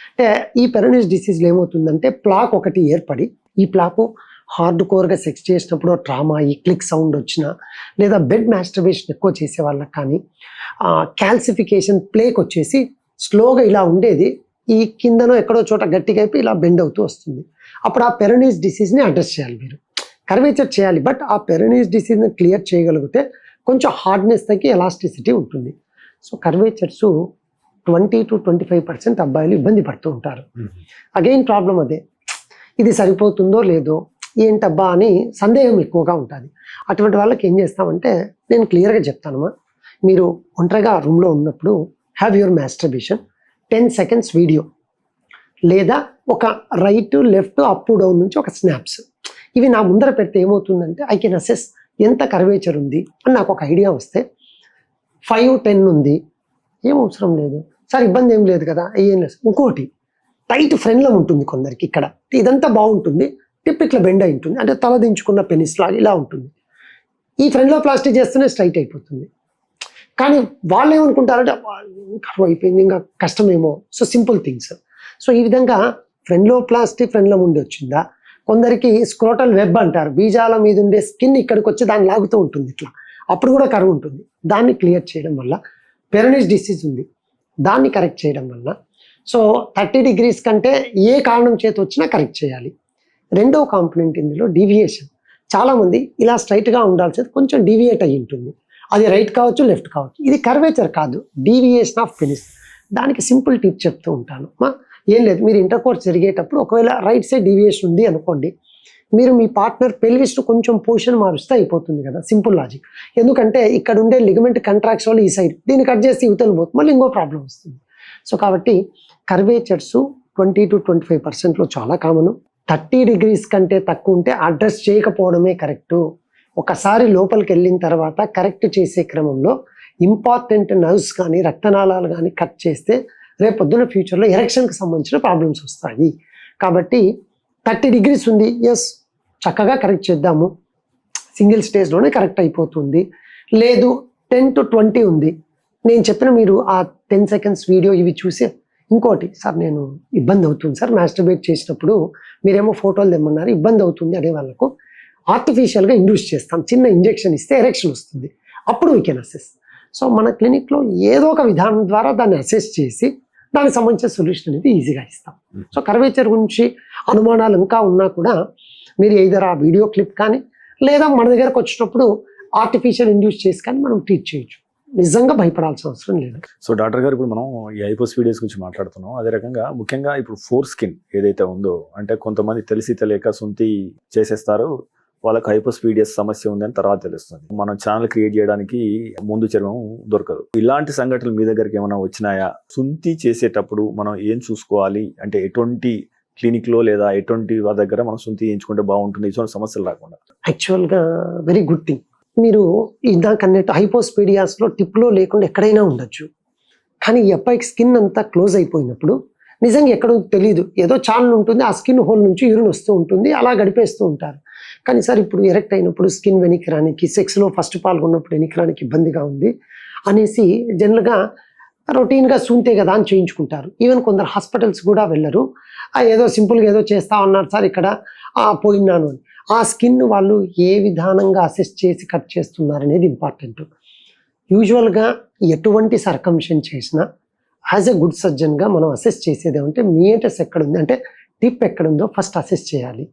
అంటే ఈ పెరోనిస్ డిసీజ్లో ఏమవుతుందంటే ప్లాక్ ఒకటి ఏర్పడి ఈ ప్లాపు హార్డ్ కోర్గా సెక్స్ చేసినప్పుడు ట్రామా, ఈ క్లిక్ సౌండ్ వచ్చినా, లేదా బెడ్ మాస్టర్బేషన్ ఎక్కువ చేసే వాళ్ళకి కానీ క్యాల్సిఫికేషన్ ప్లేక్ వచ్చేసి స్లోగా ఇలా ఉండేది, ఈ కిందనో ఎక్కడో చోట గట్టిగా అయిపోయి ఇలా బెండ్ అవుతూ వస్తుంది. అప్పుడు ఆ పెరనీస్ డిసీజ్ని అడ్రస్ చేయాలి మీరు. కర్వేచర్ చేయాలి, బట్ ఆ పెరనీస్ డిసీజ్ని క్లియర్ చేయగలిగితే కొంచెం హార్డ్నెస్ తగ్గి ఎలాస్టిసిటీ ఉంటుంది. సో కర్వేచర్స్ 20 to 25% అబ్బాయిలు ఇబ్బంది పడుతూ ఉంటారు. అగైన్ ప్రాబ్లం అదే, ఇది సరిపోతుందో లేదో ఏంటబ్బా అని సందేహం ఎక్కువగా ఉంటుంది. అటువంటి వాళ్ళకి ఏం చేస్తామంటే నేను క్లియర్గా చెప్తానమ్మా, మీరు ఒంటరిగా రూమ్లో ఉన్నప్పుడు have your masturbation 10 seconds video, లేదా ఒక రైట్ లెఫ్ట్ అప్ డౌన్ నుంచి ఒక స్నాప్స్, ఇవి నా ముందర పెడితే ఏమవుతుందంటే ఐ కెన్ అసెస్ ఎంత కర్వేచర్ ఉంది అని నాకు ఒక ఐడియా వస్తే. 5-10 ఉంది, ఏం అవసరం లేదు సార్, ఇబ్బంది ఏం లేదు కదా, ఏం లేదు. ఇంకోటి టైట్ ఫ్రెండ్లో ఉంటుంది కొందరికి, ఇక్కడ ఇదంతా బాగుంటుంది, టిప్ ఇట్లా బెండ్ అయి ఉంటుంది, అంటే తల దించుకున్న పెనిస్ లాగా ఇలా ఉంటుంది. ఈ ఫ్రెండ్లో ప్లాస్టిక్ చేస్తూనే స్ట్రైట్ అయిపోతుంది. కానీ వాళ్ళు ఏమనుకుంటారంటే కరువు అయిపోయింది, ఇంకా కష్టమేమో. So simple things. సో ఈ విధంగా ఫ్రెండ్లో ప్లాస్టిక్ ఫ్రెండ్లో ఉండి వచ్చిందా, కొందరికి స్క్రోటల్ వెబ్ అంటారు, బీజాల మీద ఉండే స్కిన్ ఇక్కడికి వచ్చి దాన్ని లాగుతూ ఉంటుంది ఇట్లా, అప్పుడు కూడా కరువు ఉంటుంది. దాన్ని క్లియర్ చేయడం వల్ల, పెరనీస్ డిసీజ్ ఉంది దాన్ని కరెక్ట్ చేయడం వల్ల, సో 30 degrees కంటే ఏ కారణం చేతి వచ్చినా కరెక్ట్ చేయాలి. రెండో కాంపోనెంట్ ఇందులో డీవియేషన్. చాలామంది ఇలా స్ట్రైట్గా ఉండాల్సింది కొంచెం డీవియేట్ అయ్యి ఉంటుంది, అది రైట్ కావచ్చు లెఫ్ట్ కావచ్చు, ఇది కర్వేచర్ కాదు, డీవియేషన్ ఆఫ్ పెనిస్. దానికి సింపుల్ టిప్ చెప్తూ ఉంటాను. ఏం లేదు, మీరు ఇంటర్కోర్స్ జరిగేటప్పుడు ఒకవేళ రైట్ సైడ్ డీవియేషన్ ఉంది అనుకోండి, మీరు మీ పార్ట్నర్ పెల్విస్ కొంచెం పొజిషన్ మారుస్తే అయిపోతుంది కదా, సింపుల్ లాజిక్. ఎందుకంటే ఇక్కడ ఉండే లిగమెంట్ కంట్రాక్ట్స్ వల్ల ఈ సైడ్, దీన్ని కట్ చేసి ఇవతల పోతుంది, మళ్ళీ ఇంకో ప్రాబ్లం వస్తుంది. సో కాబట్టి కర్వేచర్స్ 20 to 25%లో చాలా కామను. 30 degrees కంటే తక్కువ ఉంటే అడ్రస్ చేయకపోవడమే కరెక్టు. ఒకసారి లోపలికి వెళ్ళిన తర్వాత కరెక్ట్ చేసే క్రమంలో ఇంపార్టెంట్ నర్వ్స్ కానీ రక్తనాళాలు కానీ కట్ చేస్తే రేపొద్దున ఫ్యూచర్లో ఎరెక్షన్కి సంబంధించిన ప్రాబ్లమ్స్ వస్తాయి. కాబట్టి 30 degrees ఉంది, ఎస్ చక్కగా కరెక్ట్ చేద్దాము, సింగిల్ స్టేజ్లోనే కరెక్ట్ అయిపోతుంది. లేదు 10 to 20 ఉంది, నేను చెప్పిన మీరు ఆ 10 seconds వీడియో ఇవి చూసి, ఇంకోటి సార్ నేను ఇబ్బంది అవుతుంది సార్ మాస్టర్బేట్ చేసినప్పుడు, మీరేమో ఫోటోలు తెమ్మన్నారు ఇబ్బంది అవుతుంది అనే వాళ్ళకు ఆర్టిఫిషియల్గా ఇండ్యూస్ చేస్తాం, చిన్న ఇంజెక్షన్ ఇస్తే ఎరెక్షన్ వస్తుంది, అప్పుడు వీ కెన్ అసెస్. సో మన క్లినిక్లో ఏదో ఒక విధానం ద్వారా దాన్ని అసెస్ చేసి దానికి సంబంధించిన సొల్యూషన్ అనేది ఈజీగా ఇస్తాం. సో కర్వేచర్ గురించి అనుమానాలు ఇంకా ఉన్నా కూడా మీరు ఏదైనా ఆ వీడియో క్లిప్ కానీ లేదా మన దగ్గరకు వచ్చినప్పుడు ఆర్టిఫిషియల్ ఇండ్యూస్ చేసి కానీ మనం ట్రీట్ చేయొచ్చు. నిజంగా భయపడాల్సిన అవసరం లేదు. సో డాక్టర్ గారు, ఇప్పుడు మనం ఈ హైపోస్పీడియస్ గురించి మాట్లాడుతున్నాం, అదే రకంగా ముఖ్యంగా ఇప్పుడు ఫోర్ స్కిన్ ఏదైతే ఉందో, అంటే కొంతమంది తెలిసి తెలియక సొంతి చేసేస్తారు, వాళ్ళకి హైపోస్పీడియస్ సమస్య ఉందని తర్వాత తెలుస్తుంది. మనం ఛానల్ క్రియేట్ చేయడానికి ముందు చర్మం దొరకదు. ఇలాంటి సంఘటనలు మీ దగ్గరికి ఏమైనా వచ్చినాయా? సుంతి చేసేటప్పుడు మనం ఏం చూసుకోవాలి, అంటే ఎటువంటి క్లినిక్లో లేదా ఎటువంటి వారి దగ్గర మనం సుంతి చేయించుకుంటే బాగుంటుంది, ఇటువంటి సమస్యలు రాకుండా? యాక్చువల్గా వెరీ గుడ్ థింగ్. మీరు ఇందాక అన్నట్టు హైపోస్పీడియాస్లో టిప్లో లేకుండా ఎక్కడైనా ఉండొచ్చు, కానీ ఈ అబ్బాయికి స్కిన్ అంతా క్లోజ్ అయిపోయినప్పుడు నిజంగా ఎక్కడో తెలియదు, ఏదో ఛానల్ ఉంటుంది, ఆ స్కిన్ హోల్ నుంచి యూరిన్ వస్తూ ఉంటుంది, అలా గడిపేస్తూ ఉంటారు. కానీ సార్ ఇప్పుడు ఎరెక్ట్ అయినప్పుడు స్కిన్ వెనక్కి రానికి, సెక్స్లో ఫస్ట్ పాల్గొన్నప్పుడు వెనక్కి రానికి ఇబ్బందిగా ఉంది అనేసి జనరల్గా రొటీన్గా సూంతే కదా అని చేయించుకుంటారు. ఈవెన్ కొందరు హాస్పిటల్స్ కూడా వెళ్ళరు, ఏదో సింపుల్గా ఏదో చేస్తా ఉన్నారు సార్ ఇక్కడ పోయినాను అని. ఆ స్కిన్ వాళ్ళు ఏ విధానంగా అసెస్ చేసి కట్ చేస్తున్నారు అనేది ఇంపార్టెంట్. యూజువల్గా ఎటువంటి సర్కంషన్ చేసినా యాజ్ ఎ గుడ్ సర్జన్గా మనం అసెస్ చేసేది ఏమంటే మీటస్ ఎక్కడుంది, అంటే టిప్ ఎక్కడుందో ఫస్ట్ అసెస్ చేయాలి.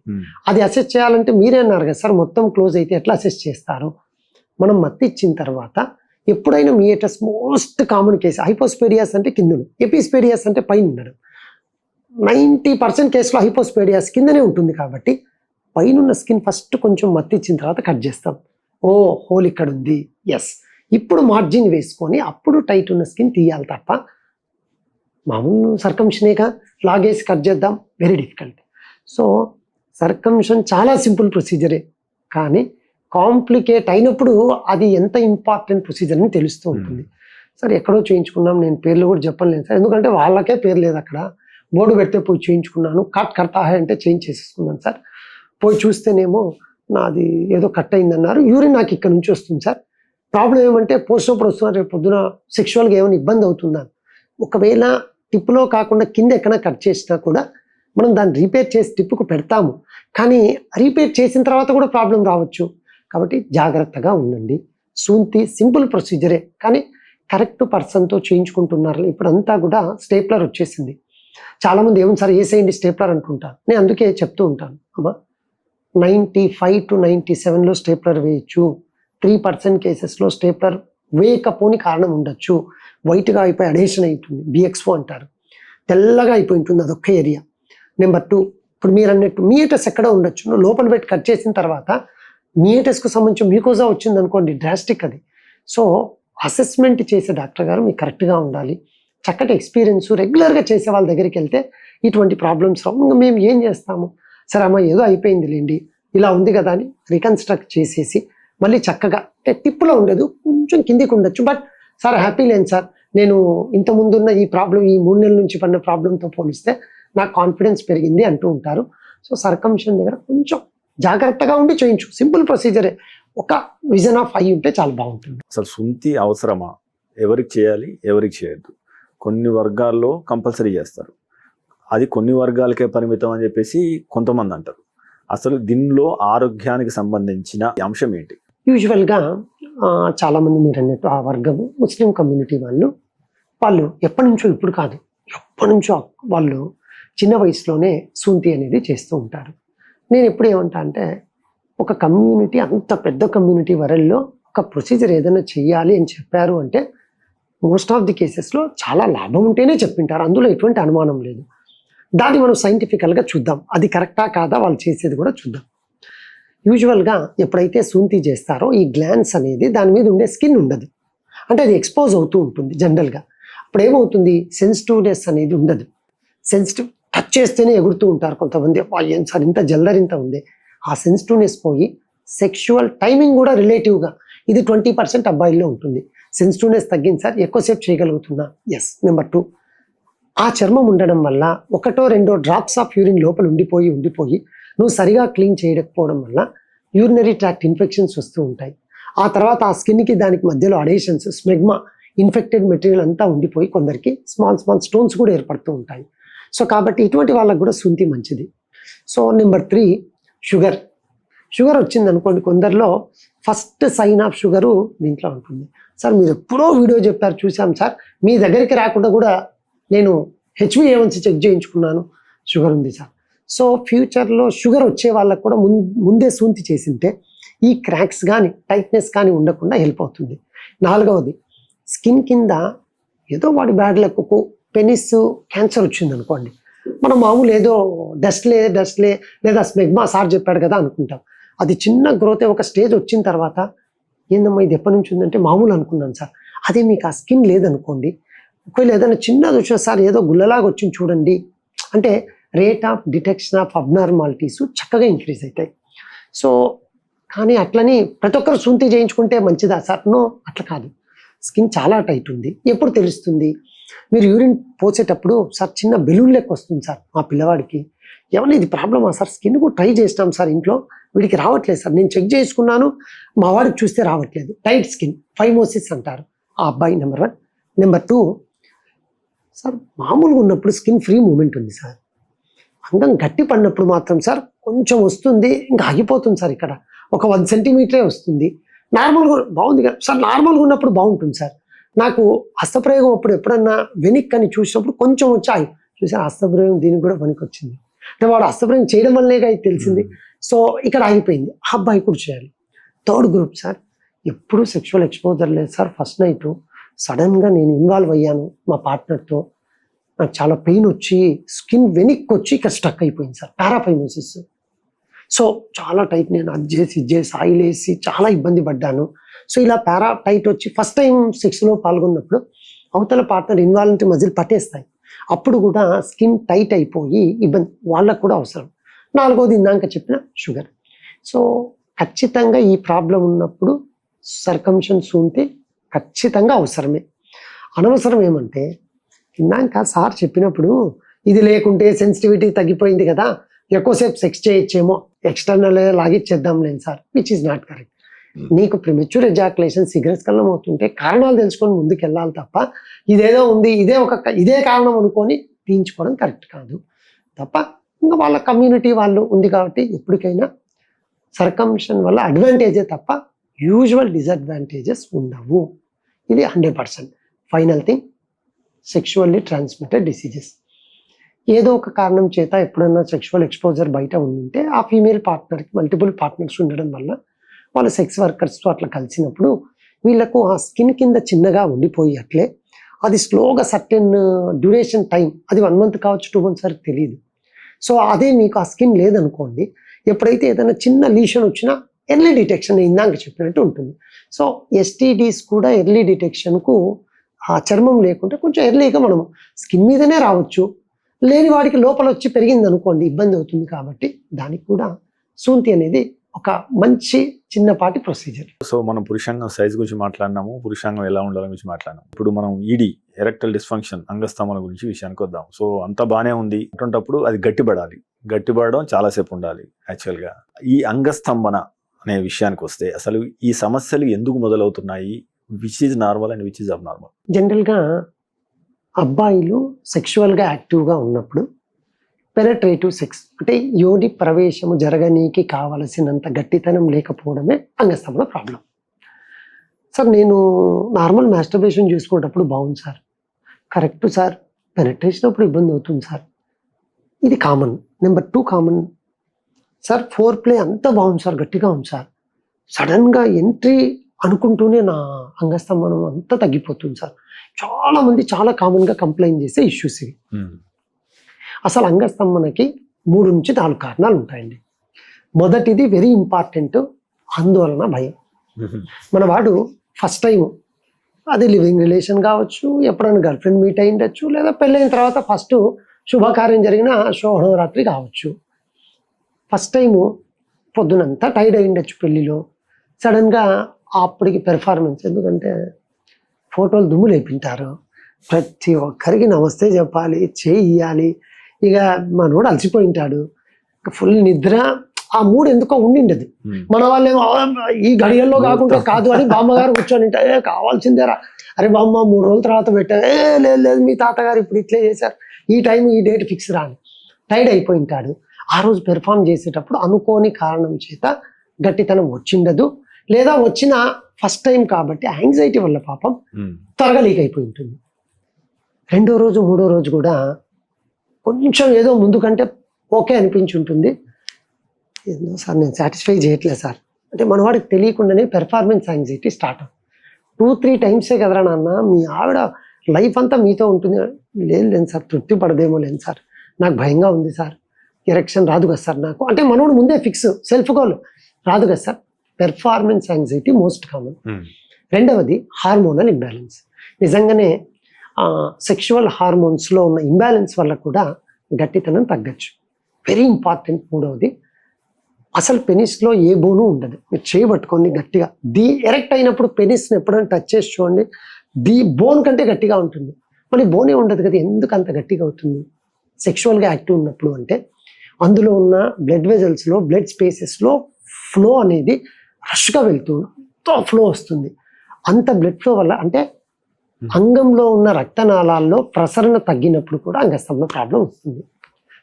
అది అసెస్ చేయాలంటే మీరే అన్నారు కదా సార్ మొత్తం క్లోజ్ అయితే ఎట్లా అసెస్ చేస్తారు. మనం మత్తి ఇచ్చిన తర్వాత ఎప్పుడైనా మీటస్ మోస్ట్ కామన్ కేసు హైపోస్పేడియాస్ అంటే కిందను, ఎపిస్పేడియాస్ అంటే పైన ఉండడం. 90% కేసులో హైపోస్పేడియాస్ కిందనే ఉంటుంది కాబట్టి పైన స్కిన్ ఫస్ట్ కొంచెం మత్తి ఇచ్చిన తర్వాత కట్ చేస్తాం. ఓ హోల్ ఇక్కడ ఉంది, ఎస్, ఇప్పుడు మార్జిన్ వేసుకొని అప్పుడు టైట్ ఉన్న స్కిన్ తీయాలి తప్ప మామూలు సర్కంషనేగా లాగేసి కట్ చేద్దాం వెరీ డిఫికల్ట్. సో సర్కంషన్ చాలా సింపుల్ ప్రొసీజరే, కానీ కాంప్లికేట్ అయినప్పుడు అది ఎంత ఇంపార్టెంట్ ప్రొసీజర్ అని తెలుస్తూ ఉంటుంది. సార్ ఎక్కడో చేయించుకున్నాం, నేను పేర్లు కూడా చెప్పలేను సార్, ఎందుకంటే వాళ్ళకే పేరు లేదు, అక్కడ బోర్డు పెడితే పోయి చేయించుకున్నాను, కట్ కడతా అంటే చేంజ్ చేసేసుకున్నాను సార్. పోయి చూస్తేనేమో నాది ఏదో కట్ అయిందన్నారు, యూరిన్ నాకు ఇక్కడ నుంచి వస్తుంది సార్. ప్రాబ్లం ఏమంటే పోసినప్పుడు వస్తున్నారు, రేపు పొద్దున సెక్షువల్గా ఏమైనా ఇబ్బంది అవుతుందా. ఒకవేళ టిప్లో కాకుండా కింద ఎక్కడైనా కట్ చేసినా కూడా మనం దాన్ని రిపేర్ చేసి టిప్పుకు పెడతాము, కానీ రీపేర్ చేసిన తర్వాత కూడా ప్రాబ్లం రావచ్చు. కాబట్టి జాగ్రత్తగా ఉండండి. సూంతి సింపుల్ ప్రొసీజరే, కానీ కరెక్ట్ పర్సన్తో చేయించుకుంటున్నారు. ఇప్పుడంతా కూడా స్టేప్లర్ వచ్చేసింది. చాలామంది ఏమో సార్ వేసేయండి స్టేప్లర్ అంటుంటారు. నేను అందుకే చెప్తూ ఉంటాను, అమ్మా 95 to 97లో స్టేప్లర్ వేయచ్చు. 3% కేసెస్లో స్టేప్లర్ వేయకపోని కారణం ఉండొచ్చు. వైట్గా అయిపోయి అడేషన్ అవుతుంది, బిఎక్స్ఓ అంటారు. తెల్లగా అయిపోయి ఉంటుంది, అదొక్క ఏరియా. నెంబర్ 2, ఇప్పుడు మీరు అన్నట్టు మీటస్ ఎక్కడ ఉండొచ్చు, నువ్వు లోపల పెట్టి కట్ చేసిన తర్వాత మీటస్కు సంబంధించి మీకోజా వచ్చింది అనుకోండి, డ్రాస్టిక్ అది. సో అసెస్మెంట్ చేసే డాక్టర్ గారు మీకు కరెక్ట్గా ఉండాలి. చక్కటి ఎక్స్పీరియన్స్ రెగ్యులర్గా చేసే వాళ్ళ దగ్గరికి వెళ్తే ఇటువంటి ప్రాబ్లమ్స్ రావు. ఇంకా మేము ఏం చేస్తాము, సరే అమ్మ ఏదో అయిపోయింది లేండి, ఇలా ఉంది కదా అని రీకన్స్ట్రక్ట్ చేసేసి మళ్ళీ చక్కగా, అంటే టిప్పులో ఉండదు, కొంచెం కిందికి ఉండొచ్చు. బట్ సార్ హ్యాపీ లేను సార్, నేను ఇంత ముందున్న ఈ ప్రాబ్లం ఈ 3 నెలల నుంచి పడిన ప్రాబ్లంతో పోలిస్తే నాకు కాన్ఫిడెన్స్ పెరిగింది అంటూ ఉంటారు. సో సర్కంషన్ దగ్గర కొంచెం జాగ్రత్తగా ఉండి చేయించు. సింపుల్ ప్రొసీజరే, ఒక విజన్ ఆఫ్ ఐ ఉంటే చాలా బాగుంటుంది. అసలు సుంతి అవసరమా, ఎవరికి చేయాలి ఎవరికి చేయొద్దు? కొన్ని వర్గాల్లో కంపల్సరీ చేస్తారు, అది కొన్ని వర్గాలకే పరిమితం అని చెప్పేసి కొంతమంది అంటారు. అసలు దీనిలో ఆరోగ్యానికి సంబంధించిన అంశం ఏంటి? యూజువల్గా చాలామంది మీరు అన్నట్టు ఆ వర్గము ముస్లిం కమ్యూనిటీ వాళ్ళు ఎప్పటి నుంచో, ఇప్పుడు కాదు ఎప్పటి నుంచో వాళ్ళు చిన్న వయసులోనే సూంతి అనేది చేస్తూ ఉంటారు. నేను ఎప్పుడు ఏమంటా అంటే, ఒక కమ్యూనిటీ, అంత పెద్ద కమ్యూనిటీ వరల్లో ఒక ప్రొసీజర్ ఏదైనా చెయ్యాలి అని చెప్పారు అంటే మోస్ట్ ఆఫ్ ది కేసెస్లో చాలా లాభం ఉంటేనే చెప్పింటారు, అందులో ఎటువంటి అనుమానం లేదు. దాన్ని మనం సైంటిఫికల్గా చూద్దాం, అది కరెక్టా కాదా వాళ్ళు చేసేది కూడా చూద్దాం. యూజువల్గా ఎప్పుడైతే సూంతి చేస్తారో ఈ గ్లాన్స్ అనేది దాని మీద ఉండే స్కిన్ ఉండదు, అంటే అది ఎక్స్పోజ్ అవుతూ ఉంటుంది జనరల్గా. అప్పుడు ఏమవుతుంది, సెన్సిటివ్నెస్ అనేది ఉండదు. సెన్సిటివ్ టచ్ చేస్తేనే ఎగురుతూ ఉంటారు కొంతమంది, ఏం సార్ ఇంత జల్లరింత ఉంది. ఆ సెన్సిటివ్నెస్ పోయి సెక్షువల్ టైమింగ్ కూడా రిలేటివ్గా ఇది 20% అబ్బాయిల్లో ఉంటుంది. సెన్సిటివ్నెస్ తగ్గింది సార్, ఎక్కువసేపు చేయగలుగుతున్నా, ఎస్. నెంబర్ 2, ఆ చర్మం ఉండడం వల్ల 1-2 డ్రాప్స్ ఆఫ్ యూరిన్ లోపల ఉండిపోయి నువ్వు సరిగా క్లీన్ చేయకపోవడం వల్ల యూరినరీ ట్రాక్ట్ ఇన్ఫెక్షన్స్ వస్తూ ఉంటాయి. ఆ తర్వాత ఆ స్కిన్కి దానికి మధ్యలో అడేషన్స్, స్మెగ్మా, ఇన్ఫెక్టెడ్ మెటీరియల్ అంతా ఉండిపోయి కొందరికి స్మాల్ స్టోన్స్ కూడా ఏర్పడుతూ ఉంటాయి. సో కాబట్టి ఇటువంటి వాళ్ళకు కూడా సూంతి మంచిది. సో నెంబర్ 3, షుగర్ వచ్చింది అనుకోండి, కొందరిలో ఫస్ట్ సైన్ ఆఫ్ షుగరు దీంట్లో ఉంటుంది. సార్ మీరు ఎప్పుడో వీడియో చెప్పారు, చూసాం సార్, మీ దగ్గరికి రాకుండా కూడా నేను HbA1c చెక్ చేయించుకున్నాను, షుగర్ ఉంది సార్. సో ఫ్యూచర్లో షుగర్ వచ్చే వాళ్ళకు కూడా ముందే సూంతి చేసింటే ఈ క్రాక్స్ కానీ టైట్నెస్ కానీ ఉండకుండా హెల్ప్ అవుతుంది. 4వది, స్కిన్ కింద ఏదో వాడి బ్యాడ్ లక్కు పెనిస్ క్యాన్సర్ వచ్చింది అనుకోండి, మనం మామూలు ఏదో డస్ట్లే లేదా స్మెగ్మా సార్ చెప్పాడు కదా అనుకుంటాం. అది చిన్న గ్రోత్ ఒక స్టేజ్ వచ్చిన తర్వాత ఏందమ్మా ఇది ఎప్పటి నుంచి ఉందంటే మామూలు అనుకున్నాను సార్. అదే మీకు ఆ స్కిన్ లేదనుకోండి, ఒకవేళ ఏదైనా చిన్నది వచ్చినా సార్ ఏదో గుల్లలాగా వచ్చింది చూడండి అంటే rate of detection of abnormalities చక్కగా ఇంక్రీజ్ అవుతాయి. సో కానీ అట్లని ప్రతి ఒక్కరు సూంతి చేయించుకుంటే మంచిదా సార్? నో, అట్లా కాదు. స్కిన్ చాలా టైట్ ఉంది, ఎప్పుడు తెలుస్తుంది? మీరు యూరిన్ పోసేటప్పుడు సార్ చిన్న బెలూన్ లెక్క వస్తుంది సార్ మా పిల్లవాడికి, ఏమన్నా ఇది ప్రాబ్లమా సార్? స్కిన్ కూడా ట్రై చేసినాం సార్ ఇంట్లో, వీడికి రావట్లేదు సార్, నేను చెక్ చేసుకున్నాను మా వాడికి చూస్తే రావట్లేదు. టైట్ స్కిన్, ఫైమోసిస్ అంటారు ఆ అబ్బాయి. నెంబర్ 1. నెంబర్ 2, సార్ మామూలుగా ఉన్నప్పుడు స్కిన్ ఫ్రీ మూమెంట్ ఉంది సార్, అందం గట్టి పడినప్పుడు మాత్రం సార్ కొంచెం వస్తుంది, ఇంకా ఆగిపోతుంది సార్, ఇక్కడ ఒక 1 సెంటీమీటరే వస్తుంది. నార్మల్గా బాగుంది కదా సార్, నార్మల్గా ఉన్నప్పుడు బాగుంటుంది సార్. నాకు హస్తప్రయోగం అప్పుడు ఎప్పుడన్నా వెనిక్ అని చూసినప్పుడు కొంచెం వచ్చాయి చూసారు, హస్తప్రయోగం దీనికి కూడా పనికి వచ్చింది అంటే వాడు హస్తప్రయోగం చేయడం వల్లేగా ఇది తెలిసింది. సో ఇక్కడ ఆగిపోయింది, ఆ అబ్బాయి కూడా చేయాలి. 3rd గ్రూప్ సార్, ఎప్పుడు సెక్షువల్ ఎక్స్పోజర్ లేదు సార్. ఫస్ట్ నైట్ సడన్గా నేను ఇన్వాల్వ్ అయ్యాను మా పార్ట్నర్తో, నాకు చాలా పెయిన్ వచ్చి స్కిన్ వెనిక్ వచ్చి ఇక్కడ స్టక్ అయిపోయింది సార్, పారాఫైమోసిస్. సో చాలా టైట్, నేను అది చేసి ఆయిల్ వేసి చాలా ఇబ్బంది పడ్డాను. సో ఇలా పారా టైట్ వచ్చి ఫస్ట్ టైం సెక్స్లో పాల్గొన్నప్పుడు అవతల పార్ట్నర్ ఇన్వాల్వ్ మజిల్ పట్టేస్తాయి, అప్పుడు కూడా స్కిన్ టైట్ అయిపోయి ఇబ్బంది వాళ్ళకు కూడా అవసరం. 4వది ఇందాక చెప్పిన షుగర్. సో ఖచ్చితంగా ఈ ప్రాబ్లం ఉన్నప్పుడు సర్కంషన్ సూంతి ఖచ్చితంగా అవసరమే. అనవసరం ఏమంటే ఇందాక సార్ చెప్పినప్పుడు ఇది లేకుంటే సెన్సిటివిటీ తగ్గిపోయింది కదా, ఎక్కువసేపు సెక్స్ చేయొచ్చేమో, ఎక్స్టర్నల్ లాగిచ్చేద్దాం లేని sir, which is not correct. నీకు ప్రిమెచ్యూర్ ఎజాకులేషన్ సిగరెట్స్ కల్లం అవుతుంటే కారణాలు తెలుసుకొని ముందుకు వెళ్ళాలి తప్ప ఇదేదో ఉంది ఇదే కారణం అనుకొని తీయించుకోవడం కరెక్ట్ కాదు. తప్ప ఇంకా వాళ్ళ కమ్యూనిటీ వాళ్ళు ఉంది కాబట్టి ఎప్పటికైనా సర్కంషన్ వల్ల అడ్వాంటేజే తప్ప యూజువల్ డిసడ్వాంటేజెస్ ఉండవు. ఇది 100%. Final thing, sexually transmitted diseases. ఏదో ఒక కారణం చేత ఎప్పుడైనా సెక్షువల్ ఎక్స్పోజర్ బయట ఉండింటే ఆ ఫీమేల్ పార్ట్నర్కి మల్టిపుల్ పార్ట్నర్స్ ఉండడం వల్ల వాళ్ళ సెక్స్ వర్కర్స్తో అట్లా కలిసినప్పుడు వీళ్ళకు ఆ స్కిన్ కింద చిన్నగా ఉండిపోయి అట్లే అది స్లోగా సర్టెన్ డ్యూరేషన్ టైం, అది 1 month కావచ్చు, 2 months వరకు తెలియదు. సో అదే మీకు ఆ స్కిన్ లేదనుకోండి, ఎప్పుడైతే ఏదైనా చిన్న లీషన్ వచ్చినా ఎర్లీ డిటెక్షన్ ఇందాక చెప్పినట్టు ఉంటుంది. సో ఎస్టీడీస్ కూడా ఎర్లీ డిటెక్షన్కు ఆ చర్మం లేకుంటే కొంచెం ఎర్లీగా మనం స్కిన్ మీదనే రావచ్చు, లేని వాడికి లోపల వచ్చి పెరిగింది అనుకోండి ఇబ్బంది అవుతుంది. కాబట్టి దానికి కూడా సూంతి అనేది ఒక మంచి చిన్నపాటి ప్రొసీజర్. సో మనం పురుషాంగం సైజ్ గురించి మాట్లాడినాము, పురుషాంగం ఎలా ఉండాలని గురించి మాట్లాడినాము. ఇప్పుడు మనం ఈడీ, ఎరెక్టల్ డిస్ఫంక్షన్, అంగస్తంభన గురించి విషయానికి వద్దాం. సో అంతా బాగానే ఉంది, అటువంటప్పుడు అది గట్టిపడాలి. గట్టిపడడం చాలాసేపు ఉండాలి. యాక్చువల్గా ఈ అంగస్తంభన అనే విషయానికి వస్తే అసలు ఈ సమస్యలు ఎందుకు మొదలవుతున్నాయి? Which is normal and which is abnormal? జనరల్గా అబ్బాయిలు సెక్షువల్గా యాక్టివ్గా ఉన్నప్పుడు పెనట్రేటివ్ సెక్స్ అంటే యోని ప్రవేశము జరగనీకి కావలసినంత గట్టితనం లేకపోవడమే అంగస్తంభన ప్రాబ్లం. సార్ నేను నార్మల్ మాస్టర్బేషన్ చూసుకునేటప్పుడు బాగుంది సార్, కరెక్ట్ సార్, పెనట్రేషన్ అప్పుడు ఇబ్బంది అవుతుంది సార్, ఇది కామన్. నెంబర్ 2 కామన్ సార్, 4 అంతా బాగుంది సార్, గట్టిగా ఉంది సార్, సడన్గా ఎంట్రీ అనుకుంటూనే నా అంగస్తంభనం అంతా తగ్గిపోతుంది సార్. చాలామంది చాలా కామన్గా కంప్లైంట్ చేసే ఇష్యూస్ ఇవి. అసలు అంగస్తంభనకి 3 నుంచి 4 కారణాలు ఉంటాయండి. మొదటిది వెరీ ఇంపార్టెంట్, ఆందోళన, భయం. మన వాడు ఫస్ట్ టైం అది లివింగ్ రిలేషన్ కావచ్చు, ఎప్పుడైనా గర్ల్ ఫ్రెండ్ మీట్ అయి ఉండొచ్చు, లేదా పెళ్ళైన తర్వాత ఫస్ట్ శుభకార్యం జరిగిన శోభనరాత్రి కావచ్చు. ఫస్ట్ టైము పొద్దునంతా టైర్డ్ అయి ఉండొచ్చు పెళ్ళిలో, సడన్గా అప్పటికి పెర్ఫార్మెన్స్, ఎందుకంటే ఫోటోలు దుమ్ము లేపింటారు, ప్రతి ఒక్కరికి నమస్తే చెప్పాలి, చేయాలి. ఇక మనోడు అలసిపోయి ఉంటాడు, ఫుల్ నిద్ర, ఆ మూడు ఎందుకో ఉండిండదు. మన వాళ్ళేమో ఈ గడియల్లో కాకుండా కాదు అని బామ్మగారు కూర్చొని ఉంటారు, కావాల్సిందేరా, అరే బామ్మ 3 రోజుల తర్వాత పెట్టారు, లేదు మీ తాతగారు ఇప్పుడు ఇట్లే చేశారు, ఈ టైం ఈ డేట్ ఫిక్స్ రాని, టైర్డ్ అయిపోయి ఉంటాడు. ఆ రోజు పెర్ఫామ్ చేసేటప్పుడు అనుకోని కారణం చేత గట్టితనం వచ్చిండదు, లేదా వచ్చిన ఫస్ట్ టైం కాబట్టి యాంగ్జైటీ వల్ల పాపం త్వరగా లీక్ అయిపోయి ఉంటుంది. 2వ రోజు 3వ రోజు కూడా కొంచెం ఏదో ముందు కంటే ఓకే అనిపించి ఉంటుంది, ఏదో సార్ నేను సాటిస్ఫై చేయట్లేదు సార్ అంటే మనవాడికి తెలియకుండానే పెర్ఫార్మెన్స్ యాంగ్జైటీ స్టార్ట్ అవుతుంది. 2-3 టైమ్సే కదరా నాన్న, మీ ఆవిడ లైఫ్ అంతా మీతో ఉంటుంది, లేదు సార్, తృప్తి పడదేమో, లేదు సార్, నాకు భయంగా ఉంది సార్, ఎరెక్షన్ రాదు కదా సార్ నాకు, అంటే మనోడు ముందే ఫిక్స్, సెల్ఫ్ గోల్ రాదు కదా sir. Performance anxiety most common. 2వది హార్మోనల్ ఇంబ్యాలెన్స్. నిజంగానే సెక్షువల్ హార్మోన్స్లో ఉన్న ఇంబ్యాలెన్స్ వల్ల కూడా గట్టితనం తగ్గచ్చు. వెరీ ఇంపార్టెంట్ 3వది, అసలు పెనిస్లో ఏ బోను ఉండదు, మీరు చేయబట్టుకోండి గట్టిగా, ఎరెక్ట్ అయినప్పుడు పెనిస్ని ఎప్పుడైనా టచ్ చేసి చూడండి, బోన్ కంటే గట్టిగా ఉంటుంది. మరి బోనే ఉండదు కదా, ఎందుకు అంత గట్టిగా అవుతుంది? సెక్షువల్గా యాక్టివ్ ఉన్నప్పుడు అంటే అందులో ఉన్న బ్లడ్ వెజల్స్లో, బ్లడ్ స్పేసెస్లో ఫ్లో అనేది రష్గా వెళ్తుంది, ఎంతో ఫ్లో వస్తుంది. అంత బ్లడ్ ఫ్లో వల్ల అంటే అంగంలో ఉన్న రక్తనాళాల్లో ప్రసరణ తగ్గినప్పుడు కూడా అంగస్తంభన ప్రాబ్లం వస్తుంది.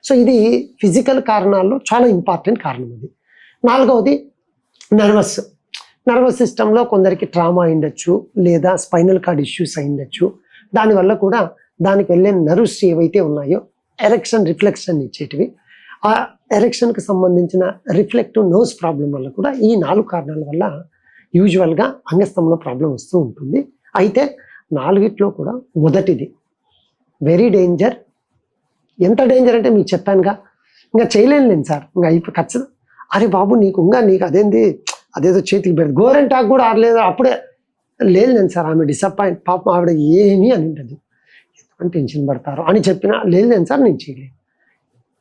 సో ఇది ఫిజికల్ కారణాల్లో చాలా ఇంపార్టెంట్ కారణం. అది 4వది నర్వస్ సిస్టంలో కొందరికి ట్రామా అయిండొచ్చు, లేదా స్పైనల్ కార్డ్ ఇష్యూస్ అయిండొచ్చు. దానివల్ల కూడా దానికి వెళ్ళే నర్వ్స్ ఏవైతే ఉన్నాయో ఎరెక్షన్ రిఫ్లెక్షన్ ఇచ్చేటివి, ఆ ఎరెక్షన్కి సంబంధించిన రిఫ్లెక్టివ్ నర్వ్స్ ప్రాబ్లం వల్ల కూడా ఈ 4 కారణాల వల్ల యూజువల్గా అంగస్తంభన ప్రాబ్లం వస్తూ ఉంటుంది. అయితే 4 కూడా మొదటిది వెరీ డేంజర్. ఎంత డేంజర్ అంటే మీకు చెప్పానుగా, ఇంకా చేయలేను సార్, ఇంకా ఇప్పుడు ఖచ్చితంగా, అరే బాబు నీకు అదేంది, అదేదో చేతికి పెడదు, గోరెంటాకు కూడా ఆడలేదు, అప్పుడే లేదు సార్, ఆమె డిసప్పాయింట్, పాపం ఆవిడ ఏమీ అని ఉంటుంది, ఎందుకంటే టెన్షన్ పడతారు అని చెప్పినా లేదు సార్ నేను చేయలేను.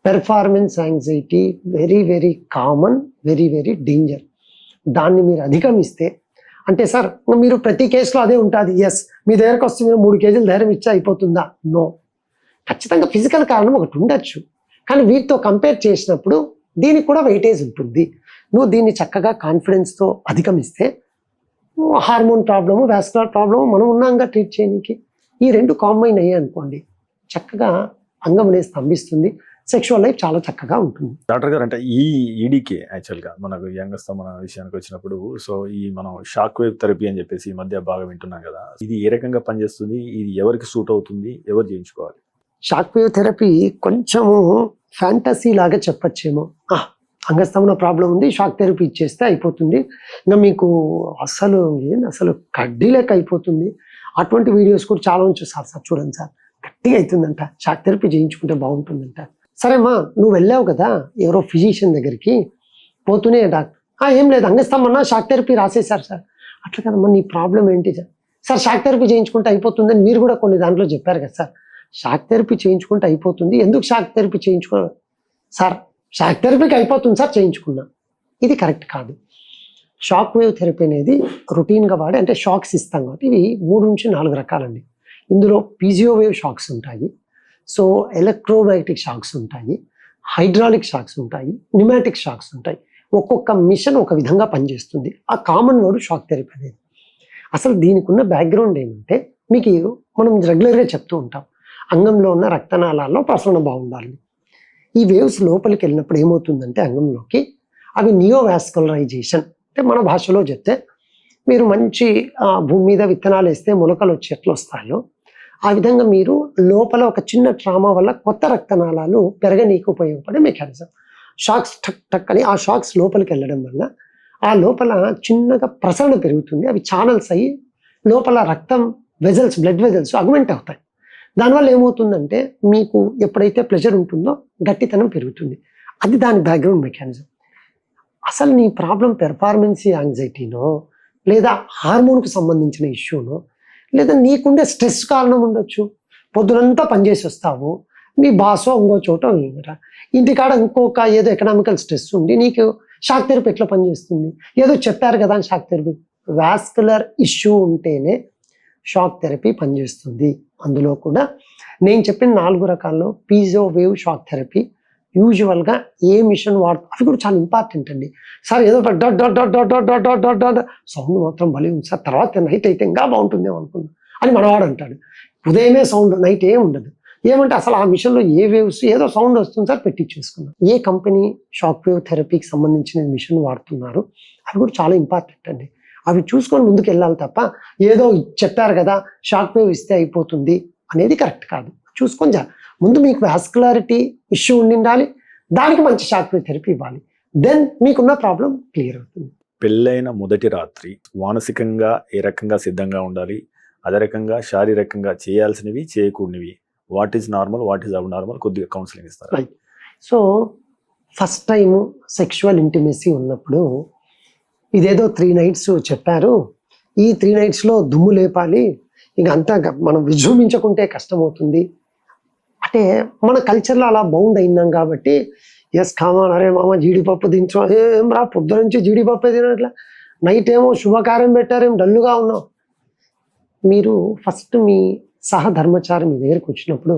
Performance anxiety very very common, very very danger. దాన్ని మీరు అధిగమిస్తే అంటే సార్ మీరు ప్రతి కేసులో అదే ఉంటుంది, ఎస్ మీ దగ్గరకు వస్తే 3 కేజీలు ధైర్యం ఇచ్చా అయిపోతుందా? నో, ఖచ్చితంగా ఫిజికల్ కారణం ఒకటి ఉండొచ్చు, కానీ వీటితో కంపేర్ చేసినప్పుడు దీనికి కూడా వెయిటేజ్ ఉంటుంది. నువ్వు దీన్ని చక్కగా కాన్ఫిడెన్స్తో అధిగమిస్తే హార్మోన్ ప్రాబ్లము, వాస్కులర్ ప్రాబ్లము మనం ఉన్నాంగా ట్రీట్ చేయడానికి, ఈ 2 కాంబైన్ అయ్యాయి అనుకోండి, చక్కగా అంగం అనేది స్తంభిస్తుంది, సెక్షువల్ లైఫ్ చాలా చక్కగా ఉంటుంది. డాక్టర్ గారు, అంటే ఈ ఈడీకే యాక్చువల్గా మనకు యంగస్తమన విషయానికి వచ్చినప్పుడు, సో ఈ మనం షాక్ వేవ్ థెరపీ అని చెప్పేసి ఈ మధ్య బాగా వింటున్నాం కదా, ఇది ఏ రకంగా పనిచేస్తుంది, ఇది ఎవరికి సూట్ అవుతుంది, ఎవరు చేయించుకోవాలి? షాక్ వేవ్ థెరపీ కొంచెము ఫ్యాంటసీ లాగా చెప్పచ్చేమో. అంగస్తమన ప్రాబ్లం ఉంది, షాక్ థెరపీ ఇచ్చేస్తే అయిపోతుంది, ఇంకా మీకు అసలు కడ్డీ లెక్క అయిపోతుంది. అటువంటి వీడియోస్ కూడా చాలా చూసారు సార్. చూడండి సార్, గట్టిగా అవుతుందంట, షాక్ థెరపీ చేయించుకుంటే బాగుంటుందంట. సరేమ్మా, నువ్వు వెళ్ళావు కదా ఎవరో ఫిజిషియన్ దగ్గరికి, పోతూనే డాక్టర్ ఏం లేదు అంగస్తమన్నా షాక్ థెరపీ రాసేశారు సార్. అట్లా కదమ్మా, నీ ప్రాబ్లం ఏంటి సార్? షాక్ థెరపీ చేయించుకుంటే అయిపోతుందని మీరు కూడా కొన్ని దాంట్లో చెప్పారు కదా సార్. షాక్ థెరపీ చేయించుకుంటే అయిపోతుంది, ఎందుకు షాక్ థెరపీ చేయించుకో సార్? షాక్ థెరపీకి అయిపోతుంది సార్, చేయించుకున్నా. ఇది కరెక్ట్ కాదు. షాక్ వేవ్ థెరపీ అనేది రొటీన్గా వాడే, అంటే షాక్స్ ఇస్తాం కాబట్టి ఇవి 3 నుంచి 4 రకాలండి. ఇందులో పీజియో వేవ్ షాక్స్ ఉంటాయి, సో ఎలక్ట్రోమాగ్నెటిక్ షాక్స్ ఉంటాయి, హైడ్రాలిక్ షాక్స్ ఉంటాయి, న్యూమాటిక్ షాక్స్ ఉంటాయి. ఒక్కొక్క మిషన్ ఒక విధంగా పనిచేస్తుంది. ఆ కామన్ వర్డ్ షాక్ థెరపీ అనేది. అసలు దీనికి ఉన్న బ్యాక్గ్రౌండ్ ఏమంటే, మీకు మనం రెగ్యులర్గా చెప్తూ ఉంటాం, అంగంలో ఉన్న రక్తనాళాల్లో ప్రసరణ బాగుండాలి. ఈ వేవ్స్ లోపలికి వెళ్ళినప్పుడు ఏమవుతుందంటే అంగంలోకి అవి నియోవాస్కులరైజేషన్, అంటే మన భాషలో చెప్తే మీరు మంచి భూమి మీద విత్తనాలు వేస్తే మొలకలు వచ్చి ఎట్లా వస్తాయో ఆ విధంగా మీరు లోపల ఒక చిన్న ట్రామా వల్ల కొత్త రక్తనాళాలు పెరగనీకి ఉపయోగపడే మెకానిజం. షాక్స్ టక్ టక్ అని ఆ షాక్స్ లోపలికి వెళ్ళడం వల్ల ఆ లోపల చిన్నగా ప్రసరణ పెరుగుతుంది. అవి ఛానల్స్ అయ్యి లోపల రక్తం వెజల్స్, బ్లడ్ వెజల్స్ అగ్మెంట్ అవుతాయి. దానివల్ల ఏమవుతుందంటే మీకు ఎప్పుడైతే ప్లెజర్ ఉంటుందో గట్టితనం పెరుగుతుంది. అది దాని బ్యాక్గ్రౌండ్ మెకానిజం. అసలు నీ ప్రాబ్లం పెర్ఫార్మెన్స్ యాంగ్జైటీనో, లేదా హార్మోన్కు సంబంధించిన ఇష్యూనో, లేదా నీకుండే స్ట్రెస్ కారణం ఉండొచ్చు. పొద్దునంతా పనిచేసి వస్తావు, మీ బాసో ఇంకో చోట ఇంటికాడ ఇంకొక ఏదో ఎకనామికల్ స్ట్రెస్ ఉండి నీకు షాక్ థెరపీ ఎట్లా పనిచేస్తుంది? ఏదో చెప్పారు కదా అని షాక్ థెరపీ. వాస్కులర్ ఇష్యూ ఉంటేనే షాక్ థెరపీ పనిచేస్తుంది. అందులో కూడా నేను చెప్పిన 4 రకాల్లో పీజో వేవ్ షాక్ థెరపీ యూజువల్గా ఏ మిషన్ వాడుతుంది, అవి కూడా చాలా ఇంపార్టెంట్ అండి. సార్ ఏదో dot dot dot dot dot dot dot dot sound మాత్రం భలే ఉంది సార్, తర్వాత నైట్ అయితే ఇంకా బాగుంటుందేమో అనుకున్నా అని మనవాడు అంటాడు. ఉదయమే సౌండ్, నైట్ ఏం ఉండదు. ఏమంటే అసలు ఆ మిషన్లో ఏ వేవ్స్ ఏదో సౌండ్ వస్తుంది సార్, పెట్టించేసుకున్నాం. ఏ కంపెనీ షాక్ వేవ్ థెరపీకి సంబంధించిన మిషన్ వాడుతున్నారు అవి కూడా చాలా ఇంపార్టెంట్ అండి. అవి చూసుకొని ముందుకు వెళ్ళాలి తప్ప ఏదో చెప్పారు కదా షాక్ వేవ్ ఇస్తే అయిపోతుంది అనేది కరెక్ట్ కాదు. చూసుకొని ముందు మీకు వాస్కులారిటీ ఇష్యూ ఉండాలి, దానికి మంచి షాక్ వేవ్ థెరపీ ఇవ్వాలి, దెన్ మీకున్న ప్రాబ్లం క్లియర్ అవుతుంది. పెళ్ళైన మొదటి రాత్రి మానసికంగా ఏ రకంగా సిద్ధంగా ఉండాలి, అదే రకంగా శారీరకంగా చేయాల్సినవి చేయకూడనివి, what is normal, what is abnormal, కొద్దిగా కౌన్సిలింగ్ ఇస్తారు. Right. So first time sexual intimacy ఉన్నప్పుడు ఇదేదో 3 nights చెప్పారు, ఈ 3 nightsలో దుమ్ము లేపాలి, ఇంక అంతా మనం విజృంభించకుంటే కష్టమవుతుంది అంటే మన కల్చర్లో అలా బౌండ్ అయినాం కాబట్టి ఎస్ కామన్, అరే మామ జీడిపప్పు దించు, ఏం రా పొద్దు నుంచి జీడిపప్పు తినట్లా, నైట్ ఏమో శుభకార్యం పెట్టారేం డల్లుగా ఉన్నాం. మీరు ఫస్ట్ మీ సహధర్మచారి మీ దగ్గరికి వచ్చినప్పుడు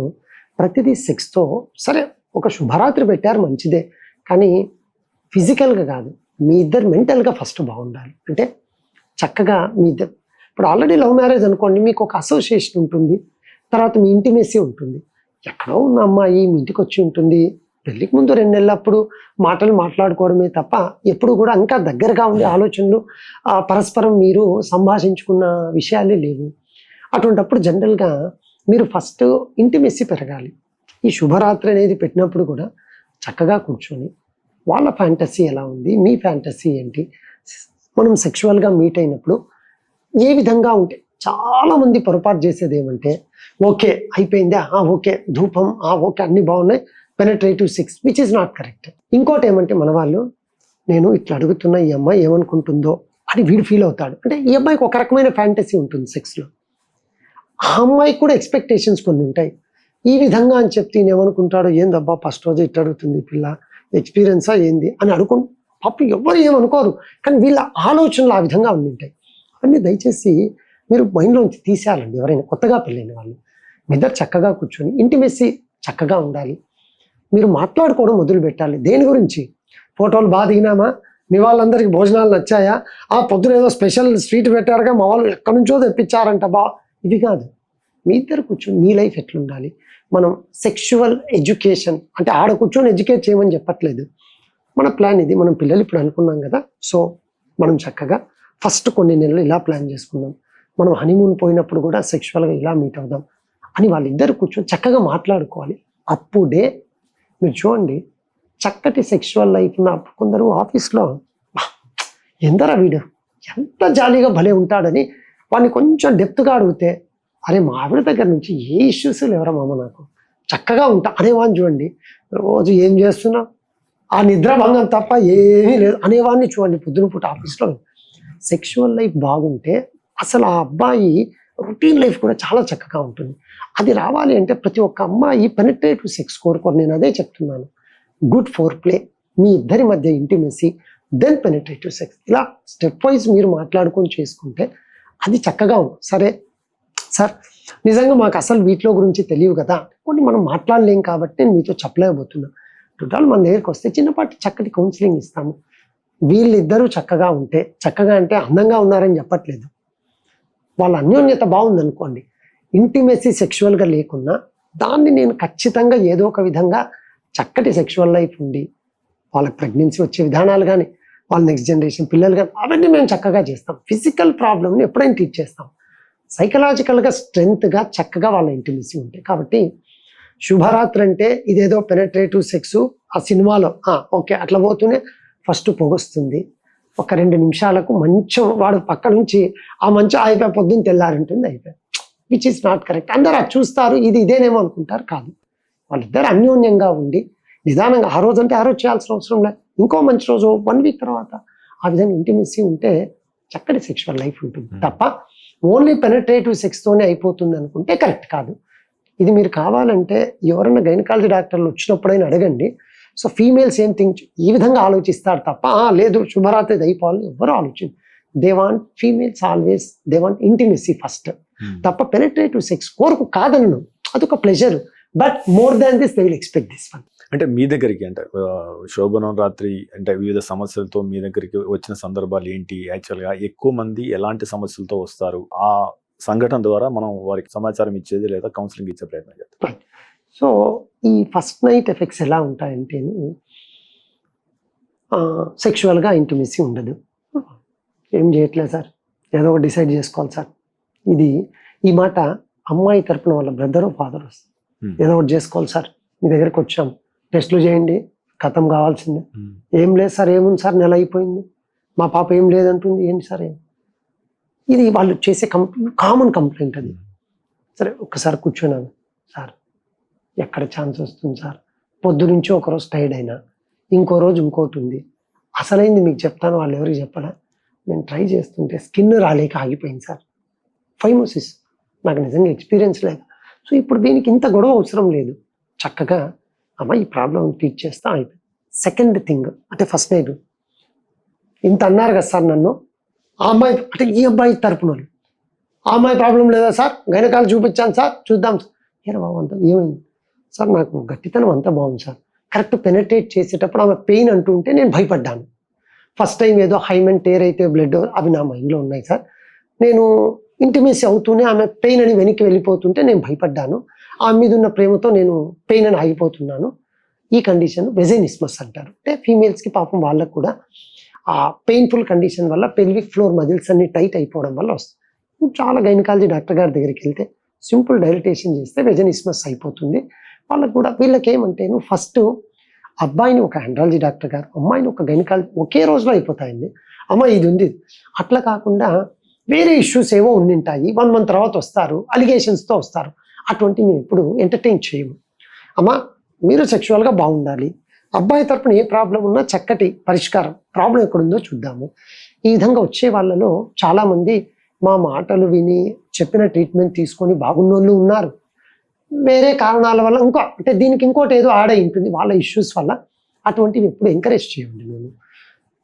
ప్రతిదీ సెక్స్తో, సరే ఒక శుభరాత్రి పెట్టారు మంచిదే, కానీ ఫిజికల్గా కాదు, మీ ఇద్దరు మెంటల్గా ఫస్ట్ బాగుండాలి. అంటే చక్కగా మీ ఇద్దరు, ఇప్పుడు ఆల్రెడీ లవ్ మ్యారేజ్ అనుకోండి, మీకు ఒక అసోసియేషన్ ఉంటుంది, తర్వాత మీ ఇంటిమేసీ ఉంటుంది. ఎక్కడో ఉన్న అమ్మాయి మీ ఇంటికి వచ్చి ఉంటుంది, పెళ్ళికి ముందు 2 నెలలప్పుడు మాటలు మాట్లాడుకోవడమే తప్ప ఎప్పుడు కూడా ఇంకా దగ్గరగా ఉండే ఆలోచనలు పరస్పరం మీరు సంభాషించుకున్న విషయాలే లేవు. అటువంటప్పుడు జనరల్గా మీరు ఫస్ట్ ఇంటిమేసీ పెరగాలి. ఈ శుభరాత్రి అనేది పెట్టినప్పుడు కూడా చక్కగా కూర్చొని వాళ్ళ ఫ్యాంటసీ ఎలా ఉంది, మీ ఫ్యాంటసీ ఏంటి, మనం సెక్షువల్గా మీట్ అయినప్పుడు ఏ విధంగా ఉంటే. చాలామంది పొరపాటు చేసేది ఏమంటే, ఓకే అయిపోయిందా, ఓకే ధూపం, ఓకే అన్నీ బాగున్నాయి, penetrative sex, which is not correct. ఇంకోటి ఏమంటే మన వాళ్ళు, నేను ఇట్లా అడుగుతున్నా ఈ అమ్మాయి ఏమనుకుంటుందో అని వీడు ఫీల్ అవుతాడు. అంటే ఈ అమ్మాయికి ఒక రకమైన ఫ్యాంటసీ ఉంటుంది సెక్స్లో, ఆ అమ్మాయికి కూడా ఎక్స్పెక్టేషన్స్ కొన్ని ఉంటాయి. ఈ విధంగా అని చెప్తే ఏమనుకుంటాడో, ఏందబ్బా ఫస్ట్ రోజు ఇట్లా అడుగుతుంది పిల్ల, ఎక్స్పీరియన్సా ఏంది అని అనుకుంటు పాప ఎవరు ఏమనుకోరు, కానీ వీళ్ళ ఆలోచనలు ఆ విధంగా ఉంటాయి. అవన్నీ దయచేసి మీరు మైండ్లోంచి తీసేయాలండి. ఎవరైనా కొత్తగా పెళ్ళైన వాళ్ళు మీ ఇద్దరు చక్కగా కూర్చొని ఇంటిమేసీ చక్కగా ఉండాలి. మీరు మాట్లాడుకోవడం మొదలు పెట్టాలి. దేని గురించి, ఫోటోలు బాగా దిగినామా, మీ వాళ్ళందరికీ భోజనాలు నచ్చాయా, పొద్దున ఏదో స్పెషల్ స్వీట్ పెట్టారుగా మా వాళ్ళు ఎక్కడి నుంచో తెప్పించారంట బా, ఇవి కాదు. మీ ఇద్దరు కూర్చొని మీ లైఫ్ ఎట్లుండాలి, మనం సెక్షువల్ ఎడ్యుకేషన్ అంటే ఆడ కూర్చొని ఎడ్యుకేట్ చేయమని చెప్పట్లేదు. మన ప్లాన్ ఇది. మనం పిల్లలు ఇప్పుడు అనుకున్నాం కదా, సో మనం చక్కగా ఫస్ట్ కొన్ని నెలలు ఇలా ప్లాన్ చేసుకుందాం, మనం హనీమూన్ పోయినప్పుడు కూడా సెక్షువల్గా ఇలా మీట్ అవుదాం అని వాళ్ళిద్దరు కూర్చొని చక్కగా మాట్లాడుకోవాలి. అప్పుడే మీరు చూడండి చక్కటి సెక్షువల్ లైఫ్ ఉన్న కొందరు ఆఫీస్లో ఎందరా వీడు ఎంత జాలీగా భలే ఉంటాడని వాడిని కొంచెం డెప్త్గా అడిగితే, అరే మా ఆవిడ దగ్గర నుంచి ఏ ఇష్యూస్ లేవరా మామ, నాకు చక్కగా ఉంటా అనేవాడిని చూడండి. రోజు ఏం చేస్తున్నావు, ఆ నిద్ర భంగం తప్ప ఏమీ లేదు అనేవాడిని చూడండి పొద్దున పూట ఆఫీస్లో. సెక్షువల్ లైఫ్ బాగుంటే అసలు ఆ అబ్బాయి రొటీన్ లైఫ్ కూడా చాలా చక్కగా ఉంటుంది. అది రావాలి అంటే ప్రతి ఒక్క అమ్మాయి పెనిట్రేటివ్ సెక్స్ కోరుకోరు. నేను అదే చెప్తున్నాను. గుడ్ ఫోర్ ప్లే, మీ ఇద్దరి మధ్య ఇంటిమెసీ, దెన్ పెనిట్రేటివ్ సెక్స్, ఇలా స్టెప్ వైజ్ మీరు మాట్లాడుకొని చేసుకుంటే అది చక్కగా ఉంది. సరే సార్ నిజంగా మాకు అసలు వీటిలో గురించి తెలియదు కదా, కొన్ని మనం మాట్లాడలేం కాబట్టి నేను మీతో చెప్పలేకపోతున్నా. టోటల్ మన దగ్గరికి వస్తే చిన్నపాటి చక్కటి కౌన్సిలింగ్ ఇస్తాము. వీళ్ళిద్దరూ చక్కగా ఉంటే, చక్కగా అంటే అందంగా ఉన్నారని చెప్పట్లేదు, వాళ్ళ అన్యోన్యత బాగుందనుకోండి, ఇంటిమెసీ సెక్షువల్గా లేకున్నా దాన్ని నేను ఖచ్చితంగా ఏదో ఒక విధంగా చక్కటి సెక్షువల్ లైఫ్ ఉండి వాళ్ళకి ప్రెగ్నెన్సీ వచ్చే విధానాలు కానీ, వాళ్ళ నెక్స్ట్ జనరేషన్ పిల్లలు కానీ అవన్నీ మేము చక్కగా చేస్తాం. ఫిజికల్ ప్రాబ్లమ్ని ఎప్పుడైనా ట్రీట్ చేస్తాం. సైకలాజికల్గా స్ట్రెంగ్త్గా చక్కగా వాళ్ళ ఇంటిమెసీ ఉంటాయి. కాబట్టి శుభరాత్రి అంటే ఇదేదో పెనట్రేటివ్ సెక్స్ ఆ సినిమాలో ఓకే అట్లా పోతూనే ఫస్ట్ పొగొస్తుంది, ఒక 2 నిమిషాలకు మంచం వాడు పక్క నుంచి ఆ మంచం అయిపోయి పొద్దున్న తెల్లారింటుంది అయిపోయి, విచ్ ఈస్ నాట్ కరెక్ట్. అందరూ అది చూస్తారు, ఇది ఇదేనేమో అనుకుంటారు. కాదు, వాళ్ళిద్దరు అన్యోన్యంగా ఉండి నిదానంగా ఆ రోజు అంటే ఆ రోజు చేయాల్సిన అవసరం లేదు, ఇంకో మంచి రోజు 1 వీక్ తర్వాత ఆ విధంగా ఇంటిమెసీ ఉంటే చక్కటి సెక్షువల్ లైఫ్ ఉంటుంది. తప్ప ఓన్లీ పెనట్రేటివ్ సెక్స్తోనే అయిపోతుంది అనుకుంటే కరెక్ట్ కాదు. ఇది మీరు కావాలంటే ఎవరైనా గైనకాలజీ డాక్టర్లు వచ్చినప్పుడైనా అడగండి. సో ఫీమేల్స్ ఏం థింక్ ఈ విధంగా ఆలోచిస్తారు తప్ప లేదు శుభరాత్రి అయిపోవాలని ఎవరు ఆలోచించు. They want females always they want intimacy first, తప్ప పెనట్రేటివ్ సెక్స్ కోరుకు కాదను, అదొక pleasure. But more than this they will expect this one. అంటే మీ దగ్గరికి అంటే శోభనం రాత్రి అంటే వివిధ సమస్యలతో మీ దగ్గరికి వచ్చిన సందర్భాలు ఏంటి? యాక్చువల్గా ఎక్కువ మంది ఎలాంటి సమస్యలతో వస్తారు? ఆ సంఘటన ద్వారా మనం వారికి సమాచారం ఇచ్చేది లేదా కౌన్సిలింగ్ ఇచ్చే ప్రయత్నం చేస్తాం. సో ఈ ఫస్ట్ నైట్ ఎఫెక్ట్స్ ఎలా ఉంటాయంటే సెక్షువల్గా ఇంటిమెసీ ఉండదు, ఏం చేయట్లేదు సార్, ఏదో ఒకటి డిసైడ్ చేసుకోవాలి సార్. ఇది ఈ మాట అమ్మాయి తరపున వాళ్ళ బ్రదరు ఫాదర్ వస్తుంది, ఏదో ఒకటి చేసుకోవాలి సార్, మీ దగ్గరికి వచ్చాం టెస్టులు చేయండి ఖతం కావాల్సిందే. ఏం లేదు సార్, ఏముంది సార్ నెల అయిపోయింది, మా పాప ఏం లేదంటుంది, ఏంటి సార్ ఇది వాళ్ళు చేసే కామన్ కంప్లైంట్ అది. సరే ఒక్కసారి కూర్చున్నాను సార్, ఎక్కడ ఛాన్స్ వస్తుంది సార్, పొద్దు నుంచి ఒకరోజు టైర్డ్ అయినా, ఇంకో రోజు ఇంకోటి ఉంది, అసలైంది మీకు చెప్తాను వాళ్ళు ఎవరికి చెప్పరా, నేను ట్రై చేస్తుంటే స్కిన్ రాలేక ఆగిపోయింది సార్, ఫైమోసిస్, నాకు నిజంగా ఎక్స్పీరియన్స్ లేదు. సో ఇప్పుడు దీనికి ఇంత గొడవ అవసరం లేదు, చక్కగా అమ్మ ఈ ప్రాబ్లం ట్రీట్ చేస్తా అయిపోయింది. సెకండ్ థింగ్ అంటే ఫస్ట్ నైట్ ఇంత అన్నారు కదా సార్ నన్ను, ఆ అమ్మాయి అంటే ఈ అబ్బాయి తరపున ఆ అమ్మాయి ప్రాబ్లం లేదా సార్, గైనకాలజీ చూపించాను సార్, చూద్దాం సార్, ఏరా బాబు అంతా ఏమైంది సార్, నాకు గట్టితనం అంతా బాగుంది సార్, కరెక్ట్ పెనట్రేట్ చేసేటప్పుడు ఆమె పెయిన్ అంటూ ఉంటే నేను భయపడ్డాను. ఫస్ట్ టైం ఏదో హైమెన్ టేర్ అయితే బ్లడ్ అవి నా మైండ్లో ఉన్నాయి సార్, నేను ఇంటిమేసీ అవుతూనే ఆమె పెయిన్ అని వెనక్కి వెళ్ళిపోతుంటే నేను భయపడ్డాను, ఆమె మీద ఉన్న ప్రేమతో నేను పెయిన్ అని ఆగిపోతున్నాను. ఈ కండిషన్ వెజైనిస్మస్ అంటారు. అంటే ఫీమేల్స్కి పాపం వాళ్ళకు కూడా ఆ పెయిన్ఫుల్ కండిషన్ వల్ల పెల్విక్ ఫ్లోర్ మజిల్స్ అన్ని టైట్ అయిపోవడం వల్ల వస్తుంది. చాలా గైనకాలజీ డాక్టర్ గారి దగ్గరికి వెళ్తే సింపుల్ డైలటేషన్ చేస్తే వెజనిస్మస్ అయిపోతుంది. వాళ్ళకు కూడా వీళ్ళకి ఏమంటే ఫస్ట్ అబ్బాయిని ఒక ఆండ్రాలజీ డాక్టర్ గారు, అమ్మాయిని ఒక గైనకాలజీ ఒకే రోజులో అయిపోతాయండి. అమ్మాయి ఇది ఉంది, అట్లా కాకుండా వేరే ఇష్యూస్ ఏవో ఉండింటాయి, 1 month తర్వాత వస్తారు, అలిగేషన్స్తో వస్తారు, అటువంటి మేము ఎప్పుడు ఎంటర్టైన్ చేయము. అమ్మ మీరు సెక్షువల్గా బాగుండాలి, అబ్బాయి తరపున ఏ ప్రాబ్లం ఉన్నా చక్కటి పరిష్కారం, ప్రాబ్లం ఎక్కడుందో చూద్దాము. ఈ విధంగా వచ్చే వాళ్ళలో చాలామంది మా మాటలు విని చెప్పిన ట్రీట్మెంట్ తీసుకొని బాగున్నోళ్ళు ఉన్నారు. వేరే కారణాల వల్ల అంటే దీనికి ఇంకోటి ఏదో ఆడై ఉంటుంది వాళ్ళ ఇష్యూస్ వల్ల, అటువంటివి ఎప్పుడు ఎంకరేజ్ చేయండి. నేను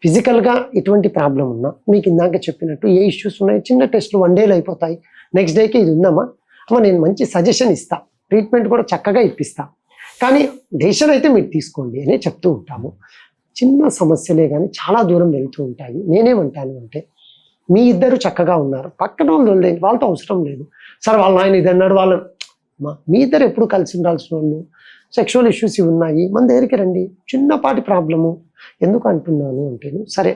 ఫిజికల్గా ఎటువంటి ప్రాబ్లం ఉన్నా మీకు ఇందాక చెప్పినట్టు ఏ ఇష్యూస్ ఉన్నాయి, చిన్న టెస్ట్లు 1 dayలో అయిపోతాయి, నెక్స్ట్ డేకి ఇది ఉందమ్మా అమ్మ నేను మంచి సజెషన్ ఇస్తా, ట్రీట్మెంట్ కూడా చక్కగా ఇప్పిస్తా, కానీ డెసిషన్ అయితే మీరు తీసుకోండి అనే చెప్తూ ఉంటాము. చిన్న సమస్యలే కానీ చాలా దూరం వెళ్తూ ఉంటాయి. నేనేమంటాను అంటే మీ ఇద్దరు చక్కగా ఉన్నారు, పక్కన వాళ్ళు వాళ్ళతో అవసరం లేదు సార్, వాళ్ళ ఆయన ఇది అన్నాడు, అమ్మా మీ ఇద్దరు ఎప్పుడు కలిసి ఉండాల్సిన వాళ్ళు, సెక్షువల్ ఇష్యూస్ ఇవి ఉన్నాయి, మన దగ్గరికి రండి, చిన్నపాటి ప్రాబ్లము. ఎందుకు అంటున్నాను అంటే, సరే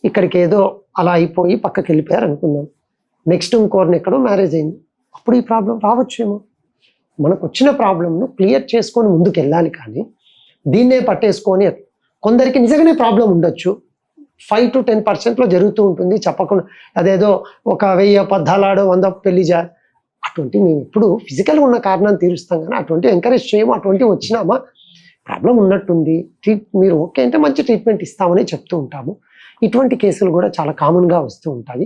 ఇక్కడికి ఏదో అలా అయిపోయి పక్కకి వెళ్ళిపోయారు అనుకుందాం, నెక్స్ట్ ఇంకోరిని ఎక్కడో మ్యారేజ్ అయింది, అప్పుడు ఈ ప్రాబ్లం రావచ్చేమో. మనకు వచ్చిన ప్రాబ్లంను క్లియర్ చేసుకొని ముందుకు వెళ్ళాలి, కానీ దీన్నే పట్టేసుకొని కొందరికి నిజంగానే ప్రాబ్లం ఉండొచ్చు, 5 to 10% జరుగుతూ ఉంటుంది చెప్పకుండా. అదేదో ఒక 1000 అబద్ధాలాడో 100 పెళ్లి చేయాలి, అటువంటి మేము ఇప్పుడు ఫిజికల్గా ఉన్న కారణాన్ని తీరుస్తాం, కానీ అటువంటి ఎంకరేజ్ చేయము. అటువంటి వచ్చినామా ప్రాబ్లం ఉన్నట్టుంది, మీరు ఓకే అంటే మంచి ట్రీట్మెంట్ ఇస్తామని చెప్తూ ఉంటాము. ఇటువంటి కేసులు కూడా చాలా కామన్గా వస్తూ ఉంటాయి.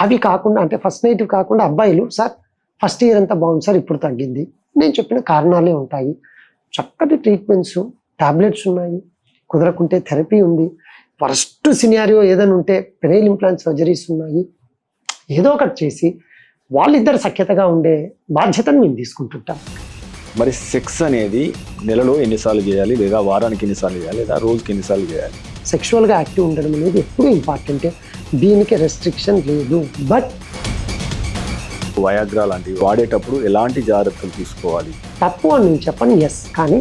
అవి కాకుండా అంటే ఫస్ట్ నైట్ కాకుండా అబ్బాయిలు, సార్ ఫస్ట్ ఇయర్ అంతా బాగుంది సార్, ఇప్పుడు తగ్గింది, నేను చెప్పిన కారణాలే ఉంటాయి. చక్కటి ట్రీట్మెంట్స్, టాబ్లెట్స్ ఉన్నాయి, కుదరకుంటే థెరపీ ఉంది, వరస్ట్ సినారియో ఏదైనా ఉంటే పెరైల్ ఇంప్లాంట్ సర్జరీస్ ఉన్నాయి. ఏదో ఒకటి చేసి వాళ్ళిద్దరు సఖ్యతగా ఉండే బాధ్యతను మేము తీసుకుంటుంటాం. మరి సెక్స్ అనేది నెలలో ఎన్నిసార్లు చేయాలి, లేదా వారానికి ఎన్నిసార్లు చేయాలి, లేదా రోజుకి ఎన్నిసార్లు చేయాలి? సెక్షువల్గా యాక్టివ్ ఉండడం అనేది ఎప్పుడూ ఇంపార్టెంటే, దీనికి రెస్ట్రిక్షన్ లేదు. బట్ వయాగ్రా లాంటివి వాడేటప్పుడు ఎలాంటి జాగ్రత్తలు తీసుకోవాలి? తప్పు అని నేను చెప్పను, ఎస్, కానీ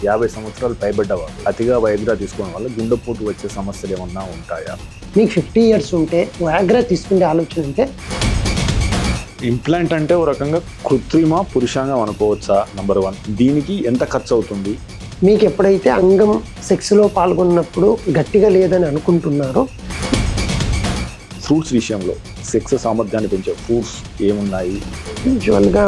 50 సంవత్సరాలు పైబడ్డవాళ్ళు అతిగా వయాగ్రా తీసుకోవడం వల్ల గుండెపోటు వచ్చే సమస్యలు ఏమన్నా ఉంటాయా? మీకు 50 years ఉంటే వయాగ్రా తీసుకునే ఆలోచన ఉంటే, ఇంప్లాంట్ అంటే ఓ రకంగా కృత్రిమ పురుషాంగం అనుకోవచ్చా? నంబర్ 1, దీనికి ఎంత ఖర్చు అవుతుంది? మీకు ఎప్పుడైతే అంగం సెక్స్లో పాల్గొన్నప్పుడు గట్టిగా లేదని అనుకుంటున్నారో, ఫ్రూట్స్ విషయంలో సెక్స్ సామర్థ్యాన్ని పెంచే ఫ్రూట్స్ ఏమున్నాయి? యూజువల్గా